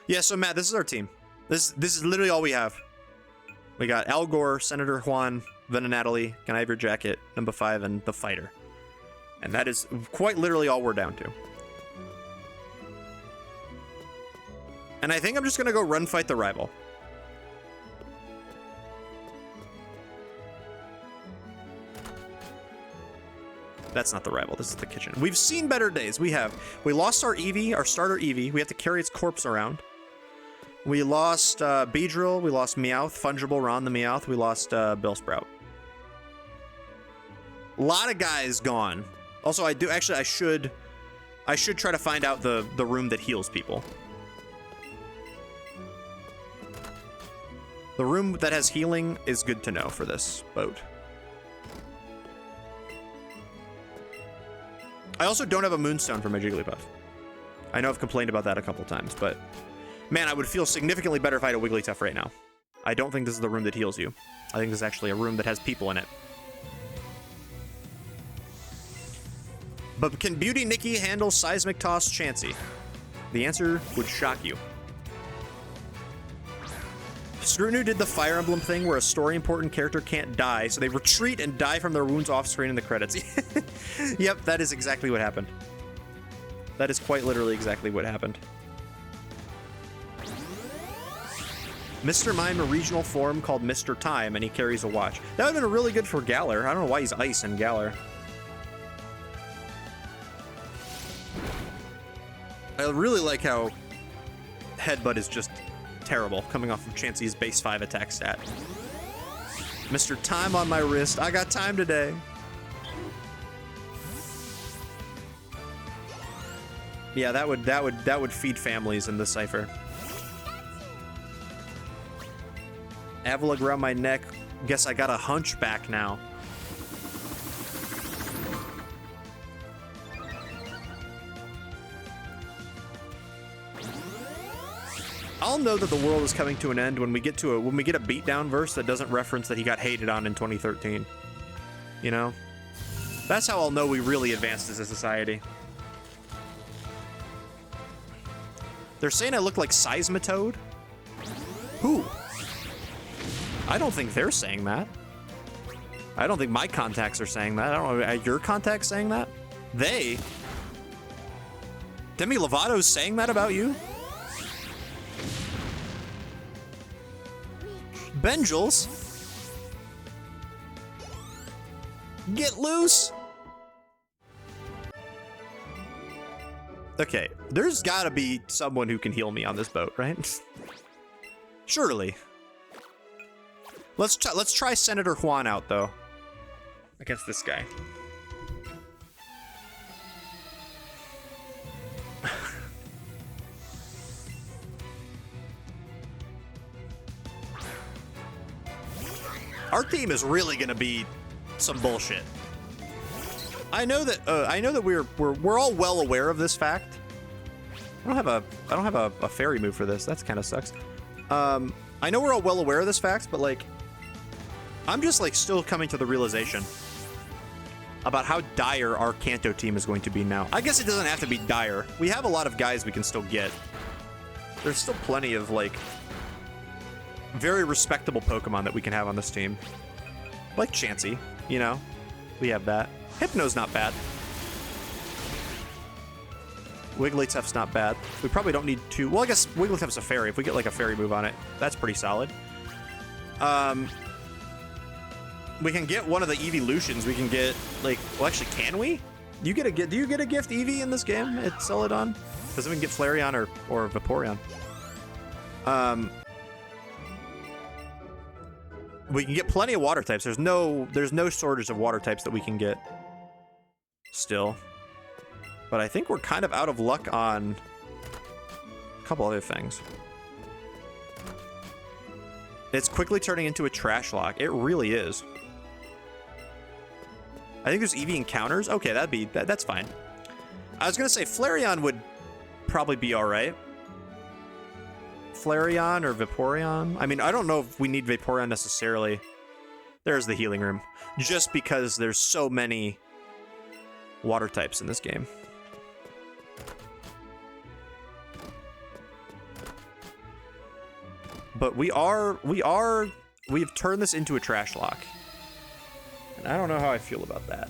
Yeah, so Matt, this is our team. This is literally all we have. We got Al Gore, Senator Juan, Vena Natalie, Can I Have Your Jacket, number 5, and the Fighter. And that is quite literally all we're down to. And I think I'm just gonna go run fight the rival. That's not the rival. This is the kitchen. We've seen better days. We lost our Eevee, our starter Eevee. We have to carry its corpse around. We lost Beedrill. We lost Meowth. Fungible Ron the Meowth. We lost Bellsprout. A lot of guys gone. Also, I should try to find out the room that heals people. The room that has healing is good to know for this boat. I also don't have a Moonstone for my Jigglypuff. I know I've complained about that a couple times, but man, I would feel significantly better if I had a Wigglytuff right now. I don't think this is the room that heals you. I think this is actually a room that has people in it. But can Beauty Nikki handle Seismic Toss Chansey? The answer would shock you. Scrutinu did the Fire Emblem thing where a story important character can't die, so they retreat and die from their wounds off screen in the credits. Yep, that is exactly what happened. That is quite literally exactly what happened. Mr. Mime, a regional form called Mr. Time, and he carries a watch. That would have been really good for Galar. I don't know why he's Ice in Galar. I really like how Headbutt is just terrible, coming off of Chansey's base 5 attack stat. Mr. Time on my wrist. I got time today. Yeah, that would feed families in this cipher. Avalag around my neck. Guess I got a hunchback now. I'll know that the world is coming to an end when we get a beatdown verse that doesn't reference that he got hated on in 2013. You know? That's how I'll know we really advanced as a society. They're saying I look like Seismitoad? Who? I don't think they're saying that. I don't think my contacts are saying that. I don't know. Are your contacts saying that? They? Demi Lovato's saying that about you? Benjels? Get loose? Okay, there's gotta be someone who can heal me on this boat, right? Surely. Let's try Senator Juan out, though. Against this guy. Our team is really gonna be some bullshit. I know that we're all well aware of this fact. I don't have a fairy move for this. That's kind of sucks. I know we're all well aware of this fact, but like, I'm just like still coming to the realization about how dire our Kanto team is going to be now. I guess it doesn't have to be dire. We have a lot of guys we can still get. There's still plenty of like very respectable Pokemon that we can have on this team. Like Chansey, you know? We have that. Hypno's not bad. Wigglytuff's not bad. We probably don't need to... Well, I guess Wigglytuff's a fairy. If we get like a fairy move on it, that's pretty solid. We can get one of the Eeveelutions. We can get like... Well, actually, can we? Do you get a gift Eevee in this game at Celadon? Because then we can get Flareon or Vaporeon. We can get plenty of water types. There's no shortage of water types that we can get still. But I think we're kind of out of luck on a couple other things. It's quickly turning into a Przzlocke. It really is. I think there's Eevee encounters. Okay, that's fine. I was gonna say Flareon would probably be all right. Flareon or Vaporeon. I mean, I don't know if we need Vaporeon necessarily. There's the healing room. Just because there's so many water types in this game. But we've turned this into a Przzlocke. And I don't know how I feel about that.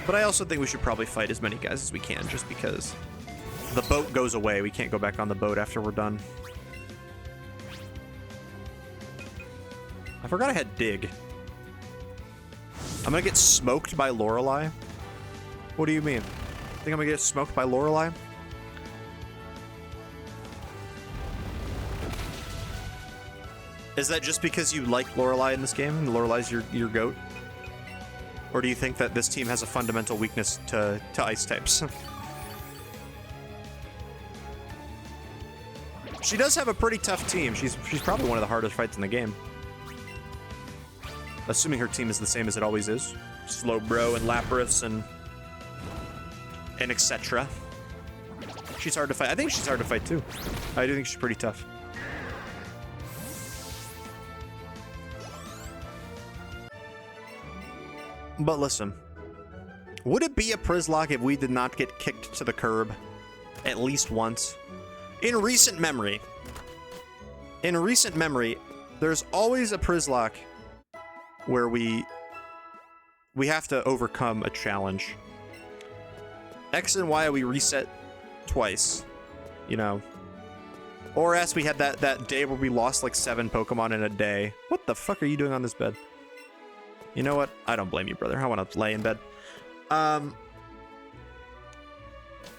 But I also think we should probably fight as many guys as we can, just because the boat goes away. We can't go back on the boat after we're done. I forgot I had dig. I'm gonna get smoked by Lorelei? What do you mean? Think I'm gonna get smoked by Lorelei? Is that just because you like Lorelei in this game? Lorelei's your goat? Or do you think that this team has a fundamental weakness to ice types? She does have a pretty tough team. She's probably one of the hardest fights in the game. Assuming her team is the same as it always is. Slowbro and Lapras and etc. She's hard to fight. I think she's hard to fight too. I do think she's pretty tough. But listen, would it be a Przzlocke if we did not get kicked to the curb at least once? In recent memory, there's always a Przzlocke where we have to overcome a challenge. X and Y we reset twice, you know. Or as we had that day where we lost like 7 Pokemon in a day. What the fuck are you doing on this bed? You know what? I don't blame you, brother. I want to lay in bed.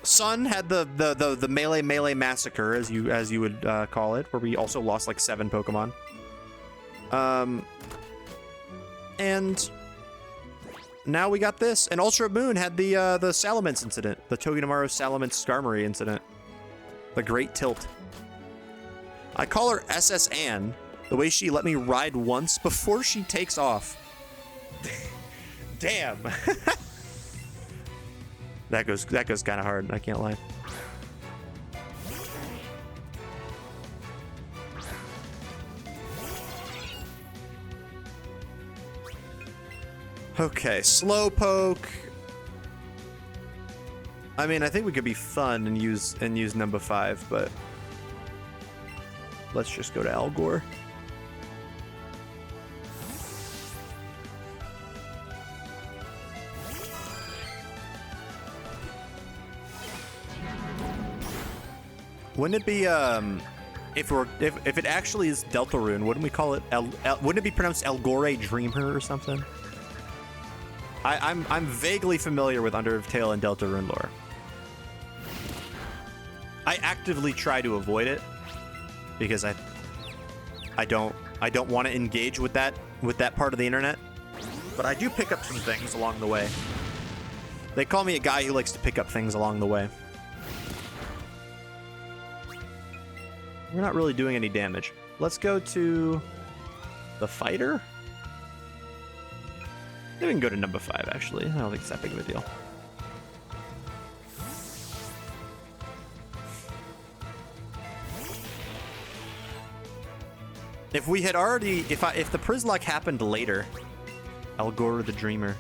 Sun had the melee massacre, as you would call it, where we also lost like 7 Pokemon. And now we got this. And Ultra Moon had the Salamence incident, the Togedemaru Salamence Skarmory incident, the Great Tilt. I call her SS Ann, the way she let me ride once before she takes off. Damn. That goes kind of hard. I can't lie. Okay, Slowpoke. I mean, I think we could be fun and use number 5, but let's just go to Algor. Wouldn't it be if it actually is Deltarune, wouldn't we call it wouldn't it be pronounced Elgore Dreamer or something? I'm vaguely familiar with Undertale and Deltarune lore. I actively try to avoid it because I don't want to engage with that part of the internet. But I do pick up some things along the way. They call me a guy who likes to pick up things along the way. We're not really doing any damage. Let's go to the fighter. Maybe we can go to number 5, actually. I don't think it's that big of a deal. If we had already... If the Przzlocke happened later, Algor the Dreamer,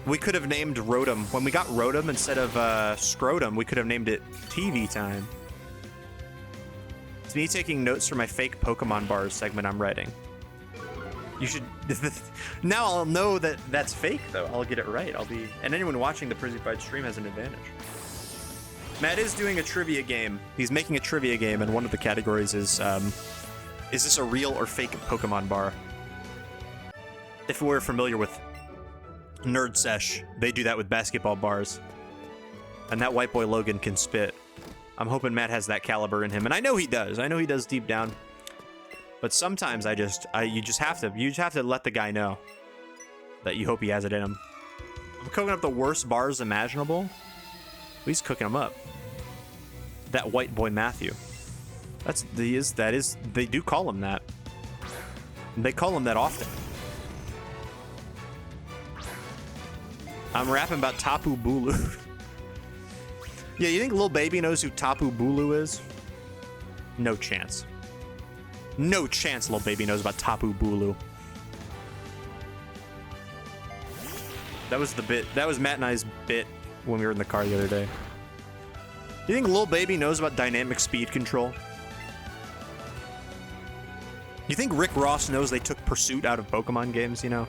we could have named Rotom. When we got Rotom instead of Scrotum, we could have named it TV Time. It's me taking notes for my fake Pokemon bars segment I'm writing. You should... Now I'll know that that's fake, though. I'll get it right. And anyone watching the Przzyfied stream has an advantage. Matt is doing a trivia game. He's making a trivia game, and one of the categories is this a real or fake Pokemon bar? If we're familiar with Nerd Sesh, they do that with basketball bars. And that white boy Logan can spit. I'm hoping Matt has that caliber in him, and I know he does. I know he does deep down. But sometimes you just have to let the guy know that you hope he has it in him. I'm cooking up the worst bars imaginable. But he's cooking them up. That white boy Matthew. They do call him that. They call him that often. I'm rapping about Tapu Bulu. Yeah, you think Lil Baby knows who Tapu Bulu is? No chance. No chance Lil Baby knows about Tapu Bulu. That was the bit. That was Matt and I's bit when we were in the car the other day. Do you think Lil Baby knows about dynamic speed control? You think Rick Ross knows they took Pursuit out of Pokemon games, you know?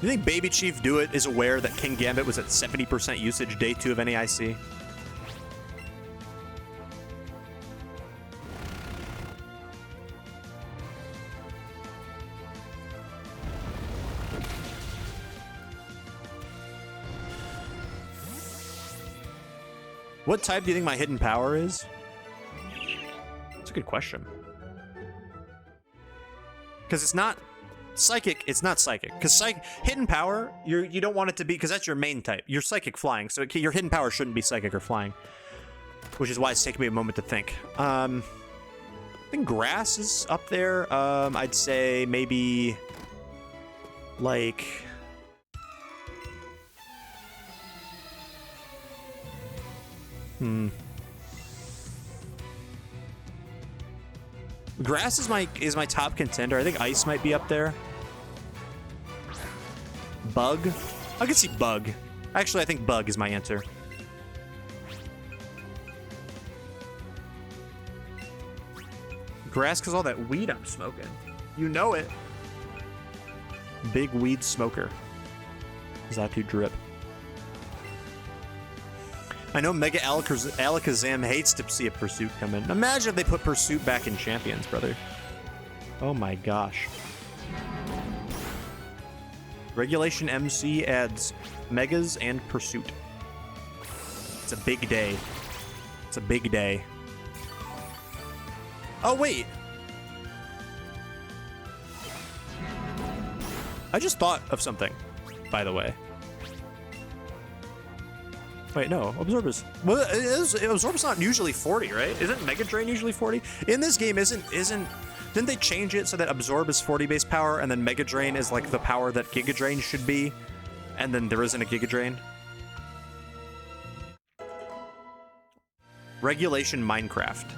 You think Baby Chief Do It is aware that King Gambit was at 70% usage day 2 of NEIC? What type do you think my hidden power is? That's a good question. Because it's not psychic. It's not psychic. Because hidden power, you don't want it to be, because that's your main type. You're psychic flying, so your hidden power shouldn't be psychic or flying. Which is why it's taking me a moment to think. I think grass is up there. I'd say maybe like... Grass is my top contender. I think ice might be up there. Bug? I could see bug. Actually, I think bug is my answer. Grass because all that weed I'm smoking. You know it. Big weed smoker. Zatu drip. I know Mega Alakazam hates to see a Pursuit come in. Imagine if they put Pursuit back in Champions, brother. Oh my gosh. Regulation MC adds Megas and Pursuit. It's a big day. It's a big day. Oh, wait. I just thought of something, by the way. Wait, no. Absorber's... Well, Absorber's not usually 40, right? Isn't Mega Drain usually 40? In this game, didn't they change it so that Absorb is 40 base power, and then Mega Drain is like the power that Giga Drain should be, and then there isn't a Giga Drain? Regulation Minecraft.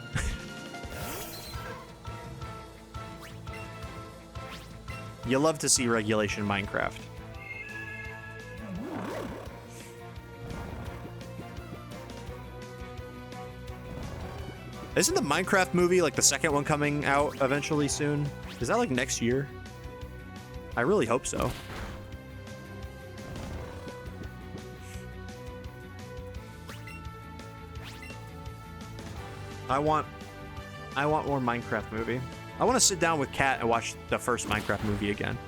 You love to see Regulation Minecraft. Isn't the Minecraft movie, like the second one, coming out eventually soon? Is that like next year? I really hope so. I want more Minecraft movie. I want to sit down with Kat and watch the first Minecraft movie again.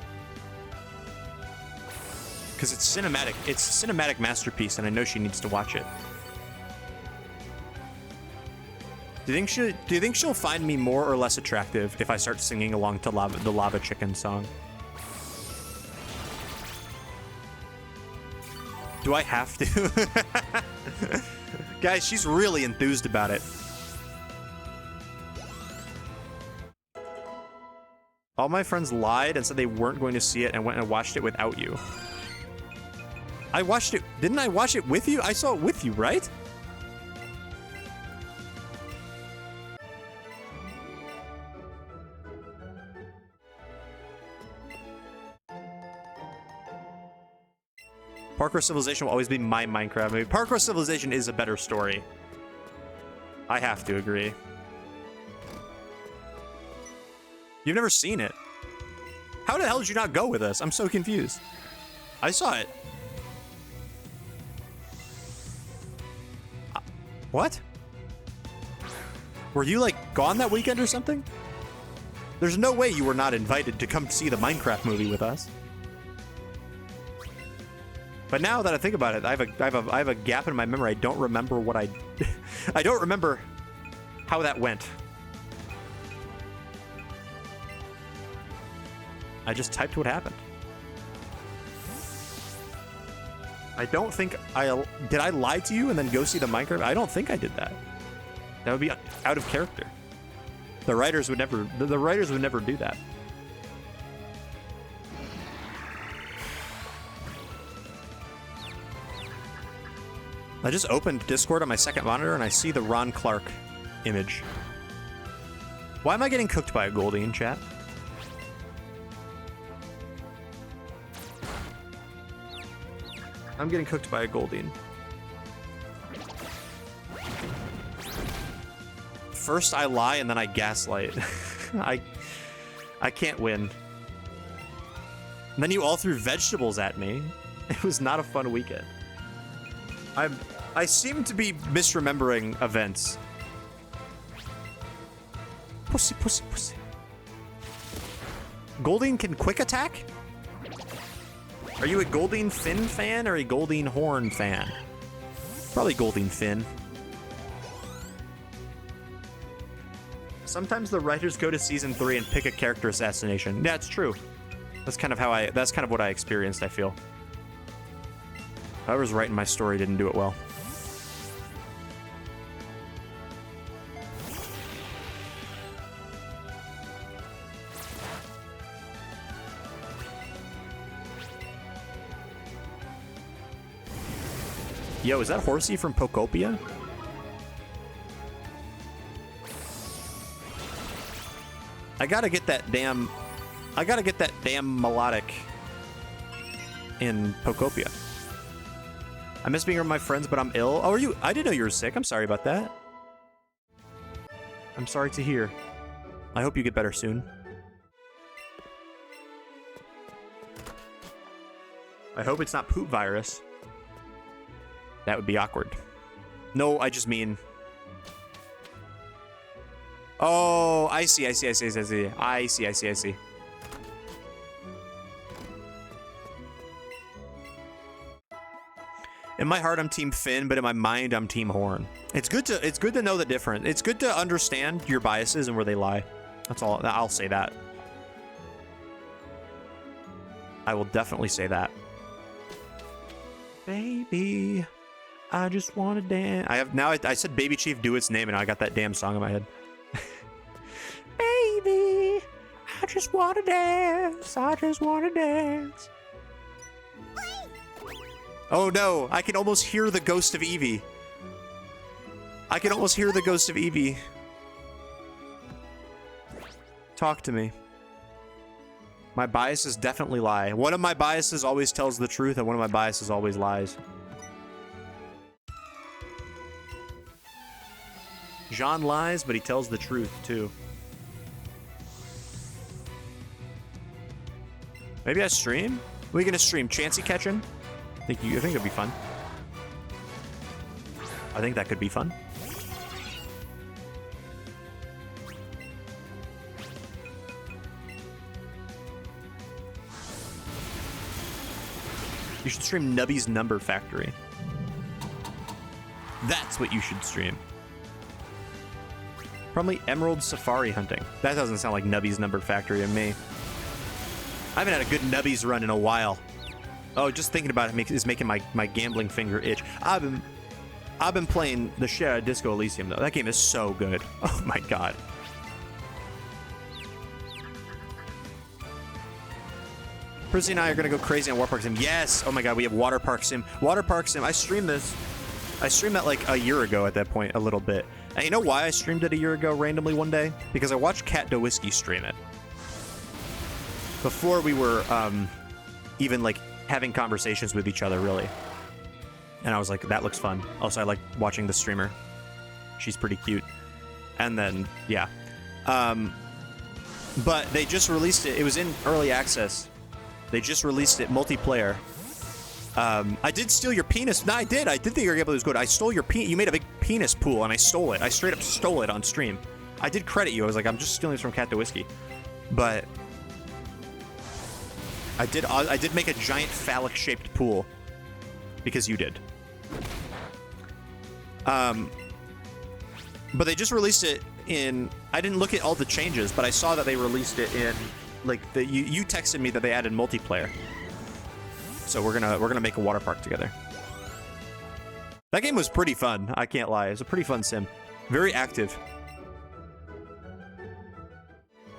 Because it's cinematic. It's a cinematic masterpiece, and I know she needs to watch it. Do you think she'll find me more or less attractive if I start singing along to the Lava Chicken song? Do I have to? Guys, she's really enthused about it. All my friends lied and said they weren't going to see it and went and watched it without you. I watched it. Didn't I watch it with you? I saw it with you, right? Parkour Civilization will always be my Minecraft movie. Parkour Civilization is a better story. I have to agree. You've never seen it. How the hell did you not go with us? I'm so confused. I saw it. What? Were you like gone that weekend or something? There's no way you were not invited to come see the Minecraft movie with us. But now that I think about it, I have a gap in my memory. I don't remember what I don't remember how that went. I just typed what happened. I don't think did I lie to you and then go see the Minecraft? I don't think I did that. That would be out of character. The writers would never do that. I just opened Discord on my second monitor and I see the Ron Clark image. Why am I getting cooked by a Goldie in chat? I'm getting cooked by a Goldine. First I lie and then I gaslight. I can't win. And then you all threw vegetables at me. It was not a fun weekend. I seem to be misremembering events. Pussy, pussy, pussy. Goldeen can quick attack? Are you a Goldeen Finn fan or a Goldeen Horn fan? Probably Goldeen Finn. Sometimes the writers go to season 3 and pick a character assassination. Yeah, it's true. That's kind of what I experienced, I feel. Whoever's writing my story didn't do it well. Yo, is that Horsey from Pokopia? I gotta get that damn melodic in Pokopia. I miss being around my friends, but I'm ill. Oh, are you? I didn't know you were sick. I'm sorry about that. I'm sorry to hear. I hope you get better soon. I hope it's not poop virus. That would be awkward. No, I just mean... Oh, I see. I see. In my heart, I'm Team Finn, but in my mind, I'm Team Horn. It's good to know the difference. It's good to understand your biases and where they lie. That's all. I'll say that. I will definitely say that. Baby, I just want to dance. I said Baby Chief do its name, and I got that damn song in my head. Baby, I just want to dance. I just want to dance. Oh no, I can almost hear the ghost of Eevee. I can almost hear the ghost of Eevee. Talk to me. My biases definitely lie. One of my biases always tells the truth, and one of my biases always lies. Jean lies, but he tells the truth, too. Maybe I stream? Are we gonna stream Chansey Catchin'? I think it'd be fun. I think that could be fun. You should stream Nubby's Number Factory. That's what you should stream. Probably Emerald Safari hunting. That doesn't sound like Nubby's Number Factory to me. I haven't had a good Nubby's run in a while. Oh, just thinking about it is making my gambling finger itch. I've been playing the shit out of Disco Elysium though. That game is so good. Oh my god. Prizzy and I are gonna go crazy on Water Park Sim. Yes! Oh my god, we have Water Park Sim. Water Park Sim. I streamed that like a year ago at that point, a little bit. And you know why I streamed it a year ago randomly one day? Because I watched Cat DeWhiskey stream it. Before we were even like having conversations with each other, really. And I was like, that looks fun. Also, I like watching the streamer. She's pretty cute. And then, yeah. But they just released it. It was in early access. They just released it multiplayer. I did steal your penis. No, I did. I did think your gameplay was good. I stole your penis. You made a big penis pool, and I stole it. I straight up stole it on stream. I did credit you. I was like, I'm just stealing this from Cat DeWhiskey. But I did make a giant phallic-shaped pool because you did. But they just released it in. I didn't look at all the changes, but I saw that they released it in. Like you texted me that they added multiplayer. So we're gonna make a water park together. That game was pretty fun. I can't lie. It's a pretty fun sim. Very active.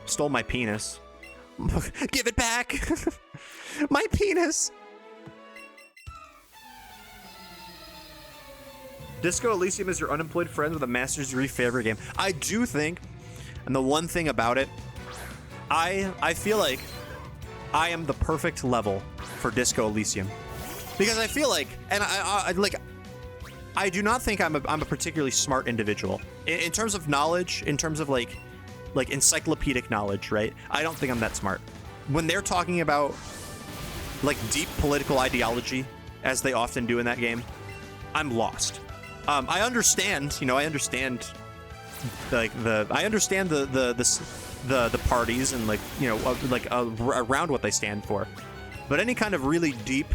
Stole my penis. Give it back. My penis. Disco Elysium is your unemployed friend with a master's degree favorite game. I do think, and the one thing about it, I feel like I am the perfect level for Disco Elysium, because I feel like, and I do not think I'm a particularly smart individual in terms of knowledge, in terms of like encyclopedic knowledge, right? I don't think I'm that smart. When they're talking about like deep political ideology, as they often do in that game, I'm lost. I understand, you know, I understand the parties and, like, you know, like around what they stand for, but any kind of really deep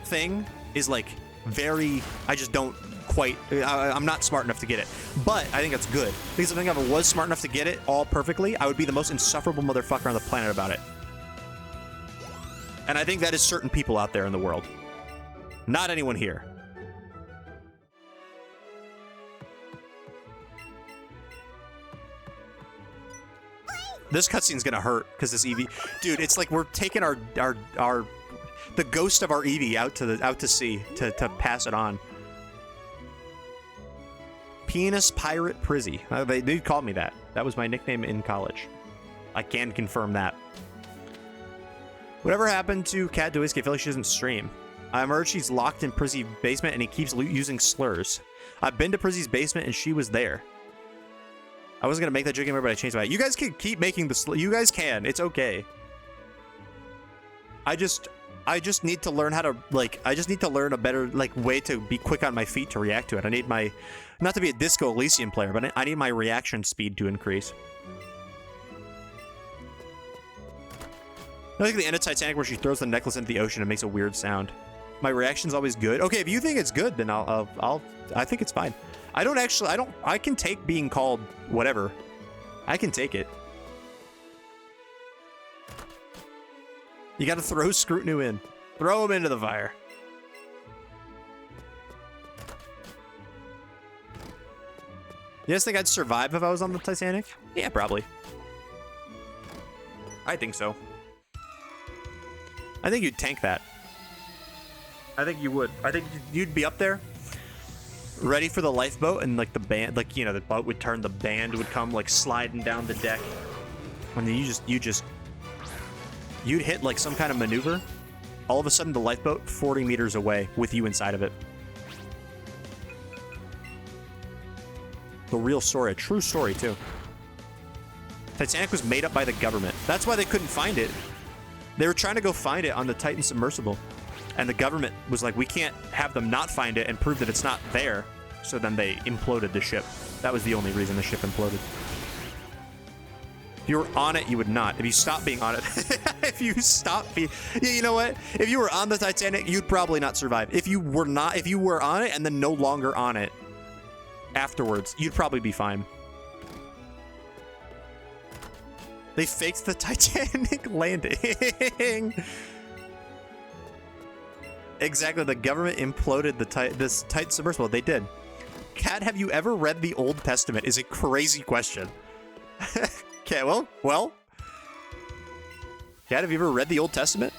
thing is like very, I just don't quite, I'm not smart enough to get it, but I think that's good, because if I think if I was smart enough to get it all perfectly, I would be the most insufferable motherfucker on the planet about it. And I think that is certain people out there in the world. Not anyone here. This cutscene's gonna hurt because this Eevee, dude. It's like we're taking our the ghost of our Eevee out to sea to pass it on. Penis Pirate Prizzy. They called me that. That was my nickname in college. I can confirm that. Whatever happened to Cat Doisky? I feel like she doesn't stream. I heard she's locked in Prizzy's basement and he keeps using slurs. I've been to Prizzy's basement and she was there. I wasn't gonna make that joke anymore, but I changed my mind. You guys can keep making the you guys can. It's okay. I just need to learn how to, like, I just need to learn a better, like, way to be quick on my feet to react to it. I need my, not to be a Disco Elysium player, but I need my reaction speed to increase. I think the end of Titanic where she throws the necklace into the ocean and makes a weird sound. My reaction's always good. Okay, if you think it's good, then I think it's fine. I can take being called whatever. I can take it. You gotta throw Scrutinu in. Throw him into the fire. You guys think I'd survive if I was on the Titanic? Yeah, probably. I think so. I think you'd tank that. I think you would. I think you'd be up there, ready for the lifeboat, and like the band, like, you know, the boat would turn, the band would come like sliding down the deck, and then you'd hit like some kind of maneuver. All of a sudden, the lifeboat 40 meters away with you inside of it. The real story, a true story too. Titanic was made up by the government. That's why they couldn't find it. They were trying to go find it on the Titan submersible, and the government was like, we can't have them not find it and prove that it's not there. So then they imploded the ship. That was the only reason the ship imploded. If you were on it, you would not. If you stopped being on it, if you stopped being, yeah, you know what? If you were on the Titanic, you'd probably not survive. If you were not, if you were on it and then no longer on it afterwards, you'd probably be fine. They faked the Titanic landing. Exactly, the government imploded this Titan submersible. They did. Kat, have you ever read the Old Testament? Is a crazy question. Okay, well. Kat, have you ever read the Old Testament?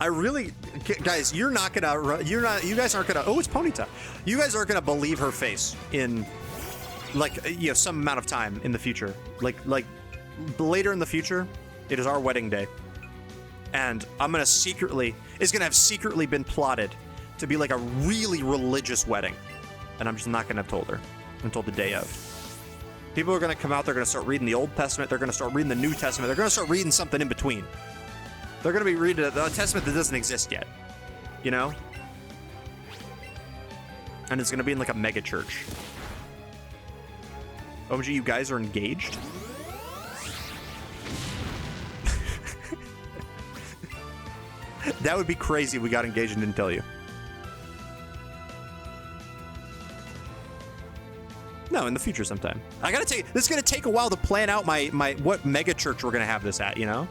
I really, guys, you guys aren't gonna, oh, it's Ponyta. You guys aren't gonna believe her face in, like, you know, some amount of time in the future. Like later in the future, it is our wedding day. And it's gonna have secretly been plotted to be like a really religious wedding. And I'm just not gonna have told her until the day of. People are gonna come out, they're gonna start reading the Old Testament, they're gonna start reading the New Testament, they're gonna start reading something in between. They're going to be reading the Testament that doesn't exist yet, you know? And it's going to be in like a mega church. OMG, you guys are engaged? That would be crazy if we got engaged and didn't tell you. No, in the future sometime. This is going to take a while to plan out what mega church we're going to have this at, you know?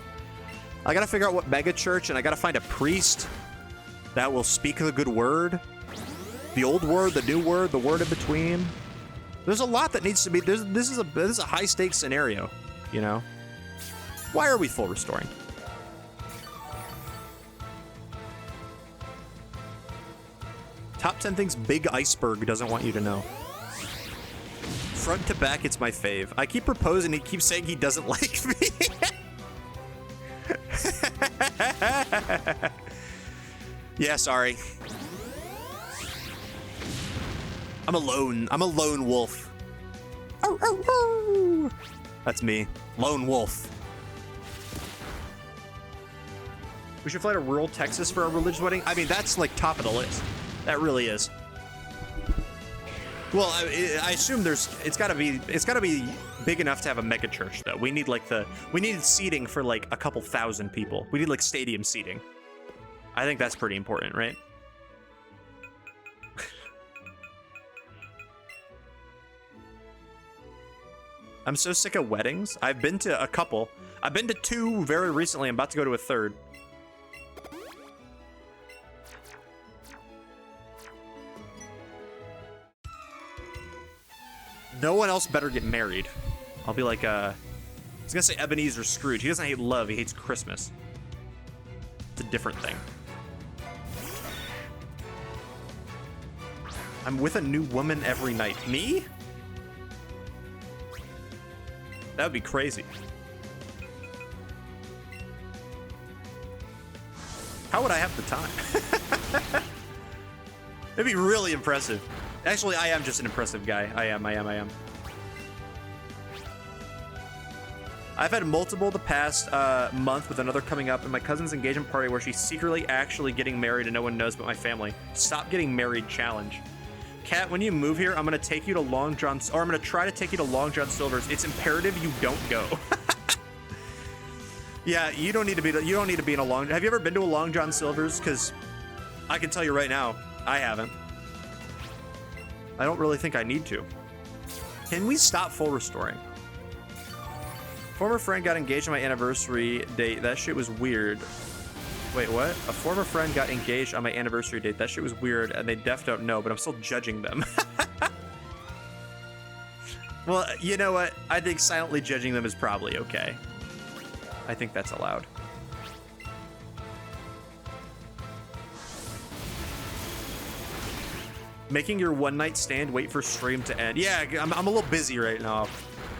I gotta figure out what mega church, and I gotta find a priest that will speak the good word. The old word, the new word, the word in between. There's a lot that needs to be, this is a high stakes scenario, you know? Why are we full restoring? Top 10 things Big Iceberg doesn't want you to know. Front to back, it's my fave. I keep proposing, he keeps saying he doesn't like me. Yeah, sorry. I'm a lone wolf. Oh, oh, oh. That's me. Lone wolf. We should fly to rural Texas for our religious wedding. I mean, that's like top of the list. That really is. Well, I assume it's gotta be big enough to have a mega church though. We need seating for like a couple thousand people. We need like stadium seating. I think that's pretty important, right? I'm so sick of weddings. I've been to a couple. I've been to 2 very recently. I'm about to go to a 3rd. No one else better get married. I'll be like, I was gonna say Ebenezer Scrooge. He doesn't hate love, he hates Christmas. It's a different thing. I'm with a new woman every night. Me? That would be crazy. How would I have the time? It'd be really impressive. Actually, I am just an impressive guy. I am. I've had multiple the past month with another coming up in my cousin's engagement party where she's secretly actually getting married and no one knows but my family. Stop getting married challenge. Kat, when you move here, I'm gonna take you to Long John, or I'm gonna try to take you to Long John Silver's. It's imperative you don't go. Yeah, you don't need to be in a Long. Have you ever been to a Long John Silver's? Because I can tell you right now, I haven't. I don't really think I need to. Can we stop full restoring? Former friend got engaged on my anniversary date. That shit was weird. Wait, what? A former friend got engaged on my anniversary date. That shit was weird, and they don't know, but I'm still judging them. Well, you know what? I think silently judging them is probably okay. I think that's allowed. Making your one-night stand wait for stream to end. Yeah, I'm a little busy right now.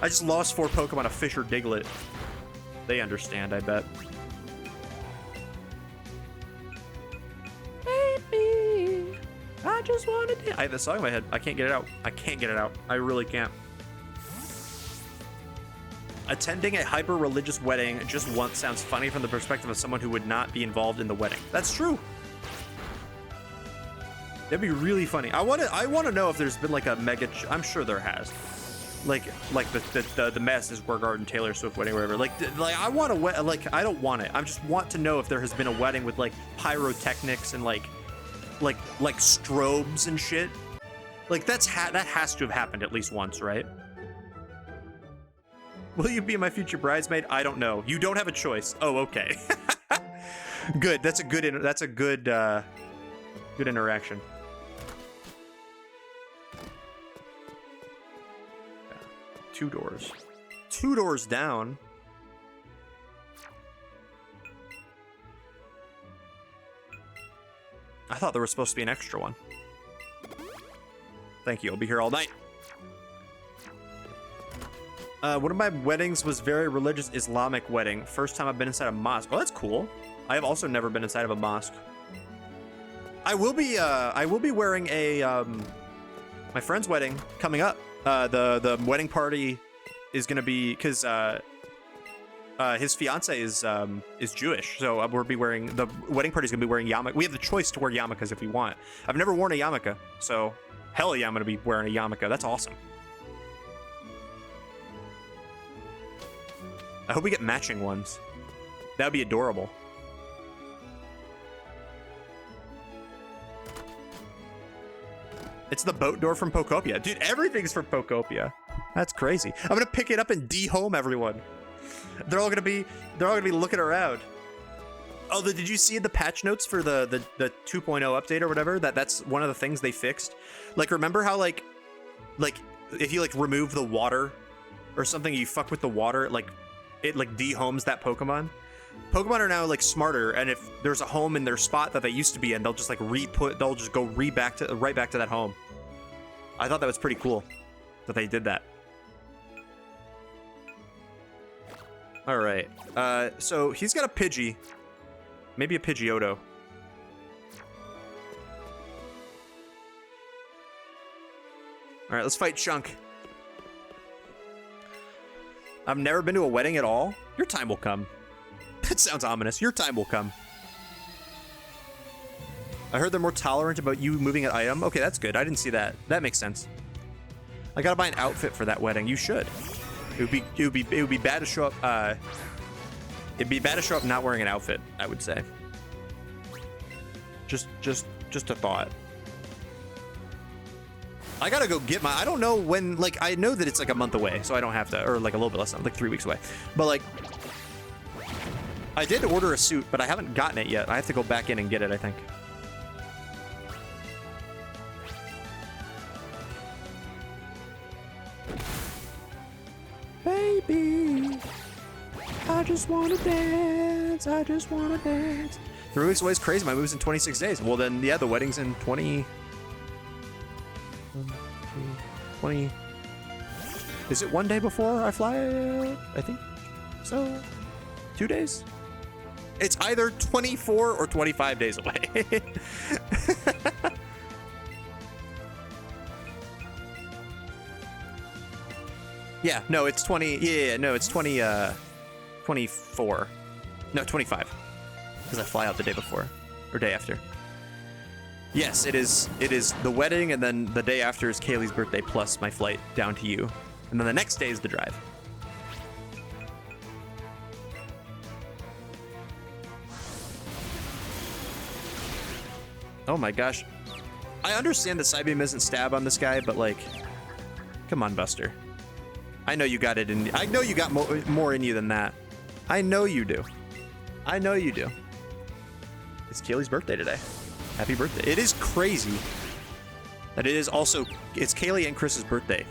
I just lost 4 Pokemon, a fish or Diglett. They understand, I bet. Baby, I just wanted to... I have this song in my head. I can't get it out. I really can't. Attending a hyper-religious wedding just once sounds funny from the perspective of someone who would not be involved in the wedding. That's true. That'd be really funny. I want to know if there's been like a mega. I'm sure there has. Like the Madison Square Garden Taylor Swift wedding or whatever. Like I want to I don't want it. I just want to know if there has been a wedding with like pyrotechnics and like strobes and shit. Like that has to have happened at least once, right? Will you be my future bridesmaid? I don't know. You don't have a choice. Oh, okay. Good. That's a good good interaction. 2 doors. 2 doors down. I thought there was supposed to be an extra one. Thank you. I'll be here all night. One of my weddings was very religious Islamic wedding. First time I've been inside a mosque. Oh, that's cool. I have also never been inside of a mosque. I will be wearing a my friend's wedding coming up. The wedding party is gonna be because his fiance is Jewish, so we'll be wearing the wedding party's gonna be wearing yarmulke. We have the choice to wear yarmulkes if we want. I've never worn a yarmulke, so hell yeah, I'm gonna be wearing a yarmulke. That's awesome. I hope we get matching ones. That would be adorable. It's the boat door from Pokopia. Dude, everything's from Pokopia. That's crazy. I'm gonna pick it up and de-home everyone. They're all gonna be looking around. Oh, did you see the patch notes for the 2.0 update or whatever? That's one of the things they fixed. Like, remember how like if you like remove the water or something, you fuck with the water, it de-homes that Pokemon. Pokemon are now like smarter, and if there's a home in their spot that they used to be in, they'll just like they'll just go right back to that home. I thought that was pretty cool that they did that. All right, so he's got a Pidgey, maybe a Pidgeotto. All right, let's fight Chunk. I've never been to a wedding at all. Your time will come. That sounds ominous. Your time will come. I heard they're more tolerant about you moving an item. Okay, that's good. I didn't see that. That makes sense. I gotta buy an outfit for that wedding. You should. It would be bad to show up. It'd be bad to show up not wearing an outfit, I would say. Just a thought. I gotta go get my. I don't know when. Like, I know that it's like a month away, so I don't have to, or like a little bit less than like 3 weeks away. But like, I did order a suit, but I haven't gotten it yet. I have to go back in and get it, I think. Baby, I just wanna dance. I just wanna dance. 3 weeks away is crazy. My move's in 26 days. Well, then, yeah, the wedding's in 20. Is it 1 day before I fly? I think so. 2 days? It's either 24 or 25 days away. Yeah, no, it's 20. Yeah, no, it's 20. 24. No, 25. Because I fly out the day before or day after. Yes, it is. It is the wedding, and then the day after is Kaylee's birthday plus my flight down to you, and then the next day is the drive. Oh my gosh. I understand that Psybeam isn't stab on this guy, but like, come on, Buster. I know you got it in. I know you got more in you than that. I know you do. I know you do. It's Kaylee's birthday today. Happy birthday. It is crazy that it is also, it's Kaylee and Chris's birthday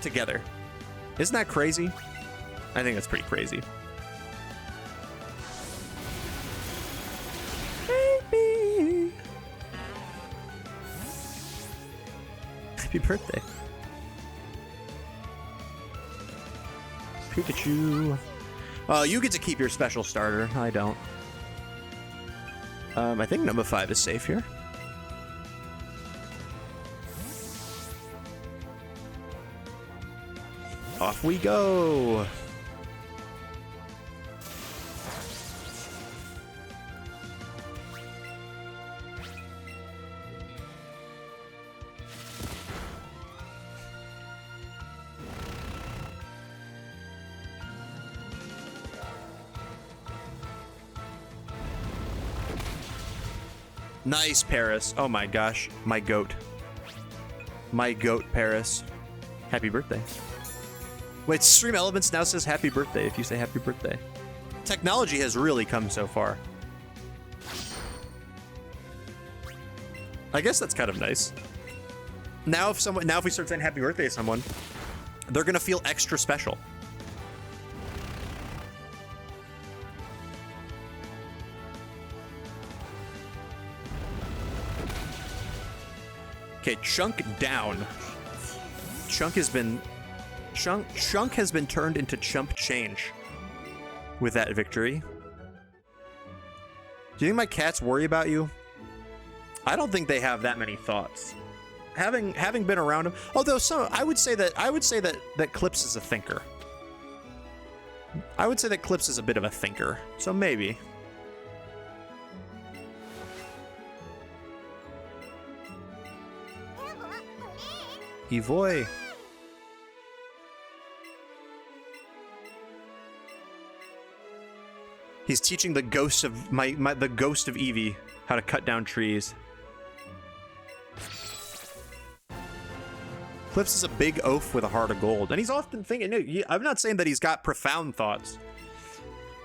together. Isn't that crazy? I think that's pretty crazy. Baby. Happy birthday. Pikachu. You get to keep your special starter. I don't. I think number 5 is safe here. Off we go. Nice, Paris. Oh my gosh. My goat. My goat, Paris. Happy birthday. Wait, Stream Elements now says happy birthday if you say happy birthday. Technology has really come so far. I guess that's kind of nice. Now if we start saying happy birthday to someone, they're gonna feel extra special. Okay, Chunk down. Chunk has been turned into chump change with that victory. Do you think my cats worry about you? I don't think they have that many thoughts. Having been around them, although I would say that Clips is a thinker. I would say that Clips is a bit of a thinker. So maybe. Eevee. He's teaching the ghost of the ghost of Eevee how to cut down trees. Clips is a big oaf with a heart of gold, and he's often thinking. I'm not saying that he's got profound thoughts.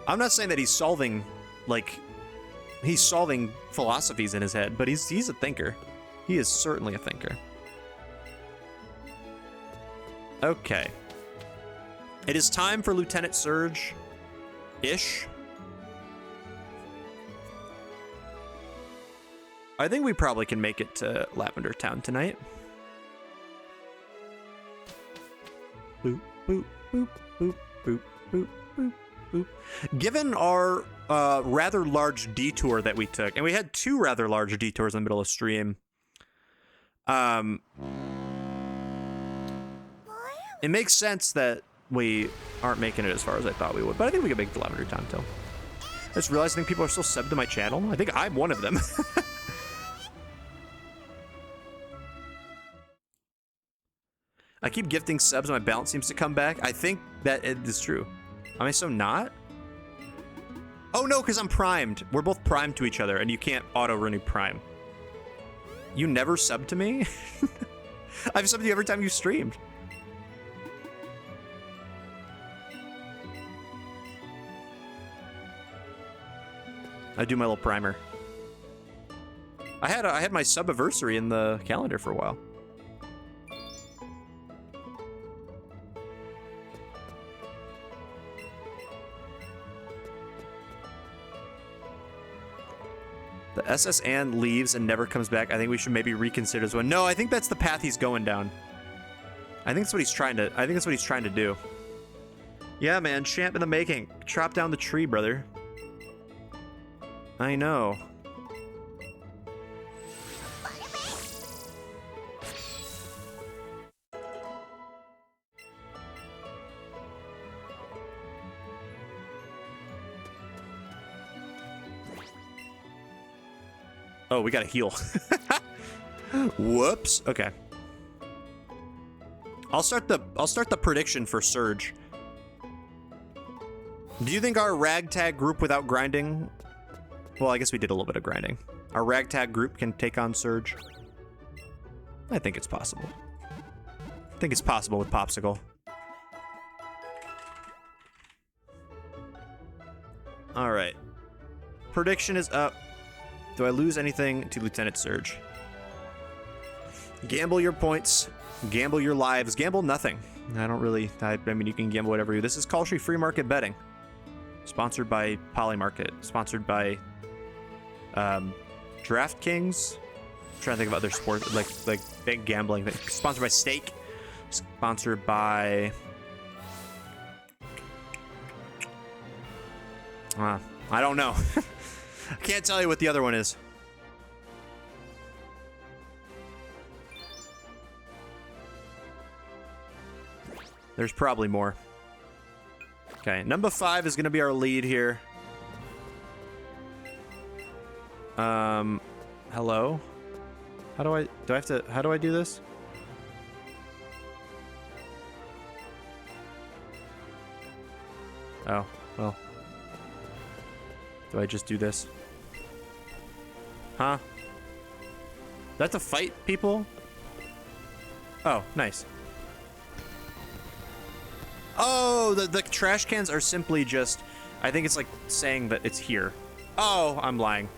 I'm not saying that he's solving philosophies in his head, but he's a thinker. He is certainly a thinker. Okay. It is time for Lieutenant Surge-ish. I think we probably can make it to Lavender Town tonight. Boop, boop, boop, boop, boop, boop, boop, boop. Given our rather large detour that we took, and we had 2 rather large detours in the middle of stream, it makes sense that we aren't making it as far as I thought we would. But I think we can make the Lavender Time Till. I just realized I think people are still subbed to my channel. I think I'm one of them. I keep gifting subs and my balance seems to come back. I think that it is true. Am I so not? Oh no, because I'm primed. We're both primed to each other and you can't auto-renew prime. You never subbed to me? I've subbed to you every time you streamed. I do my little primer. I had my sub-anniversary in the calendar for a while. The SS and leaves and never comes back. I think we should maybe reconsider this one. No, I think that's the path he's going down. I think that's what he's trying to. I think that's what he's trying to do. Yeah, man, champ in the making. Chop down the tree, brother. I know. Oh, we gotta heal. Whoops. Okay. I'll start the prediction for Surge. Do you think our ragtag group without grinding? Well, I guess we did a little bit of grinding. Our ragtag group can take on Surge. I think it's possible. I think it's possible with Popsicle. All right. Prediction is up. Do I lose anything to Lieutenant Surge? Gamble your points. Gamble your lives. Gamble nothing. I don't really... I mean, you can gamble whatever you... This is Call-Free Free Market Betting. Sponsored by Polymarket. Sponsored by... DraftKings. I'm trying to think of other sports... Like big gambling things. Sponsored by Stake. Sponsored by... I don't know. I can't tell you what the other one is. There's probably more. Okay, number 5 is gonna be our lead here. Hello? How do I do this? Oh, well. Do I just do this? Huh? Do I have to fight people? Oh, nice. Oh, the trash cans are simply just... I think it's like saying that it's here. Oh, I'm lying.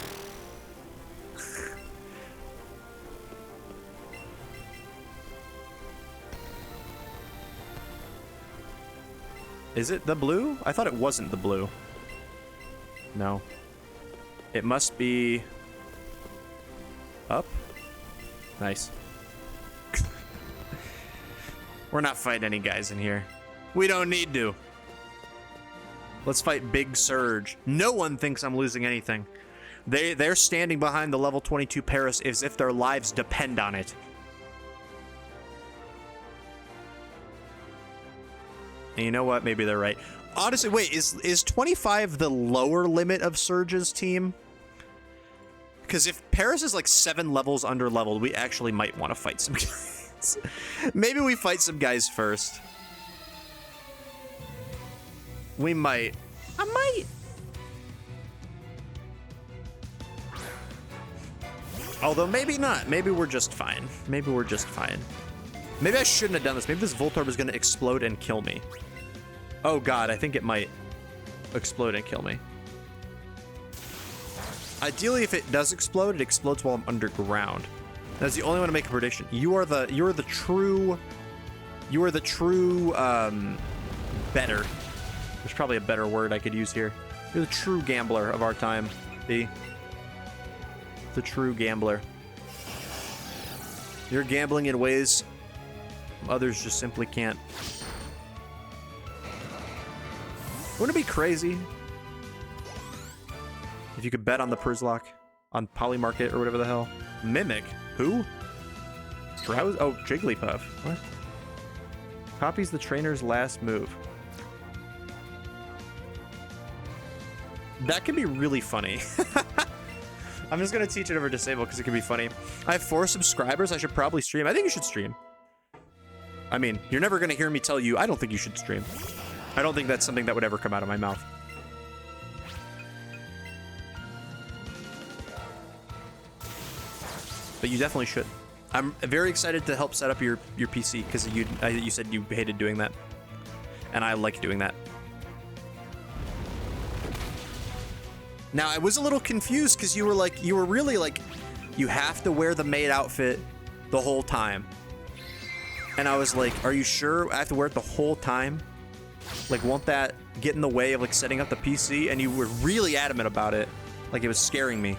Is it the blue? I thought it wasn't the blue. No. It must be... up? Nice. We're not fighting any guys in here. We don't need to. Let's fight Big Surge. No one thinks I'm losing anything. They're standing behind the level 22 Paris as if their lives depend on it. And you know what? Maybe they're right. Honestly, wait, is 25 the lower limit of Surge's team? Because if Paris is like 7 levels under leveled, we actually might want to fight some guys. Maybe we fight some guys first. We might. I might. Although maybe not. Maybe we're just fine. Maybe we're just fine. Maybe I shouldn't have done this. Maybe this Voltorb is going to explode and kill me. Oh god, I think it might explode and kill me. Ideally, if it does explode, it explodes while I'm underground. That's the only way to make a prediction. You are the true better. There's probably a better word I could use here. You're the true gambler of our time, B. The true gambler. You're gambling in ways others just simply can't. Wouldn't it be crazy if you could bet on the Przzlocke on Polymarket or whatever the hell? Mimic? Who? Drowse? Oh, Jigglypuff. What? Copies the trainer's last move. That can be really funny. I'm just gonna teach it over disable because it can be funny. I have 4 subscribers. I should probably stream. I think you should stream. I mean, you're never gonna hear me tell you I don't think you should stream. I don't think that's something that would ever come out of my mouth. But you definitely should. I'm very excited to help set up your PC because you said you hated doing that, and I like doing that. Now I was a little confused because you were really like, you have to wear the maid outfit the whole time, and I was like, are you sure I have to wear it the whole time? Like, won't that get in the way of like setting up the PC? And you were really adamant about it, like it was scaring me.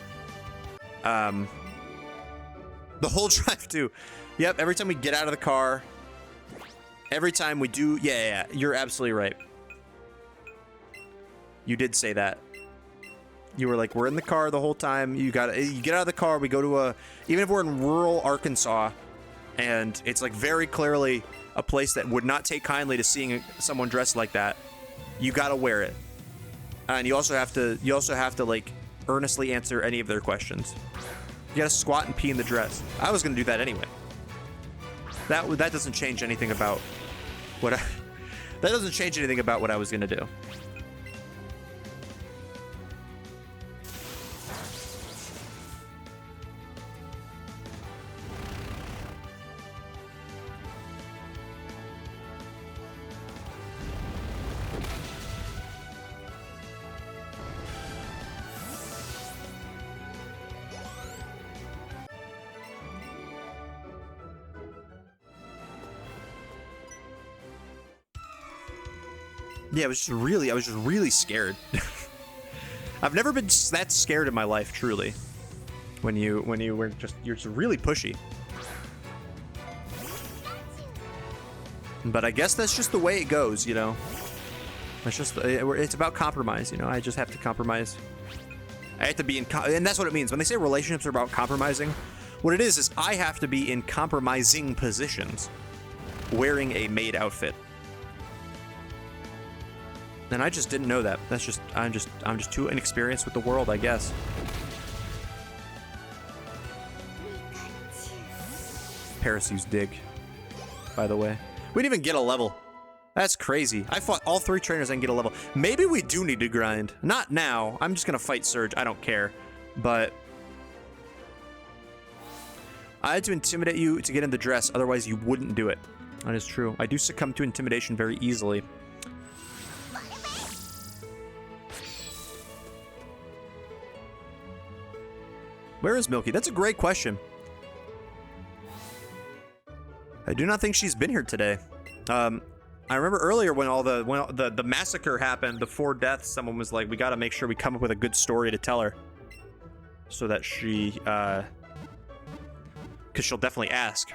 The whole drive too. Yep, every time we get out of the car, every time we do, yeah, you're absolutely right. You did say that. You were like, we're in the car the whole time. You get out of the car, we go to even if we're in rural Arkansas, and it's like very clearly a place that would not take kindly to seeing someone dressed like that, you gotta wear it. And you also have to like earnestly answer any of their questions. You gotta squat and pee in the dress. I was gonna do that anyway. That doesn't change anything about what that doesn't change anything about what I was gonna do. Yeah, I was just really scared. I've never been that scared in my life, truly. When you were you're just really pushy. But I guess that's just the way it goes, you know. It's about compromise, you know. I just have to compromise. I have to be and that's what it means when they say relationships are about compromising. What it is I have to be in compromising positions, wearing a maid outfit. And I just didn't know that. That's just I'm just too inexperienced with the world, I guess. Paris used dig, by the way. We didn't even get a level. That's crazy. I fought all 3 trainers and get a level. Maybe we do need to grind. Not now. I'm just gonna fight Surge. I don't care. But I had to intimidate you to get in the dress, otherwise you wouldn't do it. That is true. I do succumb to intimidation very easily. Where is Milky? That's a great question. I do not think she's been here today. I remember earlier when the massacre happened, the 4 deaths, someone was like, we gotta make sure we come up with a good story to tell her. So that she, because she'll definitely ask.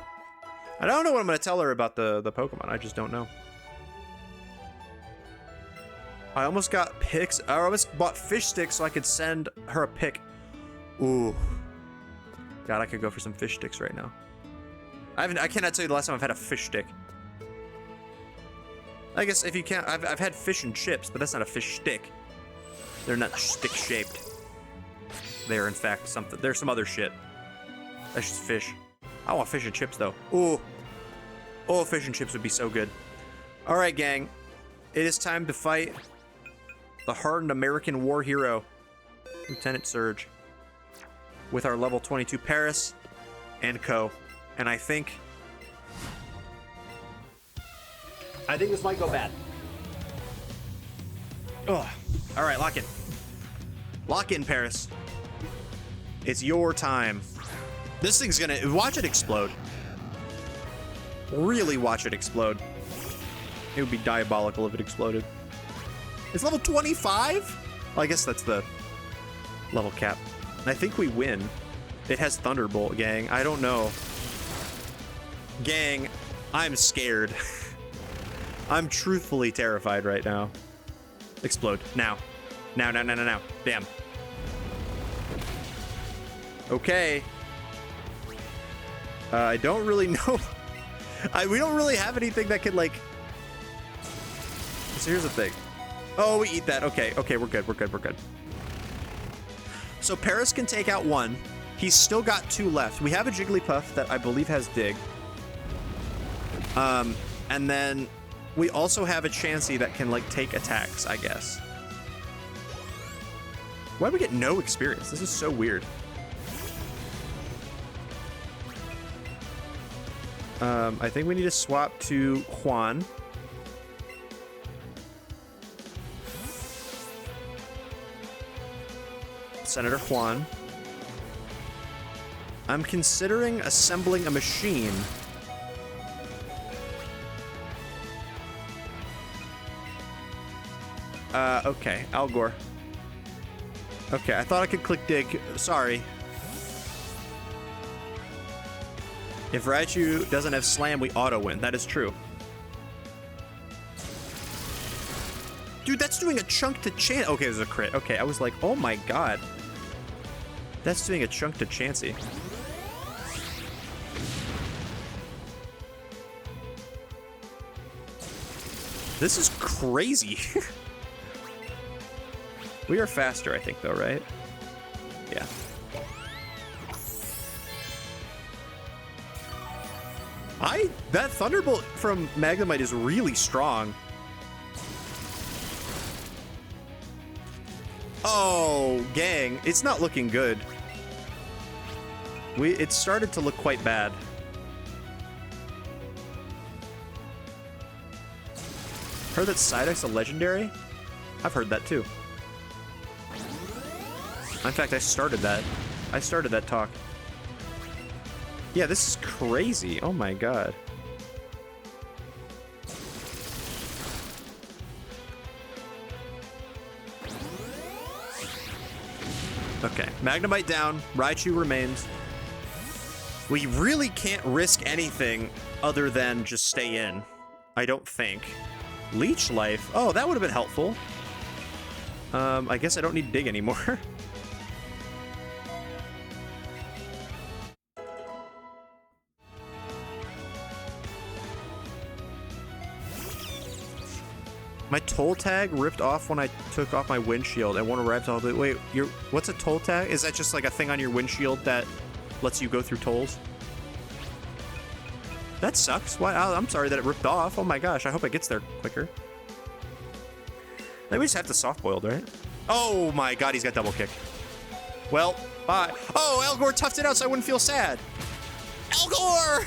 I don't know what I'm gonna tell her about the Pokemon, I just don't know. I almost got pics, I almost bought fish sticks so I could send her a pic. Ooh. God, I could go for some fish sticks right now. I cannot tell you the last time I've had a fish stick. I guess if you can't, I've had fish and chips, but that's not a fish stick. They're not stick shaped. They are in fact something. There's some other shit. That's just fish. I want fish and chips though. Ooh. Oh, fish and chips would be so good. All right, gang. It is time to fight the hardened American war hero, Lieutenant Surge, with our level 22 Paris and Co. And I think this might go bad. Oh, all right, lock in. Lock in, Paris. It's your time. This thing's gonna, watch it explode. Really watch it explode. It would be diabolical if it exploded. It's level 25? Well, I guess that's the level cap. I think we win. It has Thunderbolt, gang. I don't know. Gang, I'm scared. I'm truthfully terrified right now. Explode. Now. Now. Damn. Okay. I don't really know. We don't really have anything that could, like, So here's the thing. Oh, we eat that. Okay, okay, we're good, we're good, we're good. So Paris can take out one. He's still got 2 left. We have a Jigglypuff that I believe has Dig. And then we also have a Chansey that can, like, take attacks, I guess. Why do we get no experience? This is so weird. I think we need to swap to Juan. Senator Juan. I'm considering assembling a machine. Okay, Algor. Okay, I thought I could click dig. Sorry. If Raichu doesn't have Slam, we auto-win. That is true. Dude, that's doing a chunk to Chan. Okay, there's a crit. Okay, I was like, oh my god. That's doing a chunk to Chansey. This is crazy. We are faster, I think, though, right? Yeah. That Thunderbolt from Magnemite is really strong. Oh, gang. It's not looking good. It started to look quite bad. Heard that Psyduck's a legendary? I've heard that too. In fact, I started that. I started that talk. Yeah, this is crazy. Oh my god. Okay, Magnemite down. Raichu remains. We really can't risk anything other than just stay in. I don't think. Leech Life. Oh, that would have been helpful. I guess I don't need Dig anymore. My toll tag ripped off when I took off my windshield. I won't arrive till... Wait, what's a toll tag? Is that just like a thing on your windshield that lets you go through tolls? That sucks. Why? I'm sorry that it ripped off. Oh my gosh, I hope it gets there quicker. Maybe we just have to soft-boiled, right? Oh my god, he's got double kick. Well, bye. Oh, Algor toughed it out so I wouldn't feel sad. Algor!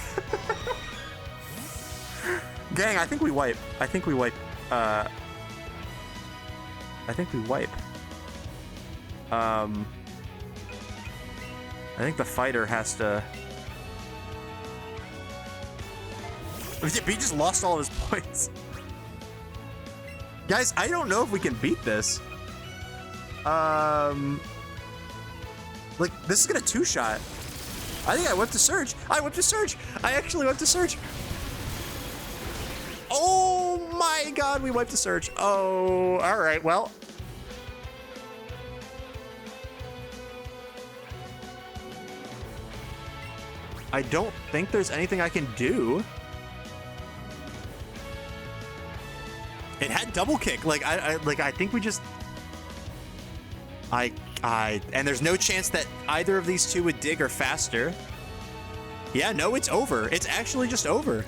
Gang, I think we wipe. I think we wipe. I think we wipe. I think the fighter has to... He just lost all of his points. Guys, I don't know if we can beat this. Like, this is gonna two-shot. I think I whipped a Surge. I whipped a Surge. I actually whipped a Surge. Oh my god, we wiped a Surge. Oh, all right, well. I don't think there's anything I can do. It had double kick. Like I think we just and there's no chance that either of these two would dig or faster. Yeah, no, it's over. It's actually just over.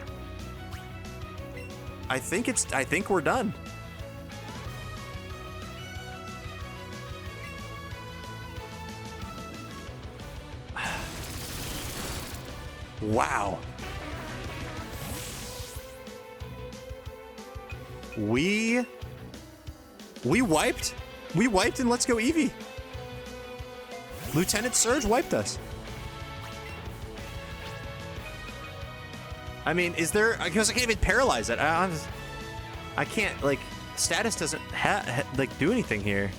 I think we're done. Wow. We wiped? We wiped and let's go Eevee. Lieutenant Surge wiped us. I mean, is there... Because I can't even paralyze it. I can't, like... Status doesn't like, do anything here.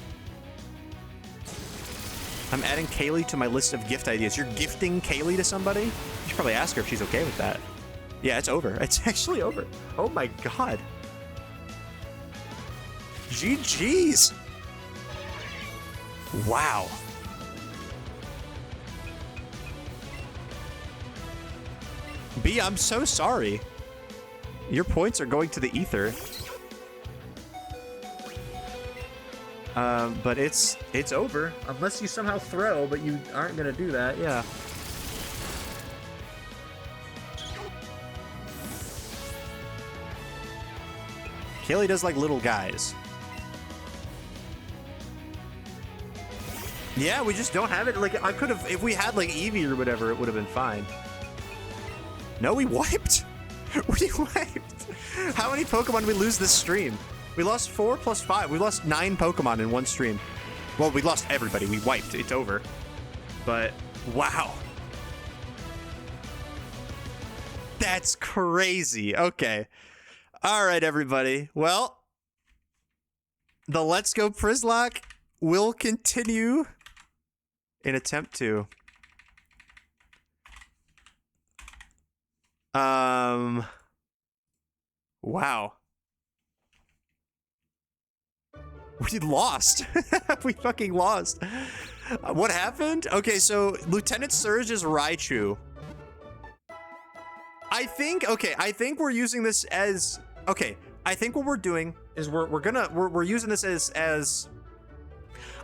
I'm adding Kaylee to my list of gift ideas. You're gifting Kaylee to somebody? You should probably ask her if she's okay with that. Yeah, it's over. It's actually over. Oh my god. GG's. Wow. B, I'm so sorry. Your points are going to the ether. But it's over unless you somehow throw, but you aren't gonna do that. Yeah. Kaylee does like little guys. Yeah, we just don't have it. Like, I could have, if we had like Eevee or whatever, it would have been fine. No, we wiped. We wiped. How many Pokemon did we lose this stream? We lost 4 plus 5. We lost 9 Pokemon in one stream. Well, we lost everybody. We wiped. It's over. But, wow. That's crazy. Okay. All right, everybody. Well, the Let's Go Przzlocke will continue in attempt 2. Wow. We lost. We fucking lost. What happened? Okay, so Lieutenant Surge is Raichu. I think we're using this as, okay, I think what we're doing is we're using this as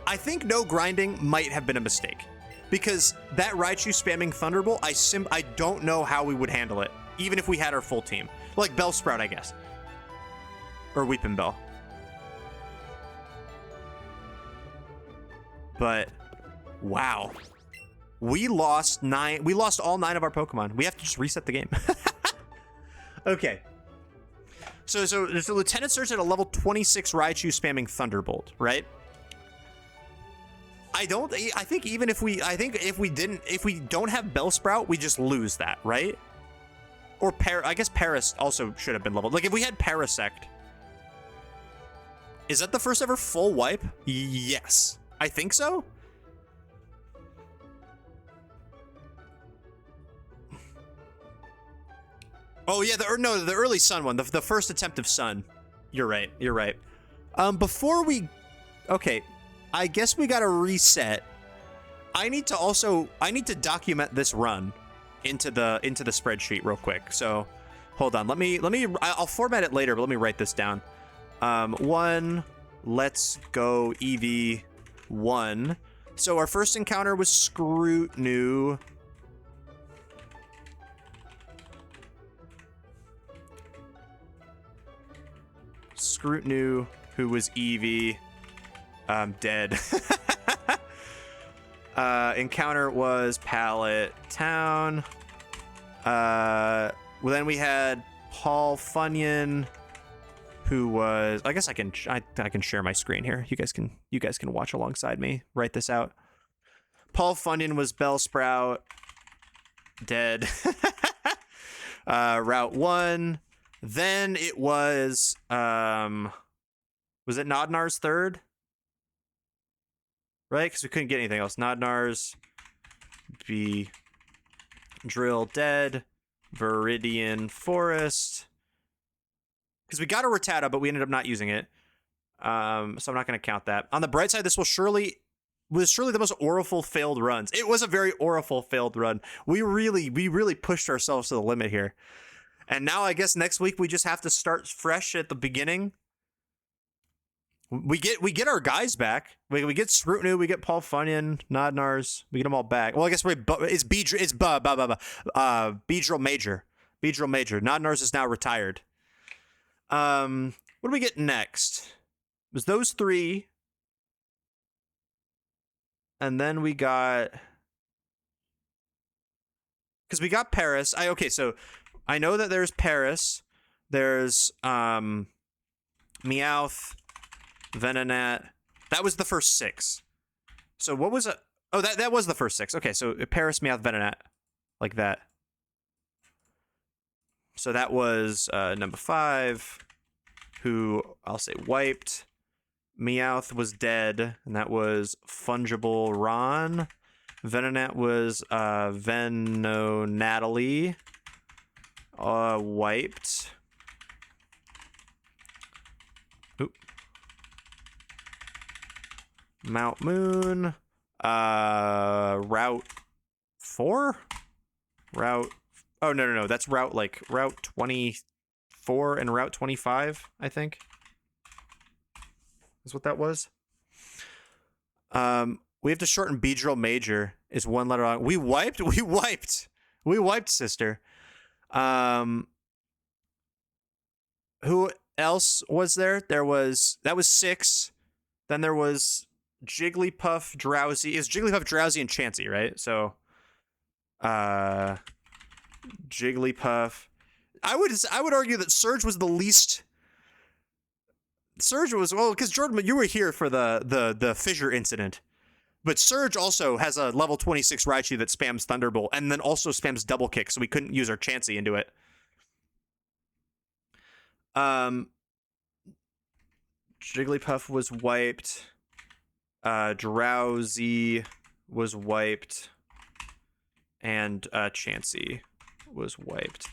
I think no grinding might have been a mistake, because that Raichu spamming Thunderbolt, I don't know how we would handle it, even if we had our full team. Like Bellsprout, I guess. Or Weeping Bell. But, wow. We lost all 9 of our Pokemon. We have to just reset the game. Okay. So Lieutenant Surge at a level 26 Raichu spamming Thunderbolt, right? I think if we don't have Bellsprout, we just lose that, right? Or I guess Paris also should have been leveled. Like, if we had Parasect. Is that the first ever full wipe? Yes. I think so. Oh yeah, the early Sun one, the first attempt of Sun. You're right. Before we, okay, I guess we gotta reset. I need to document this run into the spreadsheet real quick. So hold on, I'll format it later, but let me write this down. 1, let's go Eevee 1. So our first encounter was Scrootnu. Scrootnu, who was Eevee. Dead. Encounter was Pallet Town. Well, then we had Paul Funyon, who was, I guess I can share my screen here. You guys can watch alongside me. Write this out. Paul Funyon was Bellsprout. Dead. Route 1. Then it was it Nodnar's third? Right? Because we couldn't get anything else. Nodnar's, Drill Dead, Viridian Forest. Because we got a Rattata, but we ended up not using it. So I'm not going to count that. On the bright side, this was surely the most Auriful failed runs. It was a very Auriful failed run. We really pushed ourselves to the limit here. And now I guess next week we just have to start fresh at the beginning. We get our guys back. We get Scrootnu, we get Paul Funyon, Nodnars, we get them all back. Well, I guess it's Beedrill Major. Beedrill Major. Nodnars is now retired. What do we get next? It was those 3. And then we got, because we got Paris. Okay, so I know that there's Paris. There's Meowth, Venonat. That was the first 6. So what was it? Oh, that was the first 6. Okay, so Paris, Meowth, Venonat, like that. So that was number 5, who I'll say wiped. Meowth was dead, and that was Fungible Ron. Venonat was Venonatalie. Wiped. Oop. Mount Moon. Route 4? Route. Oh, no. That's Route 24 and Route 25, I think. Is what that was. We have to shorten Beedrill Major is one letter on. We wiped, sister. Who else was there? That was 6. Then there was Jigglypuff, Drowsy. Is Jigglypuff, Drowsy, and Chansey, right? So, Jigglypuff. I would argue that Surge was the least. Surge was, well, because Jordan, you were here for the fissure incident. But Surge also has a level 26 Raichu that spams Thunderbolt and then also spams Double Kick, so we couldn't use our Chansey into it. Jigglypuff was wiped. Drowsy was wiped. And Chansey was wiped.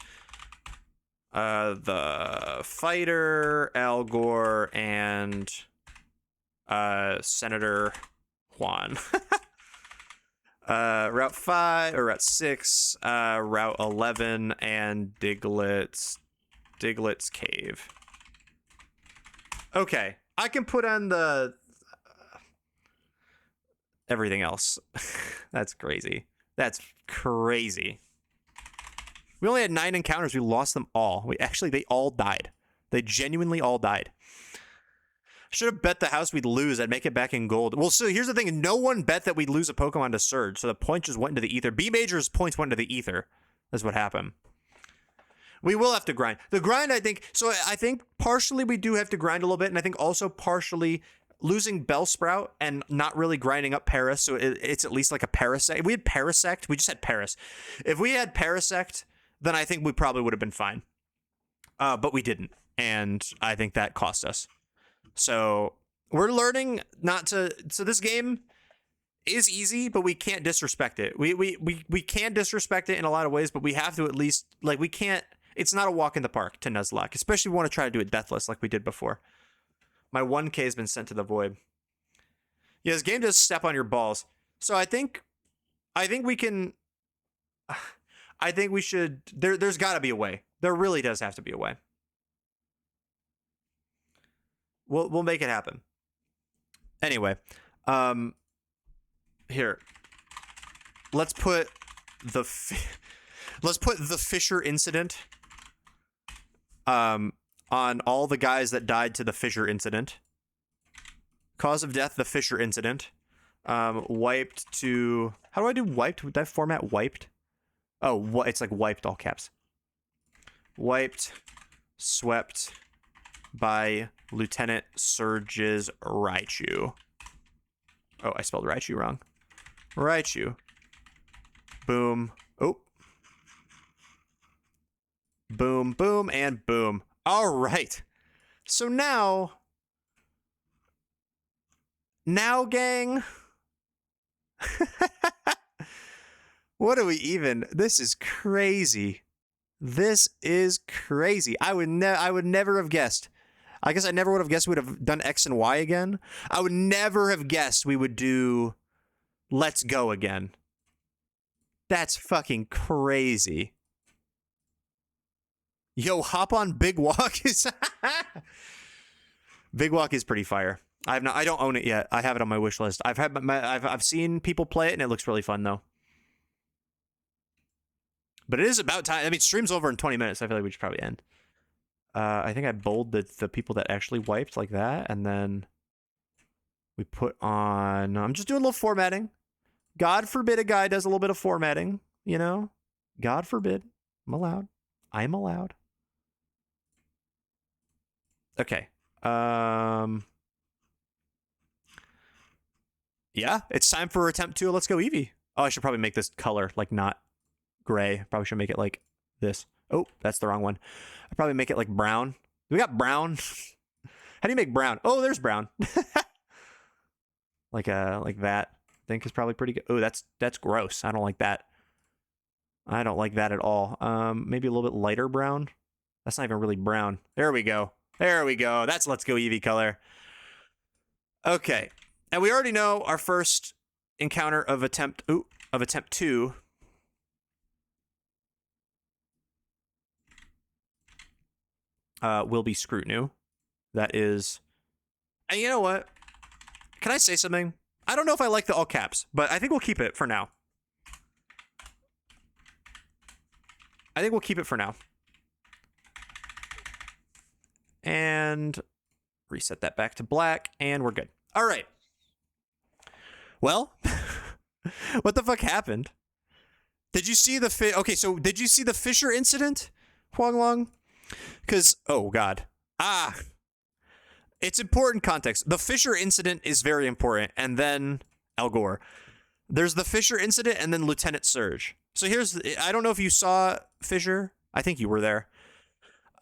The Fighter, Algor, and Senator Juan. Route 5 or Route 6, Route 11, and Diglett's Cave. Okay, I can put on the everything else. That's crazy. That's crazy. We only had 9 encounters. We lost them all. They all died. They genuinely all died. Should have bet the house we'd lose. I'd make it back in gold. Well, so here's the thing. No one bet that we'd lose a Pokemon to Surge, so the point just went into the ether. B Major's points went into the ether. That's what happened. We will have to grind. The grind, I think partially we do have to grind a little bit, and I think also partially losing Bellsprout and not really grinding up Paris, so it's at least like a Parasect. If we had Parasect, we just had Paris. If we had Parasect, then I think we probably would have been fine. But we didn't, and I think that cost us. So we're learning not to. So this game is easy, but we can't disrespect it. We can disrespect it in a lot of ways, but we have to at least, like, we can't. It's not a walk in the park to Nuzlocke, especially if we want to try to do it deathless like we did before. My 1K has been sent to the void. Yeah, this game does step on your balls. So I think we can. I think we should. There's got to be a way. There really does have to be a way. We'll make it happen. Anyway, here. Let's put the fissure incident on all the guys that died to the fissure incident. Cause of death, the fissure incident. Wiped to. How do I do wiped? Would that format wiped? Oh, it's like wiped, all caps. Wiped, swept by Lieutenant Surge's Raichu. Oh, I spelled Raichu wrong. Raichu. Boom. Oh. Boom, boom, and boom. All right. So now, gang. What do we even? This is crazy. This is crazy. I would never have guessed. I guess I never would have guessed we would have done X and Y again. I would never have guessed we would do Let's Go again. That's fucking crazy. Yo, hop on Big Walk is Big Walk is pretty fire. I don't own it yet. I have it on my wish list. I've seen people play it and it looks really fun though. But it is about time. I mean, stream's over in 20 minutes. I feel like we should probably end. I think I bold the people that actually wiped like that, and then we put on. I'm just doing a little formatting. God forbid a guy does a little bit of formatting. You know, God forbid. I'm allowed. I'm allowed. Okay. Yeah, it's time for attempt 2. Let's Go Eevee. Oh, I should probably make this color like not gray. Probably should make it like this. Oh, that's the wrong one. I probably make it like brown. We got brown. How do you make brown? Oh, there's brown. like that. I think is probably pretty good. Oh, that's gross. I don't like that. I don't like that at all. Maybe a little bit lighter brown. That's not even really brown. There we go. There we go. That's Let's Go Eevee color. Okay. And we already know our first encounter of attempt 2. Will be Scrutiny. That is. And you know what? Can I say something? I don't know if I like the all caps, but I think we'll keep it for now. I think we'll keep it for now. And reset that back to black, and we're good. All right. Well, what the fuck happened? Did you see the okay, so did you see the Fisher incident, Huang Long? Because, oh god. It's important context. The Fisher incident is very important, and then Al Gore. There's the Fisher incident, and then Lieutenant Surge. So I don't know if you saw Fisher. I think you were there.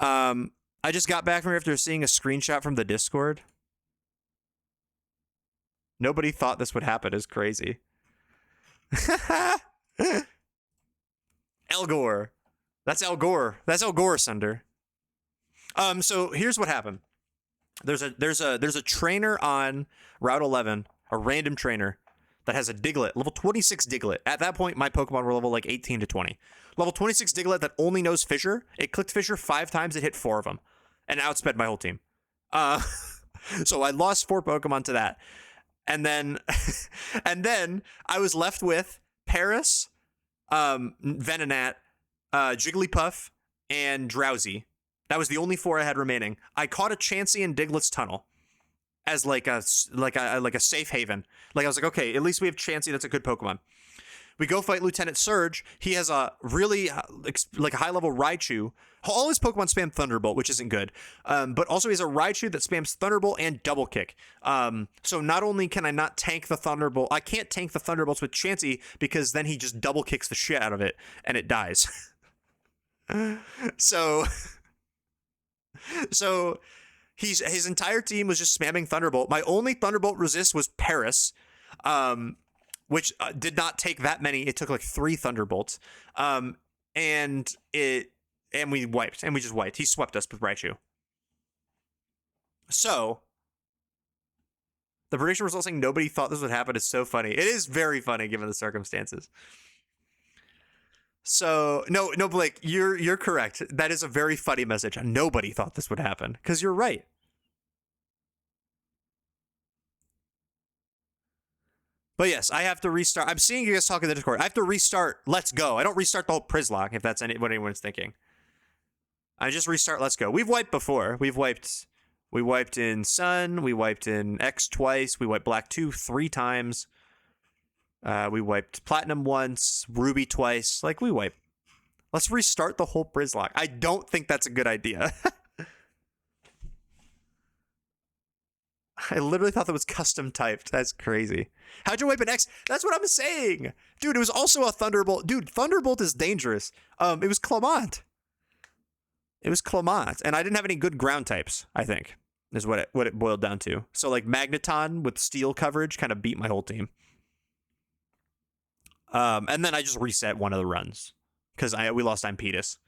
I just got back from here after seeing a screenshot from the Discord. Nobody thought this would happen. It's crazy. Al Gore. That's Al Gore. That's Al Gore Sunder. So here's what happened. There's a trainer on Route 11, a random trainer that has a Diglett, level 26 Diglett. At that point, my Pokemon were level like 18 to 20. Level 26 Diglett that only knows Fisher. It clicked Fisher 5 times. It hit 4 of them, and outsped my whole team. So I lost 4 Pokemon to that, and then I was left with Paris, Venonat, Jigglypuff, and Drowsy. That was the only 4 I had remaining. I caught a Chansey in Diglett's tunnel as like a safe haven. Like I was like, okay, at least we have Chansey. That's a good Pokemon. We go fight Lieutenant Surge. He has a really like a high level Raichu. All his Pokemon spam Thunderbolt, which isn't good. But also he has a Raichu that spams Thunderbolt and Double Kick. So not only can I not tank the Thunderbolt, I can't tank the Thunderbolts with Chansey because then he just double kicks the shit out of it and it dies. So his entire team was just spamming Thunderbolt. My only Thunderbolt resist was Paris, which did not take that many. It took like 3 Thunderbolts, and we wiped, and we just wiped. He swept us with Raichu. So the prediction result saying nobody thought this would happen is so funny. It is very funny given the circumstances. So no, Blake, you're correct. That is a very funny message. Nobody thought this would happen because you're right. But yes, I have to restart. I'm seeing you guys talk in the Discord. I have to restart Let's Go. I don't restart the whole Przzlocke if that's what anyone's thinking. I just restart Let's Go. We've wiped before. We wiped in Sun. We wiped in X twice. We wiped Black 3 times. We wiped Platinum once, Ruby twice. Like, we wipe. Let's restart the whole Przzlocke. I don't think that's a good idea. I literally thought that was custom typed. That's crazy. How'd you wipe an X? That's what I'm saying. Dude, it was also a Thunderbolt. Dude, Thunderbolt is dangerous. It was Clement. And I didn't have any good ground types, I think, is what it boiled down to. So, like, Magneton with steel coverage kind of beat my whole team. And then I just reset one of the runs because we lost Impetus.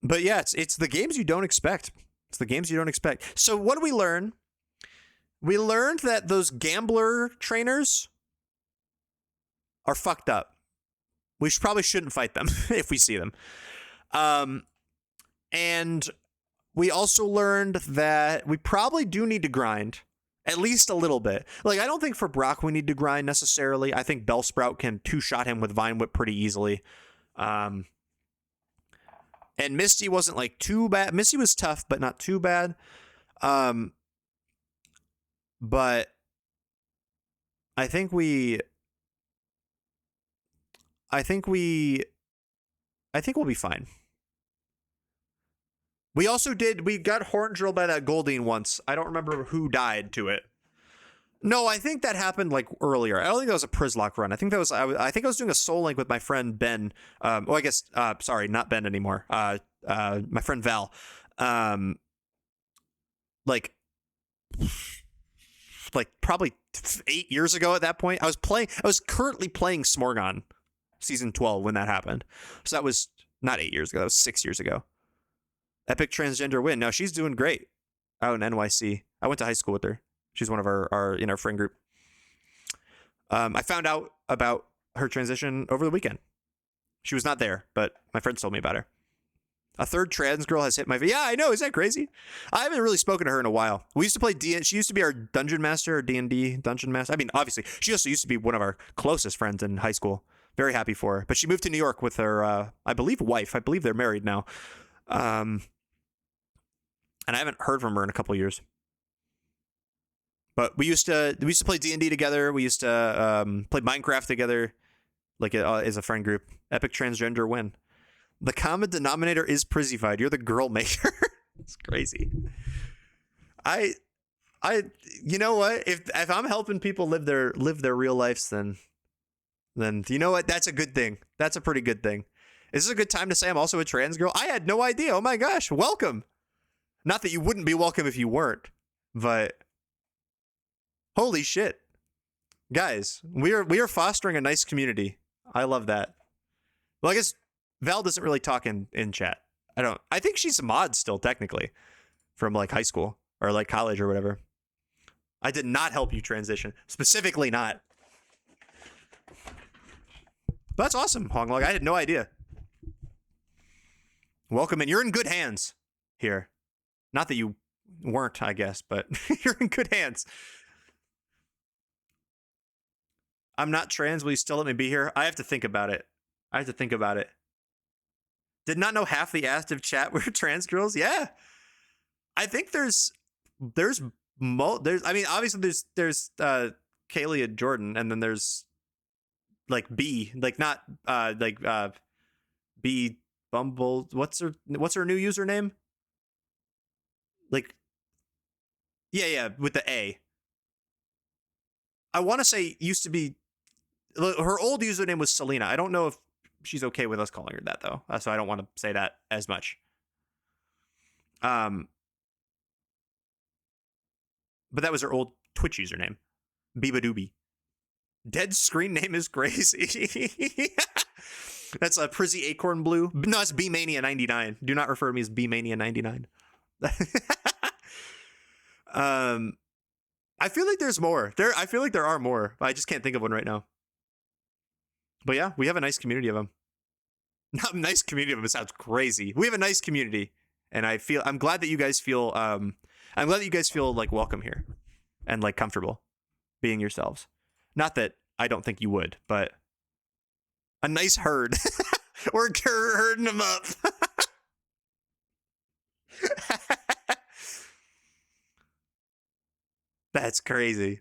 But yeah, it's the games you don't expect. It's the games you don't expect. So what did we learn? We learned that those gambler trainers are fucked up. We probably shouldn't fight them if we see them. And we also learned that we probably do need to grind. At least a little bit. Like, I don't think for Brock we need to grind necessarily. I think Bellsprout can 2-shot him with Vine Whip pretty easily. And Misty wasn't, like, too bad. Misty was tough, but not too bad. But I think we'll be fine. We got horn drilled by that Goldeen once. I don't remember who died to it. No, I think that happened like earlier. I don't think that was a Przzlocke run. I think I think I was doing a Soul Link with my friend Ben. Sorry, not Ben anymore. My friend Val. Like probably 8 years ago at that point. I was currently playing Smorgon season 12 when that happened. So that was not 8 years ago. That was 6 years ago. Epic transgender win. Now she's doing great out in NYC. I went to high school with her. She's one of our in our friend group. I found out about her transition over the weekend. She was not there, but my friends told me about her. A third trans girl has hit my. Yeah, I know. Is that crazy? I haven't really spoken to her in a while. We used to play D. She used to be our dungeon master, or D&D dungeon master. I mean, obviously, she also used to be one of our closest friends in high school. Very happy for her. But she moved to New York with her, I believe, wife. I believe they're married now. And I haven't heard from her in a couple years. But we used to play D&D together. We used to play Minecraft together, like as a friend group. Epic transgender win. The common denominator is Przzyfied. You're the girl maker. It's crazy. You know what? If I'm helping people live their real lives, then you know what? That's a good thing. That's a pretty good thing. Is this a good time to say I'm also a trans girl? I had no idea. Oh my gosh, welcome. Not that you wouldn't be welcome if you weren't, but holy shit, guys, we are fostering a nice community. I love that. Well, I guess Val doesn't really talk in chat. I think she's a mod still, technically, from like high school or like college or whatever. I did not help you transition. Specifically not. But that's awesome, Honglog. I had no idea. Welcome in. You're in good hands here. Not that you weren't, I guess, but you're in good hands. I'm not trans. Will you still let me be here? I have to think about it. Did not know half the active chat were trans girls. Yeah, I think there's I mean, obviously there's Kaylee and Jordan, and then there's like B, like not B Bumble. What's her new username? Like, yeah, with the A. I want to say used to be her old username was Selena. I don't know if she's okay with us calling her that though, so I don't want to say that as much. But that was her old Twitch username, Beebadoobie. Dead screen name is crazy. That's a Prizzy Acorn Blue. No, it's B-Mania99. Do not refer to me as B-Mania99. I feel like there's more. I feel like there are more, but I just can't think of one right now. But yeah, we have a nice community of them. Not a nice community of them. It sounds crazy. We have a nice community, and I'm glad that you guys feel like welcome here and like comfortable being yourselves. Not that I don't think you would, but a nice herd. We're herding them up. That's crazy.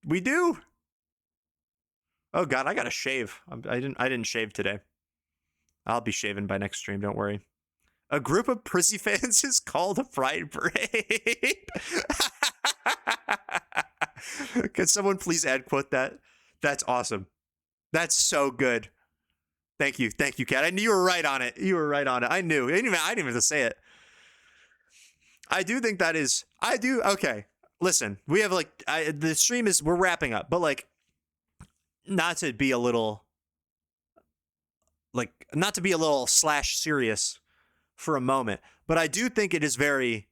We do. Oh god, I gotta shave. I didn't shave today. I'll be shaving by next stream. Don't worry. A group of Prizzy fans is called a Pride Parade. Could someone please add quote that? That's awesome. That's so good. Thank you, Kat. I knew you were right on it. I knew. I didn't even have to say it. I do think that is. I do. Okay, listen. We have like the stream is. We're wrapping up, but like, not to be a little slash serious for a moment, but I do think it is very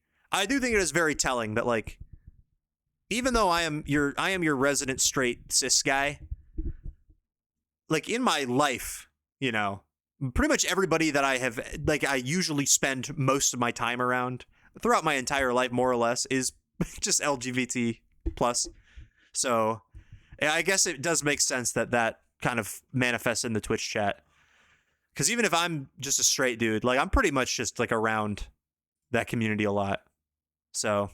telling that like, even though I am your resident straight cis guy, like in my life, you know, pretty much everybody that I usually spend most of my time around throughout my entire life, more or less, is just LGBT plus. So I guess it does make sense that kind of manifests in the Twitch chat. Because even if I'm just a straight dude, like I'm pretty much just like around that community a lot. So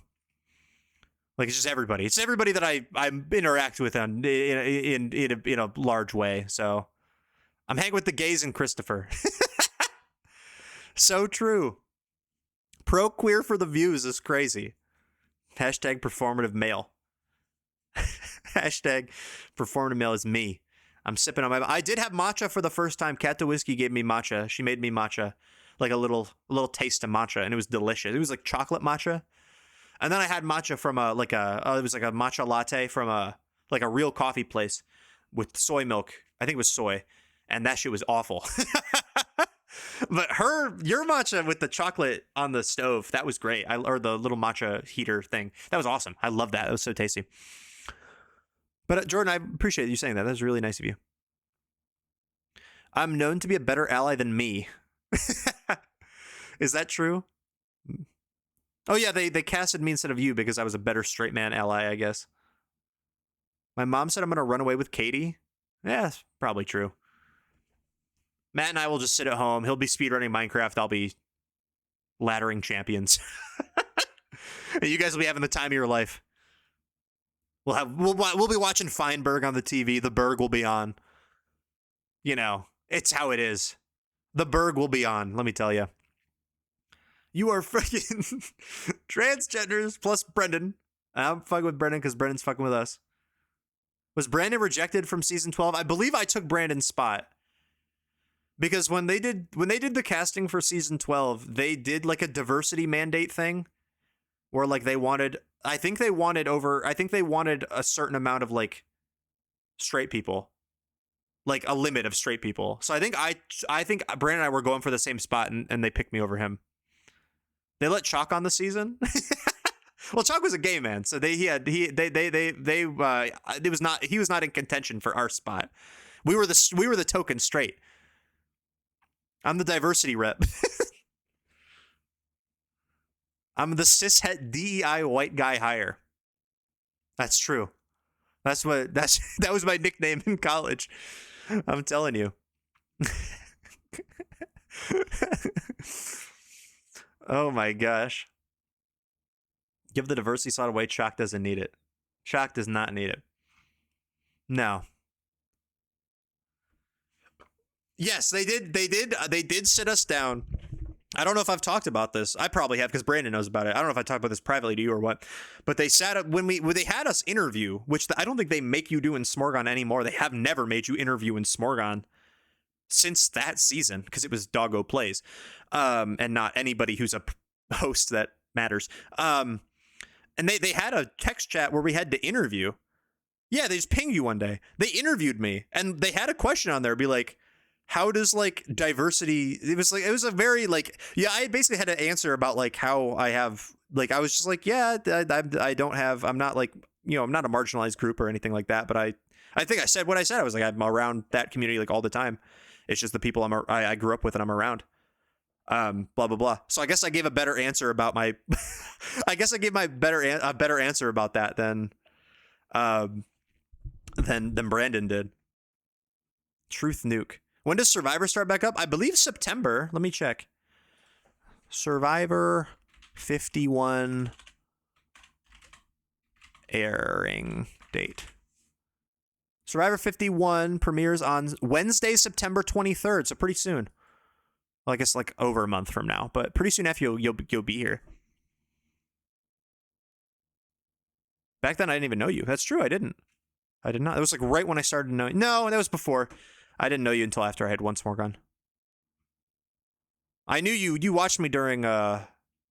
like it's just everybody. It's everybody that I interact with in a large way. So I'm hanging with the gays and Christopher. So true. Pro queer for the views is crazy. Hashtag performative male. Hashtag performative male is me. I'm sipping on I did have matcha for the first time. Kat the Whiskey gave me matcha. She made me matcha, like a little taste of matcha, and it was delicious. It was like chocolate matcha. And then I had matcha from it was like a matcha latte from a real coffee place with soy milk. I think it was soy, and that shit was awful. But your matcha with the chocolate on the stove, that was great. Or the little matcha heater thing. That was awesome. I love that. It was so tasty. But Jordan, I appreciate you saying that. That was really nice of you. I'm known to be a better ally than me. Is that true? Oh yeah, they casted me instead of you because I was a better straight man ally, I guess. My mom said I'm gonna run away with Katie. Yeah, that's probably true. Matt and I will just sit at home. He'll be speedrunning Minecraft. I'll be laddering champions. And you guys will be having the time of your life. We'll be watching Feinberg on the TV. The Berg will be on. You know, it's how it is. The Berg will be on, let me tell you. You are freaking transgenders plus Brendan. I'm fucking with Brendan because Brendan's fucking with us. Was Brandon rejected from season 12? I believe I took Brandon's spot. Because when they did the casting for season 12, they did like a diversity mandate thing where like I think they wanted a certain amount of like straight people. Like a limit of straight people. So I think Brandon and I were going for the same spot and they picked me over him. They let Chalk on the season. Well, Chalk was a gay man, so he was not in contention for our spot. We were the token straight. I'm the diversity rep. I'm the cishet DEI white guy hire. That's true. That was my nickname in college. I'm telling you. Oh my gosh. Give the diversity slot away. Chalk doesn't need it. Chalk does not need it. No. Yes, they did sit us down. I don't know if I've talked about this. I probably have because Brandon knows about it. I don't know if I talked about this privately to you or what. But they sat up when they had us interview, which I don't think they make you do in Smorgon anymore. They have never made you interview in Smorgon since that season because it was Doggo Plays, and not anybody who's a host that matters. And they had a text chat where we had to interview. Yeah, they just pinged you one day. They interviewed me, and they had a question on there. Be like, how does like diversity? It was a very like, yeah. I basically had to answer about like how I have like I was just like, yeah, I don't have. I'm not like, you know, I'm not a marginalized group or anything like that. But I think I said what I said. I was like, I'm around that community like all the time. It's just the people I grew up with and I'm around. Blah blah blah. So I guess I gave a better answer about my. I guess I gave a better answer about that than Brandon did. Truth nuke. When does Survivor start back up? I believe September. Let me check. Survivor 51 airing date. Survivor 51 premieres on Wednesday, September 23rd. So pretty soon. Well, I guess like over a month from now, but pretty soon after you'll be here. Back then I didn't even know you. That's true. I did not. It was like right when I started knowing. No, that was before. I didn't know you until after I had one Smorgon. I knew you. You watched me during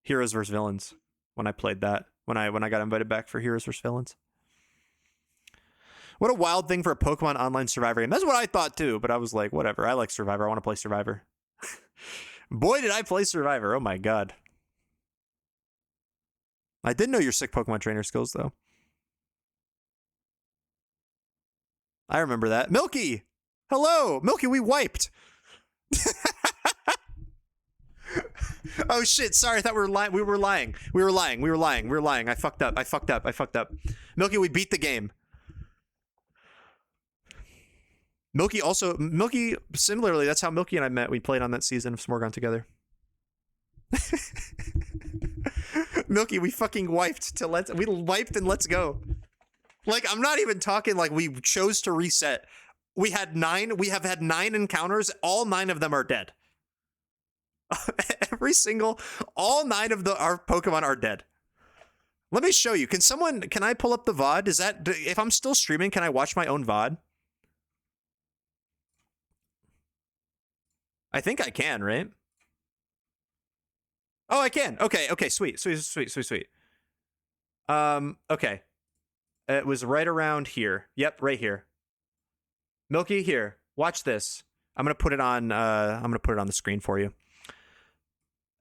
Heroes vs Villains when I played that. When I got invited back for Heroes vs Villains. What a wild thing for a Pokemon Online Survivor game. That's what I thought too, but I was like, whatever. I like Survivor. I want to play Survivor. Boy, did I play Survivor. Oh my god. I did know your sick Pokemon trainer skills though. I remember that. Milky! Hello! Milky, we wiped! Oh shit, sorry, I thought we were lying. We were lying. I fucked up. Milky, we beat the game. Milky, similarly, that's how Milky and I met. We played on that season of Smorgon together. Milky, we fucking wiped we wiped and let's go. Like, I'm not even talking like we chose to reset. We have had 9 encounters. All 9 of them are dead. All 9 of our Pokemon are dead. Let me show you. Can I pull up the VOD? If I'm still streaming, can I watch my own VOD? I think I can, right? Oh, I can. Okay, sweet. Okay. It was right around here. Yep, right here. Milky, here. Watch this. I'm gonna put it on the screen for you.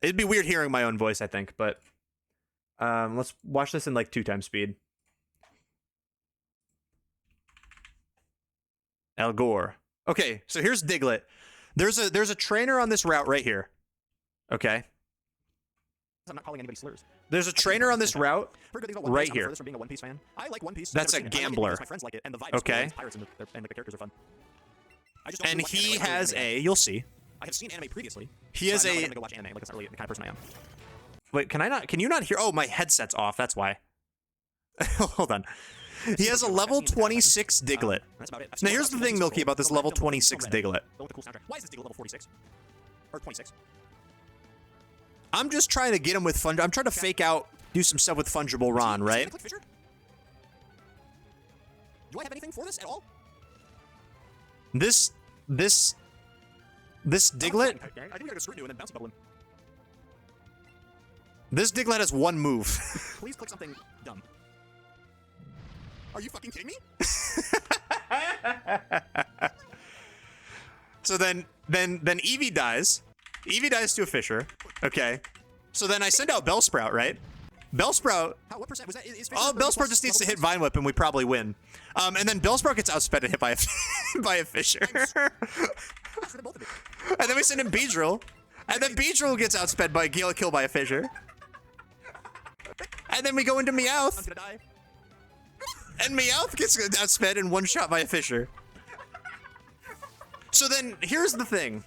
It'd be weird hearing my own voice, I think, but let's watch this in like 2x speed. Al Gore. Okay, so here's Diglett. There's a trainer on this route right here. Okay. I'm not calling anybody slurs. There's a trainer on this route right here. From being a One Piece fan. I like One Piece. That's a Never seen it. I like it gambler. because my friends like it, and the vibe Okay. is cool, and pirates and the characters are fun. I just don't And really watch he anime. I don't has really anime. you'll see. I have seen anime previously. He has but I'm not a gonna go watch anime. Like that's not really the kind of person I am. Wait, can you not hear? Oh, my headset's off. That's why. Hold on. He has a level 26 Diglett. That's about it. Now here's the thing, Milky, about this level 26 Diglett. The cool soundtrack. Why is this Diglett level 46? Or 26? I'm just trying to get him with I'm trying to fake out, do some stuff with Fungible Ron, right? Fisher? Do I have anything for this at all? This Diglett, I think we gotta screw and then bouncy bubble him. this Diglett has one move. Please click something dumb. Are you fucking kidding me? So then Eevee dies. Eevee dies to a Fisher. Okay. So then I send out Bellsprout, right? Bellsprout. What percent was that? Is Oh, Bellsprout just needs to hit Vine Whip and we probably win. And then Bellsprout gets outsped and hit by a by a Fisher. And then we send in Beedrill. And then Beedrill gets outsped by kill by a Fisher. And then we go into Meowth. I'm gonna die. And Meowth gets outsped and one shot by a Fisher. So then here's the thing.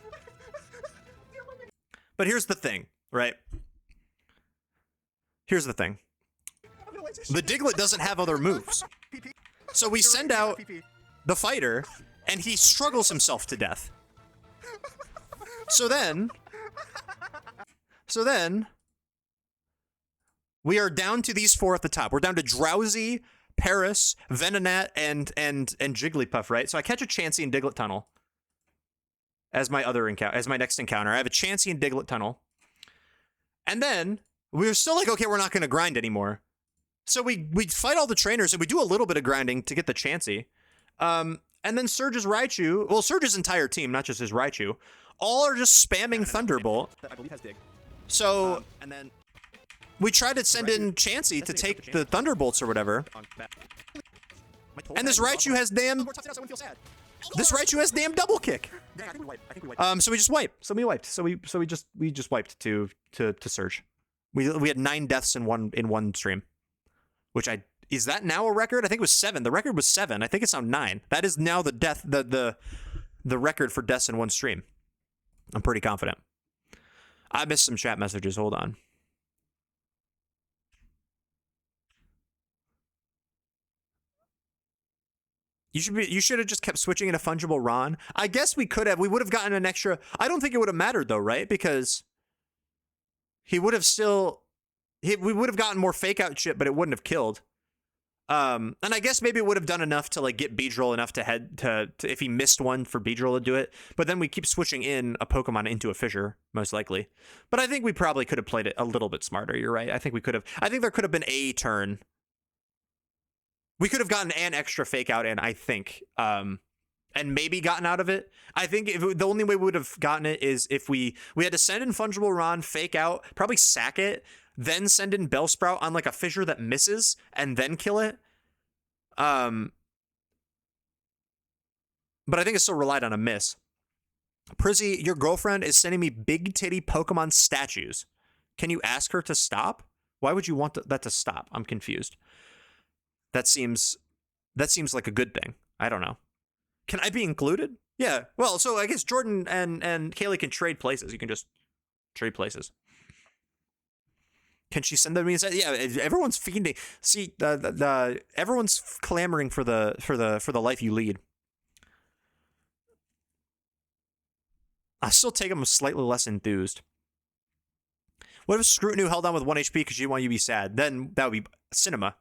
But here's the thing, right? Here's the thing. The Diglett doesn't have other moves. So we send out the fighter, and he struggles himself to death. So then, we are down to these four at the top. We're down to Drowsy, Paris, Venonat, and Jigglypuff, right? So I catch a Chansey in Diglett Tunnel as my next encounter. I have a Chansey in Diglett Tunnel. And then we were still like, okay, we're not going to grind anymore. So we fight all the trainers and we do a little bit of grinding to get the Chansey. And then Surge's Raichu, well, Surge's entire team, not just his Raichu, all are just spamming Thunderbolt. That I believe has dig. So And then we try to send in Chansey to take the Thunderbolts or whatever. And this Raichu has damn double kick. Yeah, I think we wiped. So we just wiped. So we wiped. So we just wiped to Surge. We had 9 deaths in one stream, which is that now a record? I think it was 7. The record was 7. I think it's now 9. That is now the record for deaths in one stream. I'm pretty confident. I missed some chat messages. Hold on. You should have just kept switching into Fungible Ron. I guess we could have. We would have gotten an extra. I don't think it would have mattered though, right? Because he would have still. We would have gotten more fake out shit, but it wouldn't have killed. And I guess maybe it would have done enough to like get Beedrill enough to head to if he missed one for Beedrill to do it. But then we keep switching in a Pokemon into a Fissure, most likely. But I think we probably could have played it a little bit smarter. You're right. I think we could have. I think there could have been a turn. We could have gotten an extra fake out in, I think, and maybe gotten out of it. I think the only way we would have gotten it is if we had to send in Fungible Ron, fake out, probably sack it, then send in Bellsprout on like a Fissure that misses, and then kill it. But I think it still relied on a miss. Prizzy, your girlfriend is sending me big titty Pokemon statues. Can you ask her to stop? Why would you want that to stop? I'm confused. That seems like a good thing. I don't know. Can I be included? Yeah. Well, so I guess Jordan and Kaylee can trade places. You can just trade places. Can she send them? Yeah. Everyone's fiending. See, everyone's clamoring for the life you lead. I still take them slightly less enthused. What if Scrutiny held on with 1 HP because you want you to be sad? Then that would be cinema.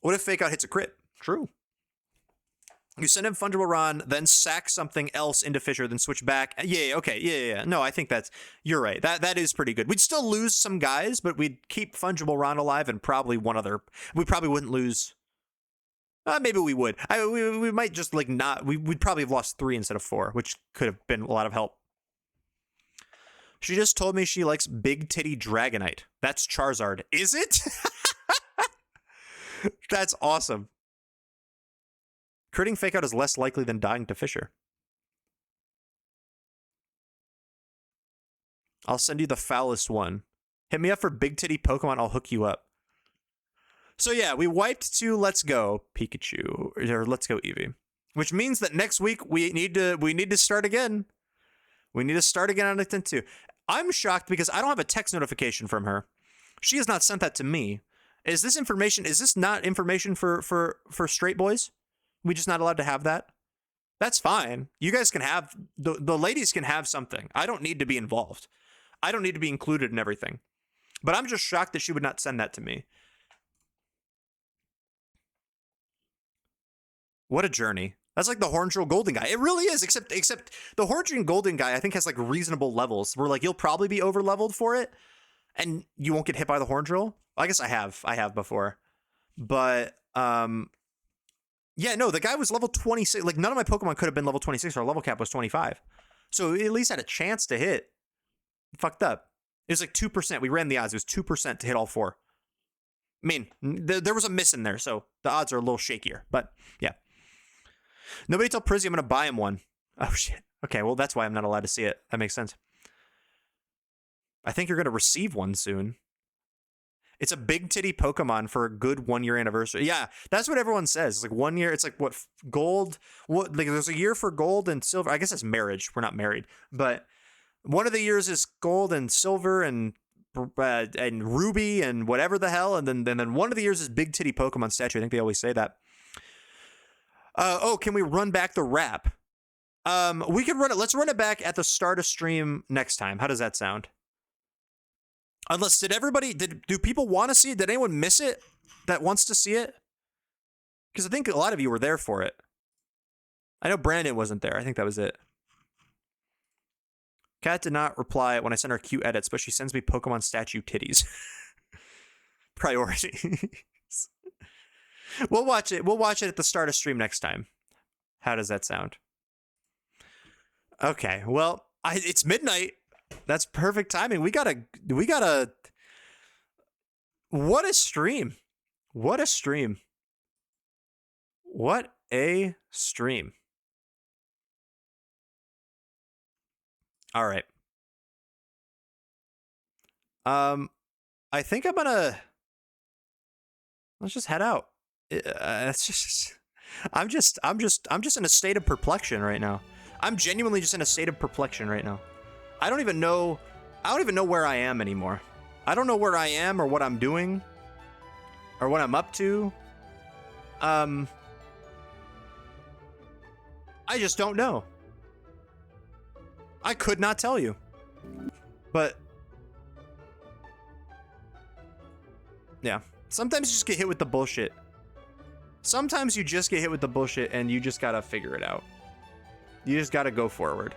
What if Fake Out hits a crit? True. You send him Fungible Ron, then sack something else into Fissure, then switch back. Yeah, okay, yeah. No, I think you're right. That is pretty good. We'd still lose some guys, but we'd keep Fungible Ron alive and probably one other. We probably wouldn't lose. Maybe we would. We might just like not. We'd probably have lost 3 instead of 4, which could have been a lot of help. She just told me she likes big titty Dragonite. That's Charizard. Is it? That's awesome. Critting Fake Out is less likely than dying to Fissure. I'll send you the foulest one. Hit me up for big titty Pokemon. I'll hook you up. So yeah, we wiped to Let's Go Pikachu, or Let's Go Eevee, which means that next week we need to start again. We need to start again on Nintendo 2. I'm shocked because I don't have a text notification from her. She has not sent that to me. Is this not information for straight boys? We just not allowed to have that? That's fine. You guys can have, the ladies can have something. I don't need to be involved. I don't need to be included in everything. But I'm just shocked that she would not send that to me. What a journey. That's like the Horndrill Golden guy. It really is, except the Horndrill Golden guy I think has like reasonable levels where like you'll probably be over leveled for it and you won't get hit by the Horndrill. I guess I have before. But yeah, no, the guy was level 26. Like none of my Pokemon could have been level 26. Our level cap was 25. So we at least had a chance to hit. Fucked up. It was like 2%. We ran the odds. It was 2% to hit all 4. I mean, there was a miss in there, so the odds are a little shakier. But yeah. Nobody tell Prizzy I'm going to buy him one. Oh, shit. Okay, well, that's why I'm not allowed to see it. That makes sense. I think you're going to receive one soon. It's a big titty Pokemon for a good 1 year anniversary. Yeah, that's what everyone says. It's like 1 year. It's like what gold. What like there's a year for gold and silver. I guess it's marriage. We're not married, but one of the years is gold and silver and ruby and whatever the hell, and then one of the years is big titty Pokemon statue. I think they always say that. Oh, can we run back the rap? We could run it. Let's run it back at the start of stream next time. How does that sound? Unless do people want to see it? Did anyone miss it that wants to see it? Because I think a lot of you were there for it. I know Brandon wasn't there. I think that was it. Kat did not reply when I sent her cute edits, but she sends me Pokemon statue titties. Priorities. We'll watch it. We'll watch it at the start of stream next time. How does that sound? Okay. Well, it's midnight. That's perfect timing. We gotta. What a stream! What a stream! What a stream! All right. I think I'm gonna. Let's just head out. It's just. I'm just in a state of perplexion right now. I'm genuinely just in a state of perplexion right now. I don't even know where I am anymore. I don't know where I am or what I'm doing or what I'm up to. I just don't know. I could not tell you. But yeah, sometimes you just get hit with the bullshit. Sometimes you just get hit with the bullshit and you just gotta figure it out. You just gotta go forward.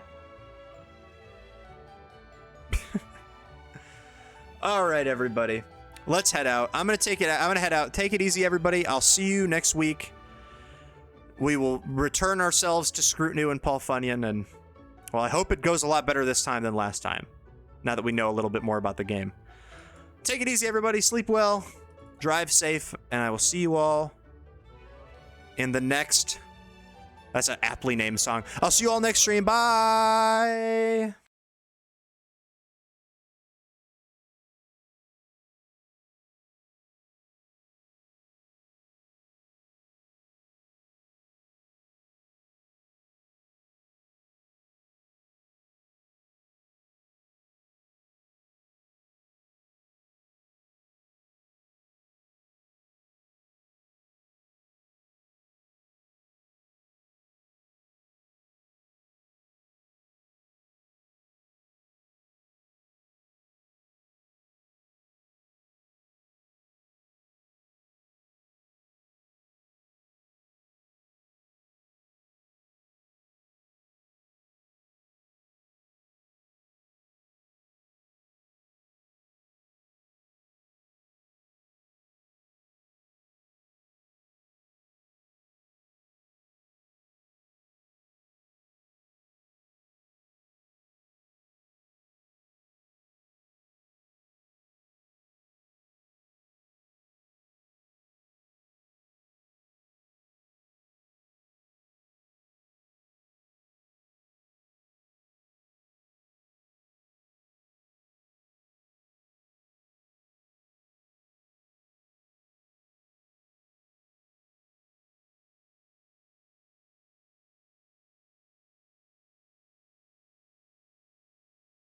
All right, everybody. Let's head out. I'm gonna head out. Take it easy, everybody. I'll see you next week. We will return ourselves to Scrutiny and Paul Funyan, and well, I hope it goes a lot better this time than last time. Now that we know a little bit more about the game. Take it easy, everybody. Sleep well. Drive safe, and I will see you all in the next. That's an aptly named song. I'll see you all next stream. Bye.